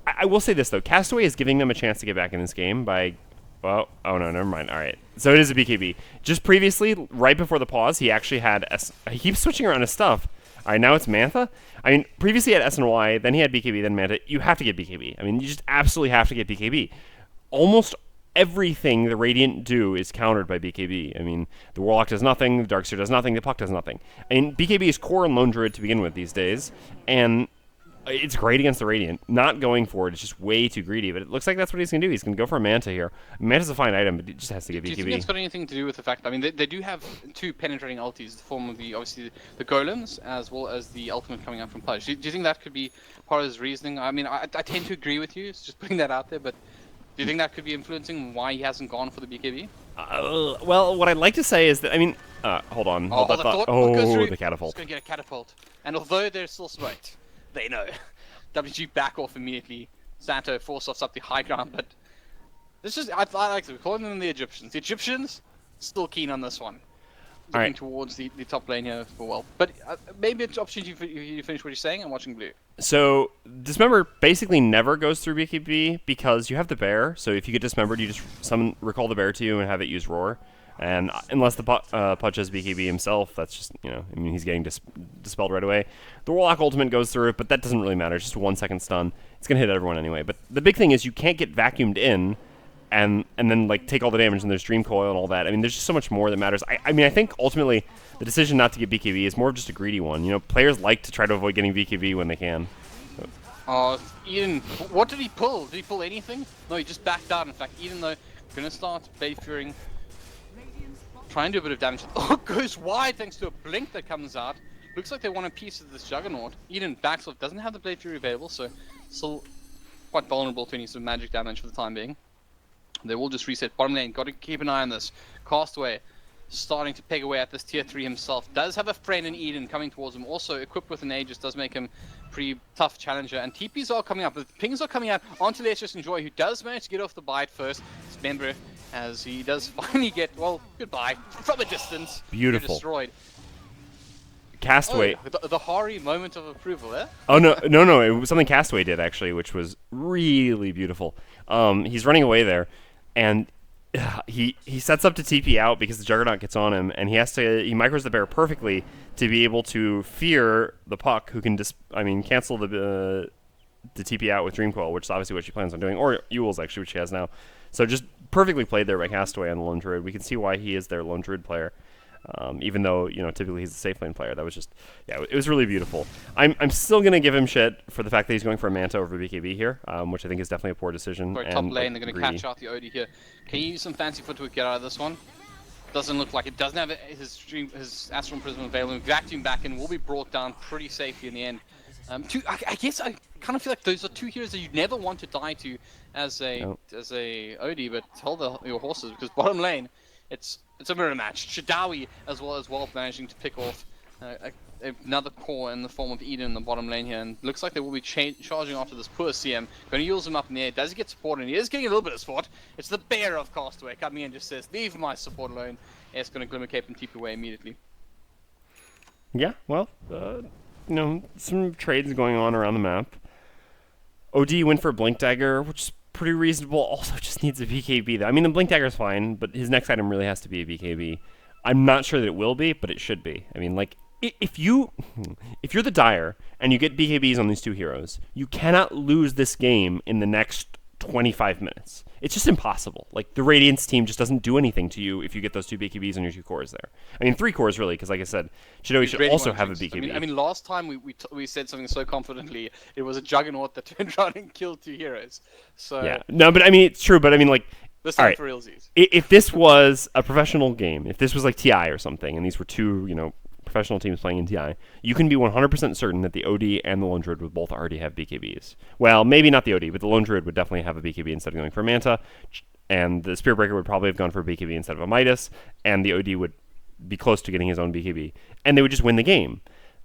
I will say this, though. Castaway is giving them a chance to get back in this game by... Well, oh no, never mind. All right. So it is a BKB. Just previously, right before the pause, he actually had... He keeps switching around his stuff. All right, now it's Mantha. I mean, previously he had SNY, then he had BKB, then Mantha. You have to get BKB. I mean, you just absolutely have to get BKB. Almost everything the Radiant do is countered by BKB. I mean, the Warlock does nothing, the Darkseer does nothing, the Puck does nothing. I mean, BKB is core in Lone Druid to begin with these days, and it's great against the Radiant. Not going for it, it's just way too greedy, but it looks like that's what he's going to do. He's going to go for a Manta here. Manta's a fine item, but it just has to get BKB. Do you think it's got anything to do with the fact, I mean, they do have 2 penetrating ultis, the form of obviously the Golems, as well as the ultimate coming out from Pudge. Do you think that could be part of his reasoning? I mean, I tend to agree with you, it's just putting that out there, but do you think that could be influencing why he hasn't gone for the BKB? Well, what I'd like to say is that, I mean, hold on. Hold that thought. Oh, the catapult. He's going to get a catapult. And although they're still smoked, they know. WG back off immediately. Santo force offs up the high ground, but this is, I like to call them the Egyptians. The Egyptians, still keen on this one. Looking right towards the top lane here for well. But maybe it's an opportunity for you to finish what you're saying. I'm watching blue. So, Dismember basically never goes through BKB because you have the bear. So if you get dismembered, you just recall the bear to you and have it use Roar. And unless the Pudge has BKB himself, that's just, you know, I mean, he's getting dispelled right away. The Warlock ultimate goes through it, but that doesn't really matter. It's just a 1-second stun. It's going to hit everyone anyway. But the big thing is you can't get vacuumed in and then like take all the damage and there's Dream Coil and all that. I mean, there's just so much more that matters. I mean, I think ultimately the decision not to get BKB is more of just a greedy one. You know, players like to try to avoid getting BKB when they can. Oh, Eden, what did he pull? Did he pull anything? No, he just backed out. In fact, Eden though, gonna start Blade Furying, try and do a bit of damage. Oh, goes wide thanks to a blink that comes out. Looks like they want a piece of this Juggernaut. Eden backs off, doesn't have the Blade Fury available, so still quite vulnerable to any sort of magic damage for the time being. They will just reset bottom lane. Got to keep an eye on this. Castaway starting to peg away at this tier 3 himself. Does have a friend in Eden coming towards him. Also equipped with an Aegis does make him pretty tough challenger. And TPs are coming up. The pings are coming out onto Let's Just Enjoy, who does manage to get off the bite first. Remember, as he does finally get, well, goodbye from a distance. Beautiful. You're destroyed. Castaway. Oh, the Hari moment of approval, eh? Oh no! It was something Castaway did actually, which was really beautiful. He's running away there, and he sets up to TP out because the Juggernaut gets on him, and he micros the bear perfectly to be able to fear the Puck, who can cancel the TP out with Dreamcoil, which is obviously what she plans on doing, or Ewell's actually, which she has now. So just perfectly played there by Castaway on the Lone Druid. We can see why he is their Lone Druid player. Even though, typically he's a safe lane player. That was just, it was really beautiful. I'm still going to give him shit for the fact that he's going for a Manta over BKB here, which I think is definitely a poor decision. For top lane, they're going to catch out the OD here. Can you use some fancy footwork to get out of this one? Doesn't look like it. Doesn't have his Astral Prism available. Vacuum back in will be brought down pretty safely in the end. I guess I kind of feel like those are two heroes that you never want to die to as a OD, but hold your horses, because bottom lane, it's a mirror match. Shadawi as well managing to pick off another core in the form of Eden in the bottom lane here, and looks like they will be charging after this poor CM. Going to use him up in the air. Does he get support? And he is getting a little bit of support. It's the bear of Castaway coming in, just says, leave my support alone. It's going to Glimmer Cape and TP away immediately. Yeah, well, some trades going on around the map. OD went for Blink Dagger, which is pretty reasonable. Also just needs a BKB though. I mean, the Blink Dagger is fine, but his next item really has to be a BKB. I'm not sure that it will be, but it should be. I mean, like, if you're the Dire and you get BKBs on these two heroes, you cannot lose this game in the next 25 minutes. It's just impossible. Like, the Radiance team just doesn't do anything to you if you get those two BKBs on your two cores there. I mean, three cores really, because like I said, Shidoi should really also have a BKB. I mean, last time we said something so confidently, it was a Juggernaut that turned around and killed two heroes. So yeah, no, but I mean, it's true. But I mean, like, this all time right, for realsies. If this was a professional game, if this was like TI or something, and these were two, professional teams playing in TI, you can be 100% certain that the OD and the Lone Druid would both already have BKBs. Well, maybe not the OD, but the Lone Druid would definitely have a BKB instead of going for a Manta, and the Spirit Breaker would probably have gone for a BKB instead of a Midas, and the OD would be close to getting his own BKB, and they would just win the game.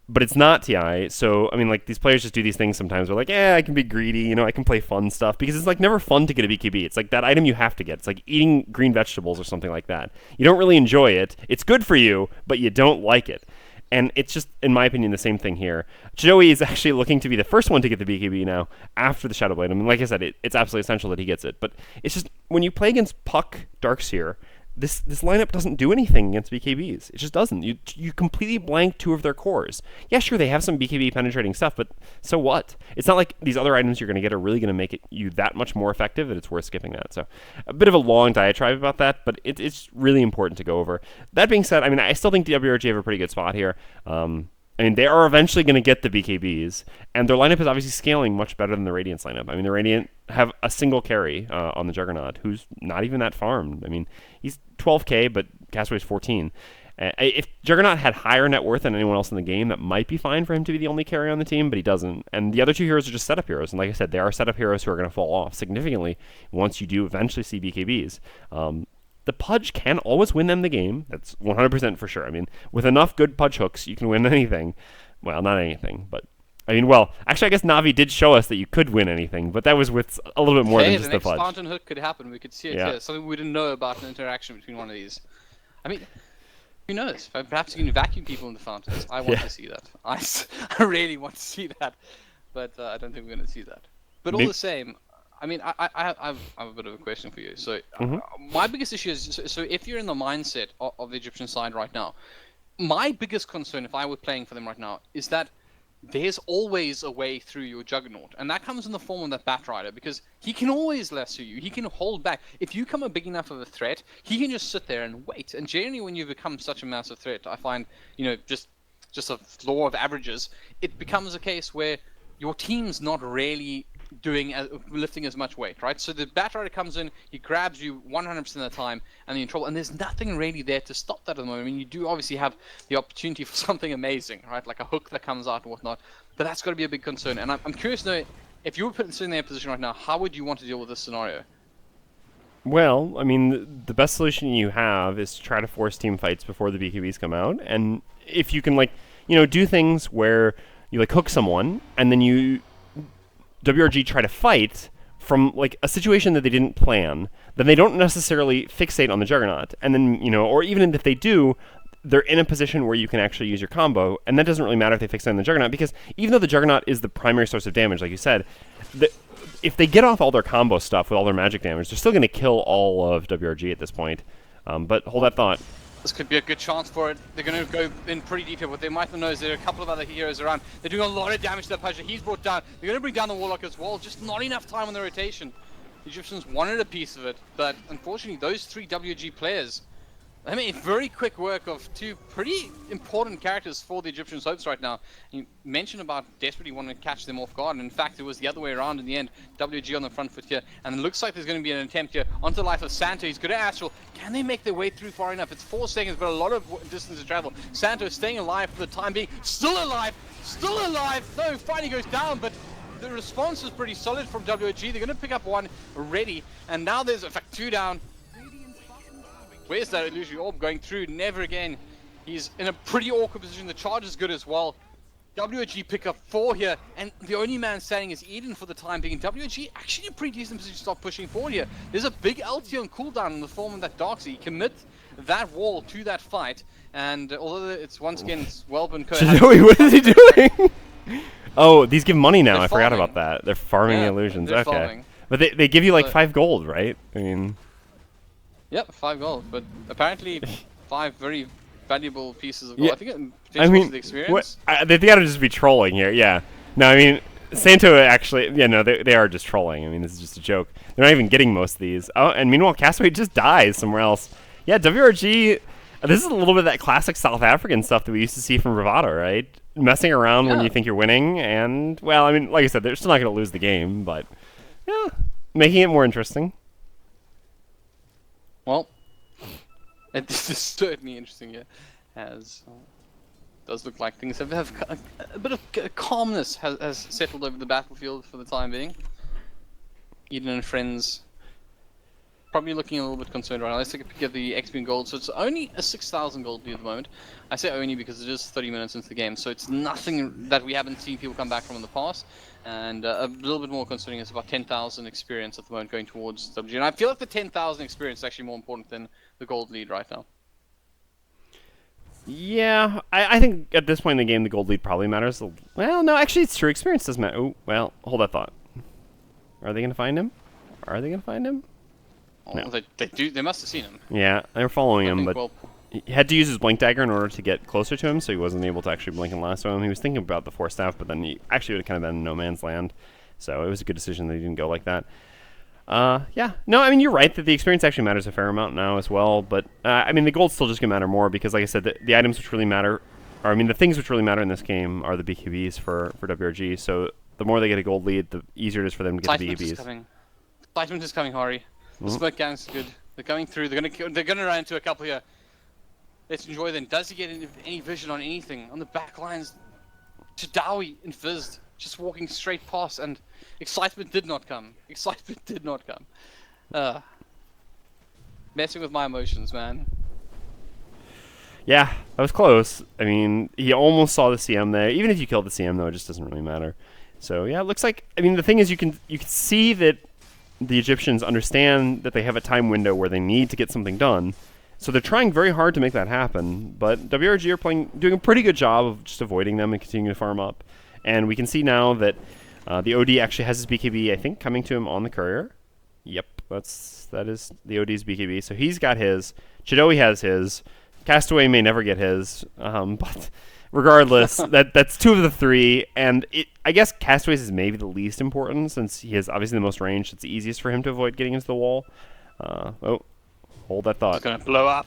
But it's not TI, so, I mean, like, these players just do these things sometimes. They're like, I can be greedy, I can play fun stuff, because it's, like, never fun to get a BKB. It's like that item you have to get. It's like eating green vegetables or something like that. You don't really enjoy it. It's good for you, but you don't like it. And it's just, in my opinion, the same thing here. Chidoi is actually looking to be the first one to get the BKB now after the Shadowblade. I mean, like I said, it's absolutely essential that he gets it. But it's just, when you play against Puck Darkseer, this lineup doesn't do anything against BKBs. It just doesn't. You completely blank two of their cores. Yeah, sure, they have some BKB penetrating stuff, but so what? It's not like these other items you're going to get are really going to make you that much more effective that it's worth skipping that. So a bit of a long diatribe about that, but it's really important to go over. That being said, I mean, I still think the WRG have a pretty good spot here. I mean, they are eventually going to get the BKBs, and their lineup is obviously scaling much better than the Radiant's lineup. I mean, the Radiant have a single carry on the Juggernaut, who's not even that farmed. I mean, he's 12k, but Castaway's 14. If Juggernaut had higher net worth than anyone else in the game, that might be fine for him to be the only carry on the team, but he doesn't. And the other two heroes are just setup heroes, and like I said, they are setup heroes who are going to fall off significantly once you do eventually see BKBs. The Pudge can always win them the game. That's 100% for sure. I mean, with enough good Pudge hooks, you can win anything. Well, not anything, but... I mean, well, actually, I guess Navi did show us that you could win anything, but that was with a little bit more than just the Pudge. The next fountain hook could happen. We could see it here. Something we didn't know about an interaction between one of these. I mean, who knows? Perhaps you can vacuum people in the fountains. I want to see that. I really want to see that, but I don't think we're going to see that. But all the same... I mean, I have a bit of a question for you. So, my biggest issue is, so if you're in the mindset of the Egyptian side right now, my biggest concern, if I were playing for them right now, is that there's always a way through your Juggernaut. And that comes in the form of that Batrider, because he can always lasso you. He can hold back. If you become a big enough of a threat, he can just sit there and wait. And generally, when you become such a massive threat, I find, just a law of averages, it becomes a case where your team's not really lifting as much weight, right? So the Batrider comes in, he grabs you 100% of the time, and you're in trouble. And there's nothing really there to stop that at the moment. I mean, you do obviously have the opportunity for something amazing, right? Like a hook that comes out and whatnot. But that's got to be a big concern. And I'm curious to know, if you were put in their position right now, how would you want to deal with this scenario? Well, I mean, the best solution you have is to try to force team fights before the BKBs come out. And if you can, like, do things where you, like, hook someone, and then you WRG try to fight from, like, a situation that they didn't plan, then they don't necessarily fixate on the Juggernaut. And then, or even if they do, they're in a position where you can actually use your combo, and that doesn't really matter if they fixate on the Juggernaut, because even though the Juggernaut is the primary source of damage, like you said, if they get off all their combo stuff with all their magic damage, they're still going to kill all of WRG at this point. But hold that thought. This could be a good chance for it. They're going to go in pretty deep here. What they might not know is there are a couple of other heroes around. They're doing a lot of damage to that Pasha. He's brought down. They're going to bring down the Warlock as well. Just not enough time on the rotation. The Egyptians wanted a piece of it, but unfortunately those 3 WRG players, I mean, very quick work of 2 pretty important characters for the Egyptians' hopes right now. You mentioned about desperately wanting to catch them off guard, and in fact, it was the other way around in the end. WG on the front foot here, and it looks like there's going to be an attempt here onto the life of Santo. He's good at Astral. Can they make their way through far enough? It's 4 seconds, but a lot of distance to travel. Santo staying alive for the time being. Still alive! Still alive! No, finally goes down, but the response is pretty solid from WG. They're going to pick up 1 already, and now there's, in fact, 2 down. Where's that illusory orb going through? Never again. He's in a pretty awkward position. The charge is good as well. WRG pick up 4 here, and the only man standing is Eden for the time being. WRG actually in a pretty decent position to start pushing forward here. There's a big LT on cooldown in the form of that Darkseid. Commit that wall to that fight, and although it's once again it's well been Joey, what is he doing? Oh, these give money now. I forgot about that. They're farming the illusions. They're okay. farming. But they give you like 5 gold, right? I mean... Yep, 5 gold, but apparently 5 very valuable pieces of gold. Yeah. I think it potentially the experience. They gotta just be trolling here, yeah. No, I mean, Santo actually, they are just trolling. I mean, this is just a joke. They're not even getting most of these. Oh, and meanwhile, Castaway just dies somewhere else. Yeah, WRG, this is a little bit of that classic South African stuff that we used to see from Bravado, right? Messing around when you think you're winning, and, well, I mean, like I said, they're still not gonna lose the game, but, yeah, making it more interesting. Well, this is certainly interesting here, as does look like things have a bit of calmness has settled over the battlefield for the time being. Eden and friends probably looking a little bit concerned right now. Let's take a peek at the XP and gold. So it's only a 6,000 gold lead at the moment. I say only because it is 30 minutes into the game, so it's nothing that we haven't seen people come back from in the past. And a little bit more concerning is about 10,000 experience at the moment going towards WG. And I feel like the 10,000 experience is actually more important than the gold lead right now. Yeah, I think at this point in the game, the gold lead probably matters. Well, no, actually, it's true. Experience does matter. Oh, well, hold that thought. Are they going to find him? Are they going to find him? Oh, No. They must have seen him. Yeah, they were following him, but Well, he had to use his blink dagger in order to get closer to him, so he wasn't able to actually blink and lasso him. He was thinking about the 4 staff, but then he actually would have kind of been in no man's land. So it was a good decision that he didn't go like that. Yeah. No, I mean, you're right that the experience actually matters a fair amount now as well, but, I mean, the gold's still just going to matter more because, like I said, the items which really matter, or, I mean, the things which really matter in this game are the BKBs for WRG, so the more they get a gold lead, the easier it is for them to get the Excitement is BKBs. coming. Excitement is coming, Hari. The smoke gang's good. They're coming through. They're gonna run into a couple here. Let's enjoy them. Does he get any vision on anything? On the back lines, Chadawi and Fizz just walking straight past, and excitement did not come. Excitement did not come. Messing with my emotions, man. Yeah, that was close. I mean, he almost saw the CM there. Even if you killed the CM, though, it just doesn't really matter. So, yeah, it looks like... I mean, the thing is, you can see that the Egyptians understand that they have a time window where they need to get something done. So they're trying very hard to make that happen. But WRG are doing a pretty good job of just avoiding them and continuing to farm up. And we can see now that the OD actually has his BKB, I think, coming to him on the courier. Yep, that is the OD's BKB. So he's got his. Chidoi has his. Castaway may never get his. But regardless, that's 2 of the 3. And I guess Castaway's is maybe the least important since he has obviously the most range. It's the easiest for him to avoid getting into the wall. Oh, hold that thought. It's gonna blow up.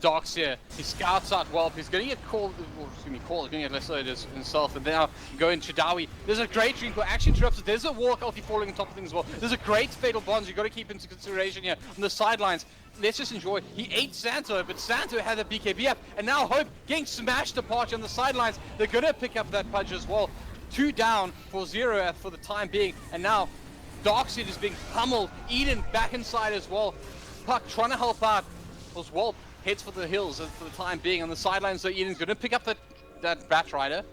Docs here. He scouts out Whelp. He's going to get called. Well, excuse me, called. He's going to get Leslie himself. And now going Shadawi. There's a great dream. But actually interrupts it. There's a walk ulti falling on top of things as well. There's a great fatal bonds you've got to keep into consideration here on the sidelines. Let's just enjoy. He ate Santo, but Santo had a BKB up. And now Hope getting smashed apart on the sidelines. They're going to pick up that Pudge as well. 2 down for 0 for the time being. And now Darkseid is being pummeled. Eden back inside as well. Puck trying to help out. Was Whelp heads for the hills for the time being on the sidelines. So Eden's going to pick up that Bat Rider.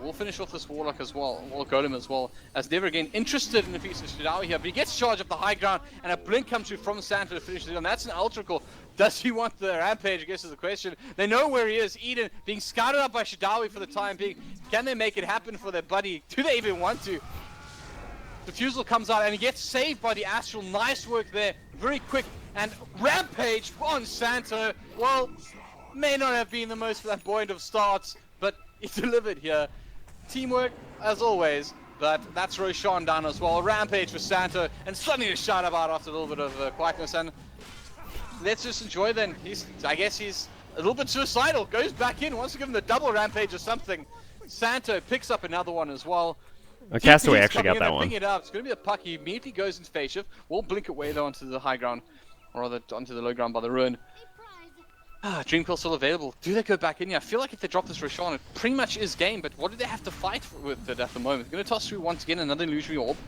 We'll finish off this Warlock as well, or Golem as well, as never again interested in the piece of Shadawi here, but he gets charged up the high ground, and a blink comes through from Santa to finish it on. That's an ultra call. Does he want the Rampage, I guess is the question. They know where he is. Eden being scouted up by Shadawi for the time being. Can they make it happen for their buddy? Do they even want to? Diffusal comes out, and he gets saved by the Astral. Nice work there. Very quick, and Rampage on Santa. Well, may not have been the most flamboyant of starts, but he delivered here. Teamwork, as always, but that's Roshan down as well. Rampage for Santa, and suddenly a shout about after a little bit of quietness. And let's just enjoy then. I guess he's a little bit suicidal. Goes back in, wants to give him the double Rampage or something. Santa picks up another one as well. Castaway actually got that one. It up. It's going to be a puck. He immediately goes into phase shift. We'll blink away though onto the high ground, or rather onto the low ground by the ruin. Dream Coil still available. Do they go back in here? I feel like if they drop this Roshan, it pretty much is game, but what do they have to fight with it at the moment? They're going to toss through once again another illusory orb.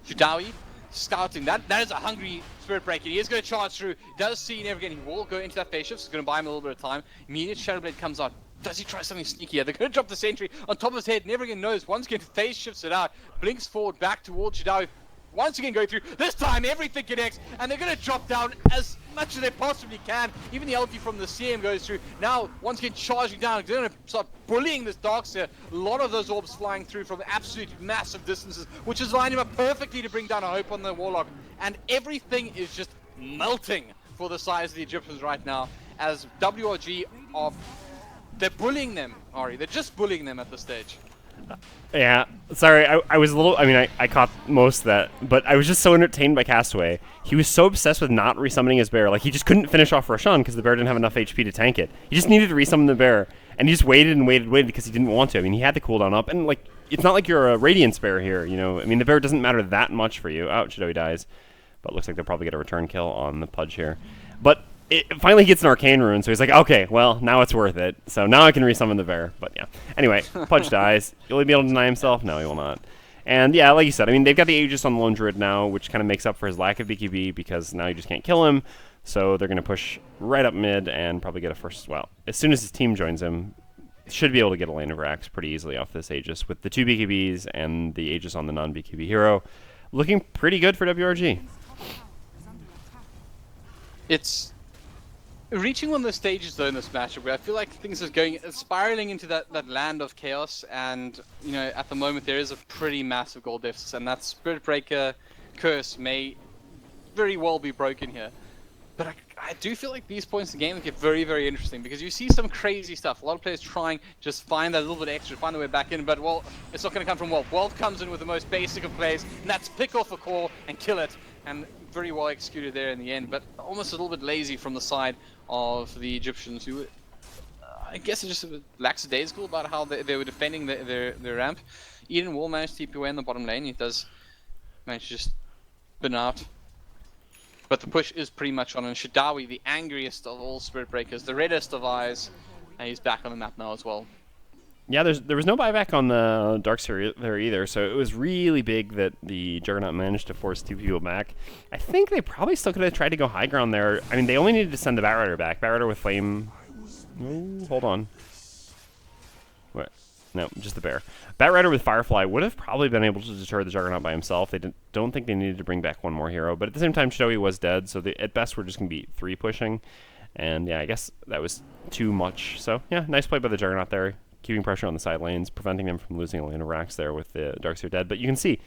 Judawi scouting. That is a hungry Spirit Breaker. He is going to charge through. Does see never again. He will go into that phase shift. So it's going to buy him a little bit of time. Immediate Shadow Blade comes out. Does he try something sneaky here? They're going to drop the sentry on top of his head. Never again knows. Once again, phase shifts it out. Blinks forward back towards Judawi. Once again going through. This time everything connects, and they're going to drop down as much as they possibly can. Even the ulti from the CM goes through. Now, once again charging down. They're going to start bullying this Darkseer. A lot of those orbs flying through from absolute massive distances, which is lining up perfectly to bring down a Hope on the Warlock. And everything is just melting for the size of the Egyptians right now, as WRG are... They're bullying them, Ari. They're just bullying them at this stage. Yeah, sorry, I was a little, I mean, I caught most of that, but I was just so entertained by Castaway. He was so obsessed with not resummoning his bear, like he just couldn't finish off Roshan because the bear didn't have enough HP to tank it. He just needed to resummon the bear, and he just waited and waited and waited because he didn't want to. I mean, he had the cooldown up, and like, it's not like you're a Radiance bear here, you know? I mean, the bear doesn't matter that much for you. Oh, Shadowy dies, but looks like they'll probably get a return kill on the Pudge here. But it finally gets an Arcane Rune, so he's like, okay, well, now it's worth it. So now I can resummon the bear. But yeah. Anyway, Pudge dies. Will he be able to deny himself? No, he will not. And yeah, like you said, I mean, they've got the Aegis on the Lone Druid now, which kind of makes up for his lack of BKB because now you just can't kill him. So they're going to push right up mid and probably get a first. Well, as soon as his team joins him, should be able to get a lane of Rax pretty easily off this Aegis with the 2 BKBs and the Aegis on the non-BKB hero. Looking pretty good for WRG. It's reaching one of those stages though in this matchup where I feel like things are going spiraling into that land of chaos, and you know, at the moment there is a pretty massive goal deficit, and that Spirit Breaker curse may very well be broken here. But I do feel like these points in the game get very, very interesting because you see some crazy stuff. A lot of players trying just find that little bit extra, find their way back in, but well, it's not going to come from Wolf. Wolf comes in with the most basic of plays, and that's pick off a core and kill it, and very well executed there in the end, but almost a little bit lazy from the side of the Egyptians, who I guess are just a bit lackadaisical about how they were defending their ramp. Eden will manage to TP away in the bottom lane. He does manage to just spin out. But the push is pretty much on, and Shadawi, the angriest of all Spirit Breakers, the reddest of eyes, and he's back on the map now as well. Yeah, there was no buyback on the Darkseer there either, so it was really big that the Juggernaut managed to force 2 people back. I think they probably still could have tried to go high ground there. I mean, they only needed to send the Batrider back. Batrider with Flame... Oh, hold on. What? No, just the bear. Batrider with Firefly would have probably been able to deter the Juggernaut by himself. They don't think they needed to bring back one more hero, but at the same time, Shadowy was dead, so at best we're just going to be 3 pushing. And yeah, I guess that was too much. So yeah, nice play by the Juggernaut there. Keeping pressure on the side lanes, preventing them from losing a lane of Rax there with the Darkseer dead. But you can see,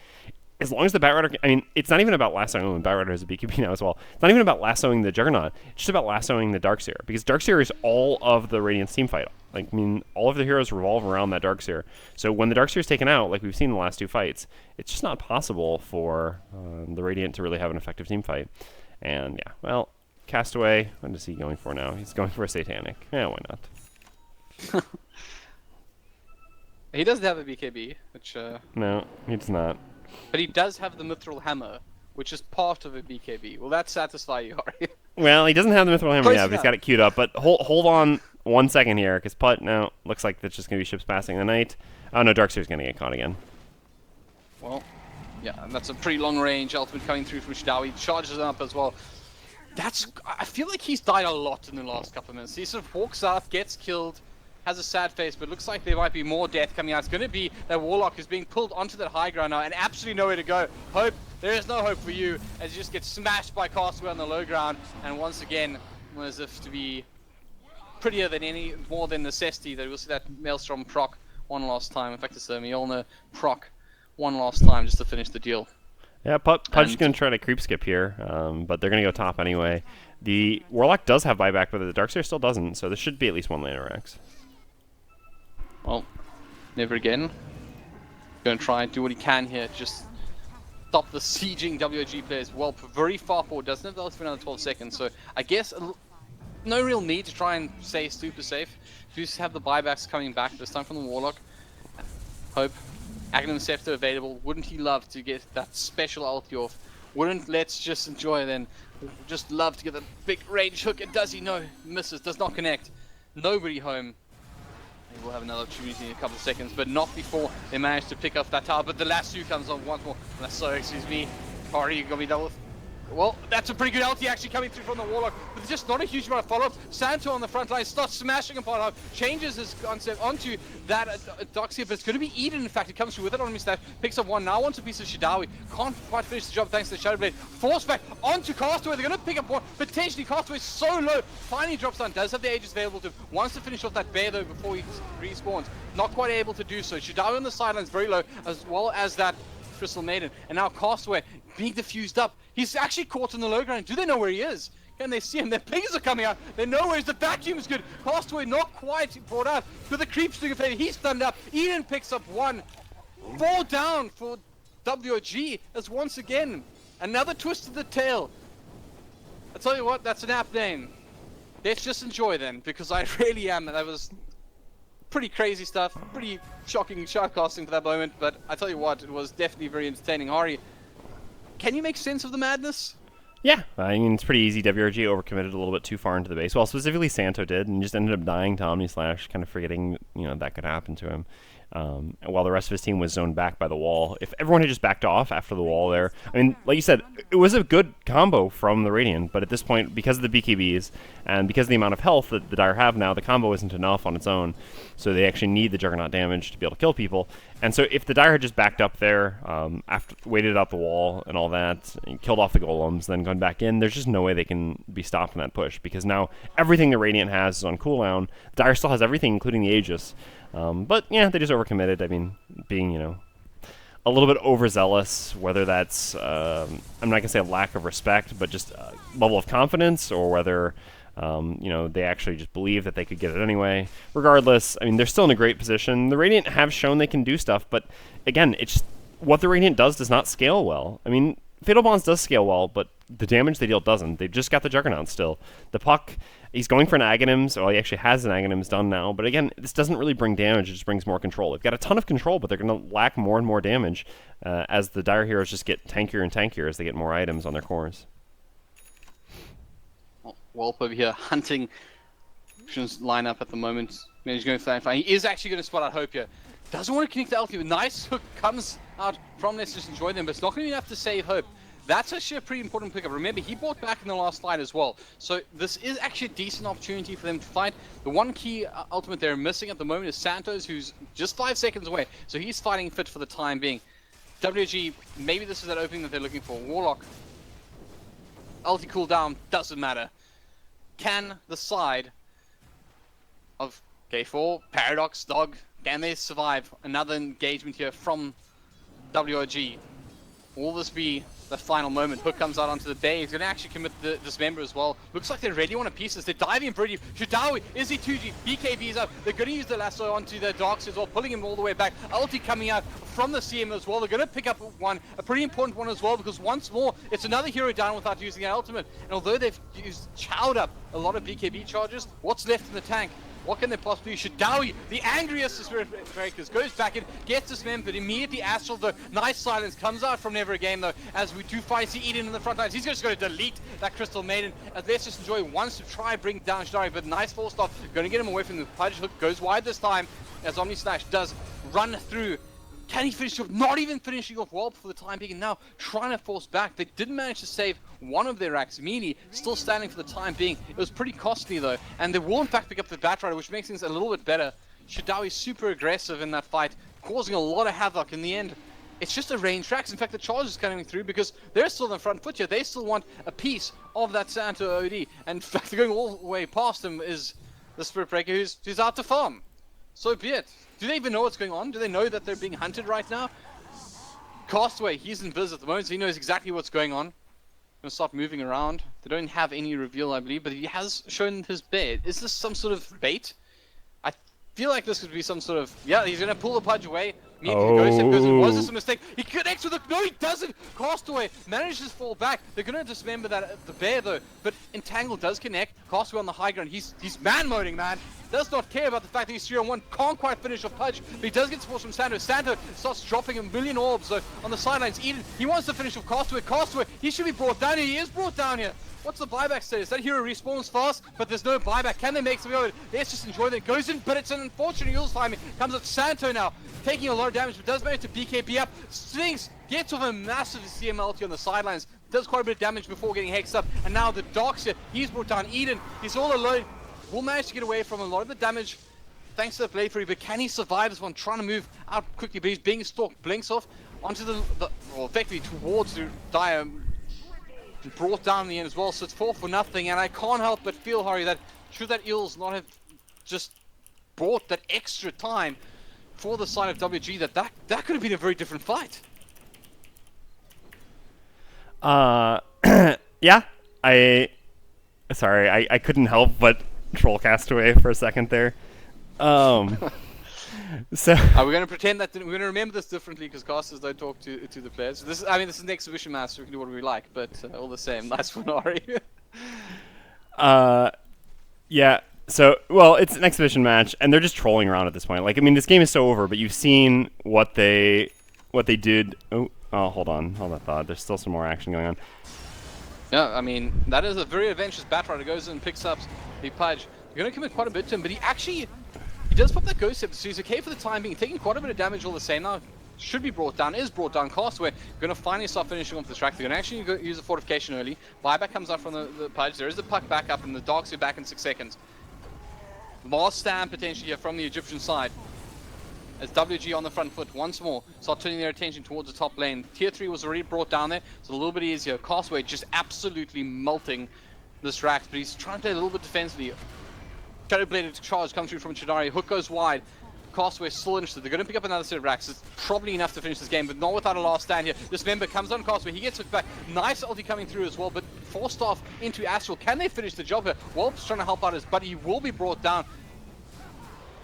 as long as the Batrider... I mean, it's not even about lassoing. Batrider has a BKB now as well. It's not even about lassoing the Juggernaut. It's just about lassoing the Darkseer. Because Darkseer is all of the Radiance team fight. Like, I mean, all of the heroes revolve around that Darkseer. So when the Darkseer is taken out, like we've seen in the last 2 fights, it's just not possible for the Radiant to really have an effective team fight. And yeah, well, Castaway. What is he going for now? He's going for a Satanic. Yeah, why not? He doesn't have a BKB, which No, he's not. but he does have the Mithril Hammer, which is part of a BKB. Will that satisfy you, Ari? Well, he doesn't have the Mithril Hammer Close yet, but he's enough. got it queued up. But hold on 1 second here, because Putt now looks like that's just going to be ships passing the night. Oh no, Darkseer's going to get caught again. Well, yeah, and that's a pretty long range ultimate coming through from Shidawi. Charges up as well. I feel like he's died a lot in the last couple of minutes. He sort of walks out, gets killed, has a sad face, but looks like there might be more death coming out. It's going to be that Warlock is being pulled onto that high ground now and absolutely nowhere to go. Hope, there is no hope for you as you just get smashed by Castaway on the low ground. And once again, as if to be prettier than any more than necessity, that we'll see that Maelstrom proc one last time. In fact, it's the Mjolnir proc one last time just to finish the deal. Yeah, Putt's going to try to creep skip here, but they're going to go top anyway. The Warlock does have buyback, but the Darkseer still doesn't, so this should be at least one laner X. Well, never again. Going to try and do what he can here. Just stop the sieging WRG players. Well, very far forward. Doesn't have the ultimate for another 12 seconds. So I guess no real need to try and stay super safe. Just have the buybacks coming back this time from the Warlock. Hope. Agnum Scepter available. Wouldn't he love to get that special ulti off? Wouldn't Let's Just Enjoy then? Just love to get a big range hook. And does he? No. Misses. Does not connect. Nobody home. We'll have another opportunity in a couple of seconds, but not before they manage to pick up that tower. But the lasso comes on once more. Lasso, excuse me. Ari, you're gonna be double. Well, that's a pretty good ulti actually coming through from the Warlock, but there's just not a huge amount of follow-up. Santo on the front line starts smashing upon her, changes his concept onto that Darkseer, but it's going to be Eden, in fact. It comes through with it on his staff, picks up one, now wants a piece of Shidawi. Can't quite finish the job thanks to the Shadow Blade. Forced back onto Castaway, they're going to pick up one, potentially Castaway so low, finally drops down, does have the Aegis available to him, wants to finish off that bear though before he respawns. Not quite able to do so. Shidawi on the sidelines very low, as well as that Crystal Maiden, and now Castaway being diffused up. He's actually caught on the low ground. Do they know where he is? Can they see him? Their pings are coming out. They know where the vacuum is good. Castaway not quite brought out. But the creeps doing a favor. He's stunned up. Eden picks up one. 4 down for WRG as once again another twist of the tail. I tell you what, that's an apt name. Let's just enjoy then, because I really am. That was pretty crazy stuff, pretty shocking shoutcasting for that moment, but I tell you what, it was definitely very entertaining. Hari, can you make sense of the madness? Yeah, I mean, it's pretty easy. WRG overcommitted a little bit too far into the base. Well, specifically Santo did, and just ended up dying to Omnislash, kind of forgetting, that could happen to him. While the rest of his team was zoned back by the wall. If everyone had just backed off after the wall there, I mean, like you said, it was a good combo from the Radiant, but at this point, because of the BKBs, and because of the amount of health that the Dire have now, the combo isn't enough on its own, so they actually need the Juggernaut damage to be able to kill people. And so if the Dire had just backed up there, waited out the wall and all that, and killed off the golems, then gone back in, there's just no way they can be stopped in that push, because now everything the Radiant has is on cooldown. Dire still has everything, including the Aegis. But yeah, they just overcommitted. I mean, being, a little bit overzealous, whether that's, I'm not going to say a lack of respect, but just a level of confidence, or whether, they actually just believe that they could get it anyway. Regardless, I mean, they're still in a great position. The Radiant have shown they can do stuff, but again, it's what the Radiant does not scale well. I mean, Fatal Bonds does scale well, but the damage they deal doesn't. They've just got the Juggernaut still. The Puck, he's going for an Aghanims. Well, he actually has an Aghanims done now. But again, this doesn't really bring damage. It just brings more control. They've got a ton of control, but they're going to lack more and more damage as the Dire Heroes just get tankier and tankier as they get more items on their cores. Wolp over here hunting line up at the moment. He's going for that. He is actually going to spot out Hope here. Doesn't want to connect the ulti. Nice hook comes out from Let's Just Enjoy them, but it's not going to be enough to save Hope. That's actually a pretty important pickup. Remember, he bought back in the last fight as well. So this is actually a decent opportunity for them to fight. The one key ultimate they're missing at the moment is Santos, who's just 5 seconds away. So he's fighting fit for the time being. WG, maybe this is that opening that they're looking for. Warlock, ulti cooldown, doesn't matter. Can the side of K4, Paradox, Dog, can they survive another engagement here from WRG? Will this be the final moment. Hook comes out onto the bay. He's going to actually commit the dismember as well. Looks like they really want to piece this. They're diving in pretty. Shadawi, is he 2G? BKB's up. They're going to use the lasso onto the Darks as well, pulling him all the way back. Ulti coming out from the CM as well. They're going to pick up one, a pretty important one as well, because once more, it's another hero down without using an ultimate. And although they've chowed up a lot of BKB charges, what's left in the tank? What can they possibly do? Shadawi, the angriest of Spirit Breakers, goes back in, gets dismembered, immediately Astral though. Nice silence comes out from Never Again though, as we do finally see Eden in the front lines. He's just going to delete that Crystal Maiden, as Let's Just Enjoy wants to try bring down Shadawi, but nice full stop, going to get him away from the Pudge. Hook goes wide this time, as Omni Slash does run through. Can he finish off? Not even finishing off Whelp for the time being, and now trying to force back. They didn't manage to save one of their racks. Meanie still standing for the time being. It was pretty costly though, and they will in fact pick up the Batrider, which makes things a little bit better. Shadawi super aggressive in that fight, causing a lot of havoc in the end. It's just a range tracks. In fact, the charge is coming through because they're still in the front foot here. They still want a piece of that Santo OD, and in fact, going all the way past him is the Spirit Breaker who's out to farm. So be it. Do they even know what's going on? Do they know that they're being hunted right now? Castaway, he's in biz at the moment, so he knows exactly what's going on. Gonna start moving around. They don't have any reveal, I believe, but he has shown his bait. Is this some sort of bait? I feel like this could be some sort of... Yeah, he's gonna pull the Pudge away. Goes in. Was this a mistake? He connects with the... No, he doesn't! Castaway manages to fall back. They're gonna dismember the bear though, but Entangle does connect. Castaway on the high ground. He's man-moding, man. Does not care about the fact that he's 3-on-1. Can't quite finish off Pudge, but he does get support from Santo. Santo starts dropping a million orbs on the sidelines. Eden, he wants to finish off Castaway. Castaway, he should be brought down here. He is brought down here. What's the buyback status? That hero respawns fast, but there's no buyback. Can they make something of it? Let's just enjoy that. Goes in, but it's an unfortunate Yule's timing. Comes at Santo now, taking a lot of damage, but does manage to BKB up. Stinks, gets off a massive CMLT on the sidelines. Does quite a bit of damage before getting hexed up. And now the Darks here, he's brought down. Eden, he's all alone. Will manage to get away from a lot of the damage thanks to the playthrough, but can he survive this one? Trying to move out quickly, but he's being stalked. Blinks off onto well, effectively towards the Dire. Brought down in the end as well, so it's 4-0, and I can't help but feel, Harry, that should that Eels not have just bought that extra time for the side of WG, that could have been a very different fight. Yeah, sorry, I couldn't help but troll Castaway for a second there. So we're going to pretend that we're going to remember this differently because casters don't talk to the players. This is an exhibition match, so we can do what we like, but all the same, nice one, Ari. Yeah. So, well, it's an exhibition match, and they're just trolling around at this point. Like, I mean, this game is so over, but you've seen what they did. Oh, hold on that thought. There's still some more action going on. Yeah, I mean, that is a very adventurous Batrider. Goes in and picks up the Pudge. You're going to commit quite a bit to him, but he does pop that Ghost Scepter, so he's okay for the time being. Taking quite a bit of damage all the same now. Should be brought down, is brought down. Castaway going to finally start finishing off the track. They're going to actually use the fortification early. Buyback comes out from the Pudge. There is the puck back up, and the Darks are back in 6 seconds. Last stand potentially here from the Egyptian side. As WG on the front foot once more start turning their attention towards the top lane. Tier 3 was already brought down there. It's a little bit easier. Castaway just absolutely melting this rack, but he's trying to play a little bit defensively. Shadowbladed charge comes through from Chidari. Hook goes wide. Castaway still interested. They're going to pick up another set of racks. It's probably enough to finish this game, but not without a last stand here. This member comes on Castaway. He gets it back. Nice ulti coming through as well, but forced off into Astral. Can they finish the job here? Wolf's trying to help out his buddy. He will be brought down.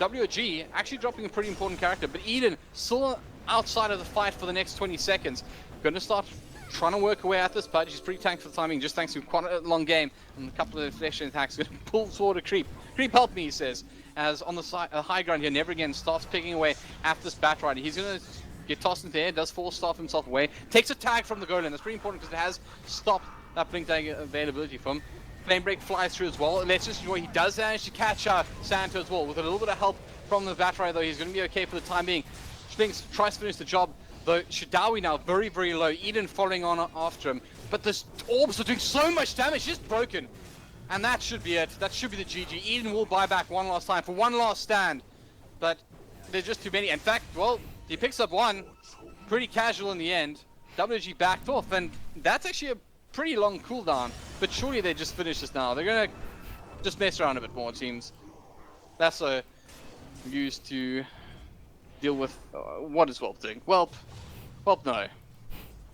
WRG actually dropping a pretty important character, but Eden still outside of the fight for the next 20 seconds. Going to start trying to work away at this Pudge. He's pretty tanked for the timing, just thanks to quite a long game and a couple of flesh attacks. Going to pull toward a creep. Creep, help me, he says. As on the side, high ground here, Never Again starts picking away at this Batrider. He's going to get tossed into the air, does force staff himself away. Takes a tag from the goal, and that's pretty important because it has stopped that blink tag availability from. Flame Break flies through as well. Let's just enjoy. He does manage to catch Santo as well. With a little bit of help from the Batrider, though, he's going to be okay for the time being. Sphinx tries to finish the job, though Shadawi now very, very low. Eden following on after him. But the orbs are doing so much damage, just broken. And that should be it. That should be the GG. Eden will buy back one last time for one last stand. But there's just too many. In fact, well, he picks up one. Pretty casual in the end. WG backed off, and that's actually a pretty long cooldown. But surely they just finish this now. They're going to just mess around a bit more, it seems. That's used to deal with what is Whelp doing? Whelp, no.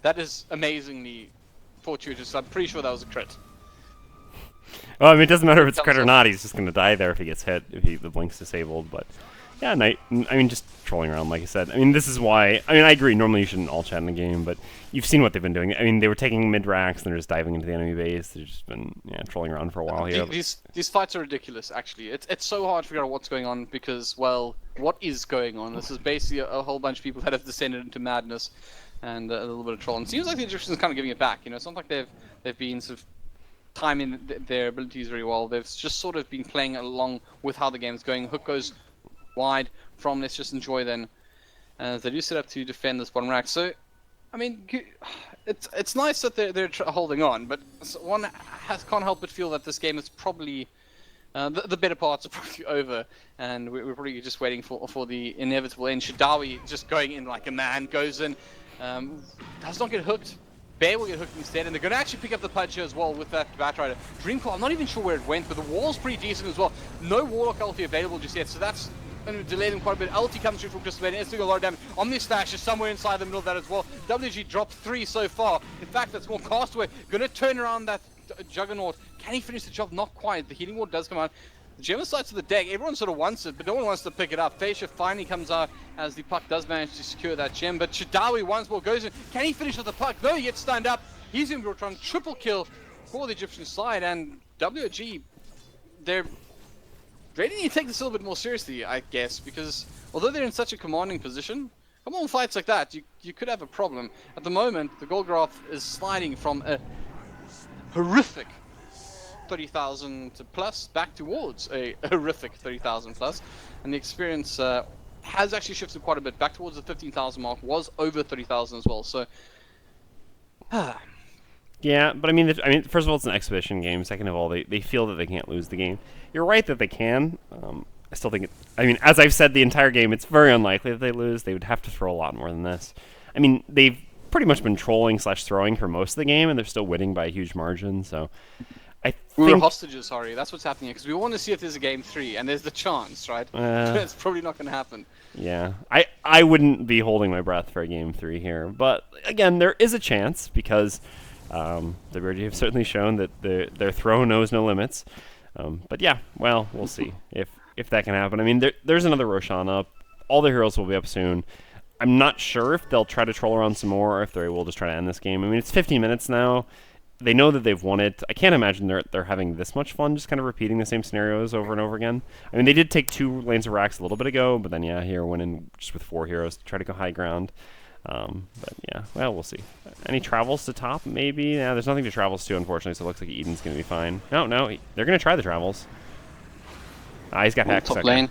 That is amazingly fortuitous. I'm pretty sure that was a crit. Well, I mean, it doesn't matter if it's Thumbs crit or up. not. He's just going to die there if he gets hit, if the blink's disabled. But yeah, I mean, just trolling around, like I said. I mean, this is why. I mean, I agree. Normally, you shouldn't all chat in the game, but you've seen what they've been doing. I mean, they were taking mid racks and they're just diving into the enemy base. They've just been trolling around for a while here. These fights are ridiculous. Actually, it's so hard to figure out what's going on because, well, what is going on? This is basically a whole bunch of people that have descended into madness and a little bit of trolling. It seems like the Egyptians are kind of giving it back. You know, it's not like they've been sort of timing their abilities very well. They've just sort of been playing along with how the game's going. Hook goes wide from let's just enjoy then. As they do set up to defend this bottom rack. So, I mean, it's nice that they're holding on, but one can't help but feel that this game is probably the better parts are probably over, and we're probably just waiting for the inevitable end. Shadawi just going in like a man, goes in, does not get hooked. Bear will get hooked instead, and they're going to actually pick up the punch here as well with that Batrider. Dreamclaw, I'm not even sure where it went, but the wall's pretty decent as well. No Warlock ulti available just yet, so that's going to delay them quite a bit. Ulti comes through from Crystal Bane, it's doing a lot of damage. Omni Slash is somewhere inside the middle of that as well. WG dropped 3 so far. In fact, that's more Castaway. Going to turn around that Juggernaut. Can he finish the job? Not quite. The Healing Ward does come out. The Gemicide's to the deck. Everyone sort of wants it, but no one wants to pick it up. Facia finally comes out as the puck does manage to secure that gem, but Shadawi once more goes in. Can he finish with the puck? No, he gets stunned up. He's going to try and triple kill for the Egyptian side, and WRG, they're ready to take this a little bit more seriously, I guess, because although they're in such a commanding position, come on, fights like that, you could have a problem. At the moment, the gold graph is sliding from a horrific 30,000 plus back towards a horrific 30,000 plus, and the experience has actually shifted quite a bit back towards the 15,000 mark. Was over 30,000 as well. So, Yeah, but I mean, first of all, it's an exhibition game. Second of all, they feel that they can't lose the game. You're right that they can. I still think I mean, as I've said the entire game, it's very unlikely that they lose. They would have to throw a lot more than this. I mean, they've pretty much been trolling / throwing for most of the game, and they're still winning by a huge margin. So, I we were think hostages, sorry. That's what's happening here, because we want to see if there's a game 3, and there's the chance, right? But it's probably not going to happen. yeah, I wouldn't be holding my breath for a game 3 here. But again, there is a chance because the WRG have certainly shown that their throw knows no limits. But yeah, well, we'll see if that can happen. I mean, there's another Roshan up. All the heroes will be up soon. I'm not sure if they'll try to troll around some more or if they will just try to end this game. I mean, it's 15 minutes now. They know that they've won it. I can't imagine they're having this much fun just kind of repeating the same scenarios over and over again. I mean, they did take 2 lanes of racks a little bit ago, but then, yeah, here winning just with 4 heroes to try to go high ground. But, yeah, well, we'll see. Any travels to top, maybe? Yeah, there's nothing to travels to, unfortunately, so it looks like Eden's going to be fine. No, they're going to try the travels. He's got Hex. Top Okay. lane.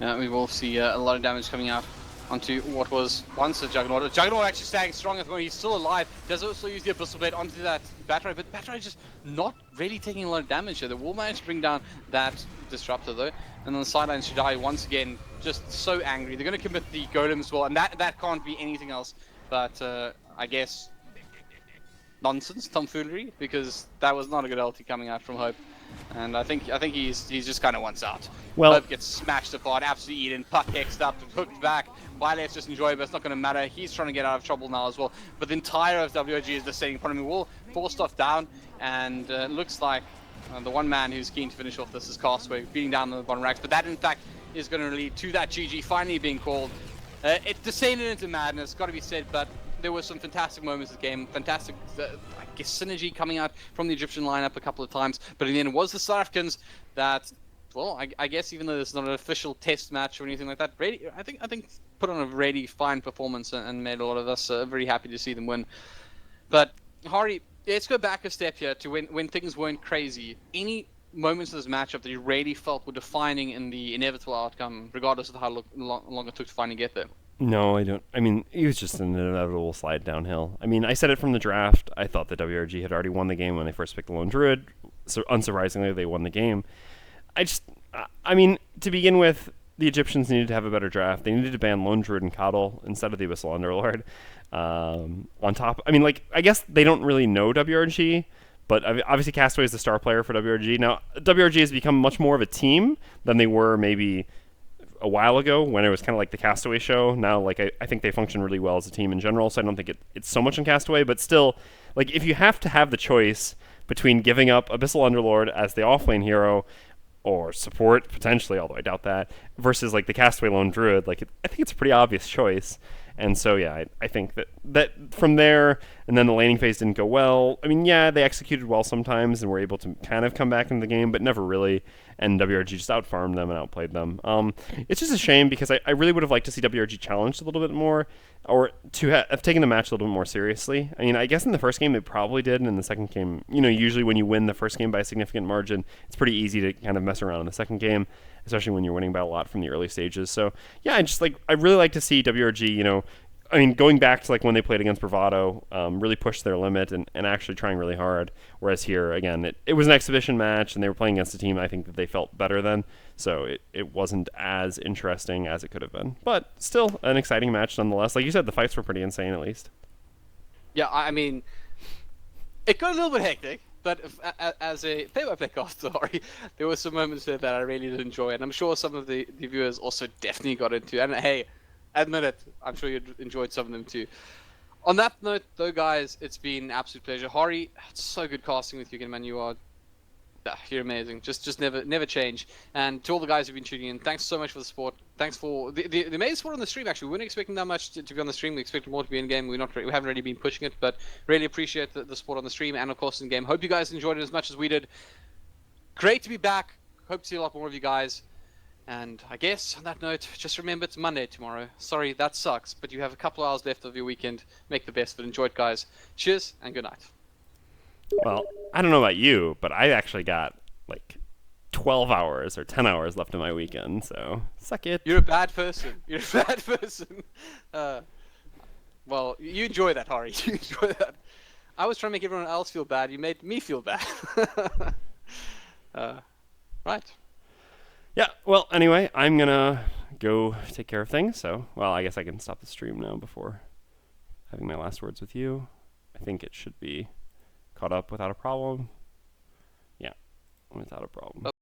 Yeah, we will see a lot of damage coming out onto what was once a Juggernaut. A Juggernaut actually staying strong at the moment. He's still alive. Does also use the Abyssal Blade onto that Batrider, but Batrider just not really taking a lot of damage here. They will manage to bring down that Disruptor though. And on the sideline, Shadai once again just so angry. They're going to commit the Golem as well, and that can't be anything else but I guess nonsense, tomfoolery, because that was not a good ulti coming out from Hope. And I think he's just kind of wants out. Well, Hope gets smashed apart, absolutely eaten, puck hexed up, hooked back. Violet's just enjoy it, but it's not going to matter. He's trying to get out of trouble now as well. But the entire of WRG is descending upon him. We will force stuff down, and it looks like the one man who's keen to finish off this is Castaway, beating down the bottom racks. But that, in fact, is going to lead to that GG finally being called. It descended into madness, got to be said, but there were some fantastic moments of the game, fantastic, I guess, synergy coming out from the Egyptian lineup a couple of times. But in the end, it was the South Africans that, well, I guess even though this is not an official test match or anything like that, I think put on a really fine performance and made a lot of us very happy to see them win. But Hari, let's go back a step here to when things weren't crazy. Any moments of this matchup that you really felt were defining in the inevitable outcome, regardless of how long it took to finally get there? No, I don't. I mean, it was just an inevitable slide downhill. I mean, I said it from the draft. I thought that WRG had already won the game when they first picked the Lone Druid. So, unsurprisingly, they won the game. I mean, to begin with, the Egyptians needed to have a better draft. They needed to ban Lone Druid and Coddle instead of the Abyssal Underlord. On top, I mean, like, I guess they don't really know WRG, but obviously Castaway is the star player for WRG. Now, WRG has become much more of a team than they were maybe a while ago when it was kind of like the Castaway show. Now, like, I think they function really well as a team in general, so I don't think it's so much in Castaway, but still, like, if you have to have the choice between giving up Abyssal Underlord as the offlane hero or support, potentially, although I doubt that, versus, like, the Castaway Lone Druid, like, I think it's a pretty obvious choice. And so, yeah, I think that from there, and then the laning phase didn't go well. I mean, yeah, they executed well sometimes and were able to kind of come back into the game, but never really. And WRG just outfarmed them and outplayed them. It's just a shame because I really would have liked to see WRG challenged a little bit more, or to have taken the match a little bit more seriously. I mean, I guess in the first game they probably did, and in the second game, usually when you win the first game by a significant margin, it's pretty easy to kind of mess around in the second game, especially when you're winning by a lot from the early stages. So yeah, I really like to see WRG, I mean, going back to like when they played against Bravado, really push their limit and actually trying really hard. Whereas here, again, it was an exhibition match and they were playing against a team I think that they felt better than. So it wasn't as interesting as it could have been. But still an exciting match nonetheless. Like you said, the fights were pretty insane at least. Yeah, I mean, it got a little bit hectic. But as a play-by-play caster, sorry, there were some moments there that I really did enjoy. And I'm sure some of the viewers also definitely got into. And hey, admit it, I'm sure you enjoyed some of them too. On that note, though, guys, it's been an absolute pleasure. Hari, it's so good casting with you again, man. You're amazing. Just never change. And to all the guys who've been tuning in, thanks so much for the support. Thanks for the amazing support on the stream. Actually, we weren't expecting that much to be on the stream. We expected more to be in game. We haven't really been pushing it, but really appreciate the support on the stream and of course in game. Hope you guys enjoyed it as much as we did. Great to be back. Hope to see a lot more of you guys. And I guess on that note, just remember it's Monday tomorrow. Sorry, that sucks, but you have a couple hours left of your weekend. Make the best of it. Enjoy it, guys. Cheers and good night. Well, I don't know about you, but I actually got like 12 hours or 10 hours left of my weekend, so suck it. You're a bad person. You're a bad person. Well, you enjoy that, Hari. You enjoy that. I was trying to make everyone else feel bad. You made me feel bad. Right. Yeah, well, anyway, I'm going to go take care of things, so, well, I guess I can stop the stream now before having my last words with you. I think it should be caught up without a problem. Yeah, without a problem.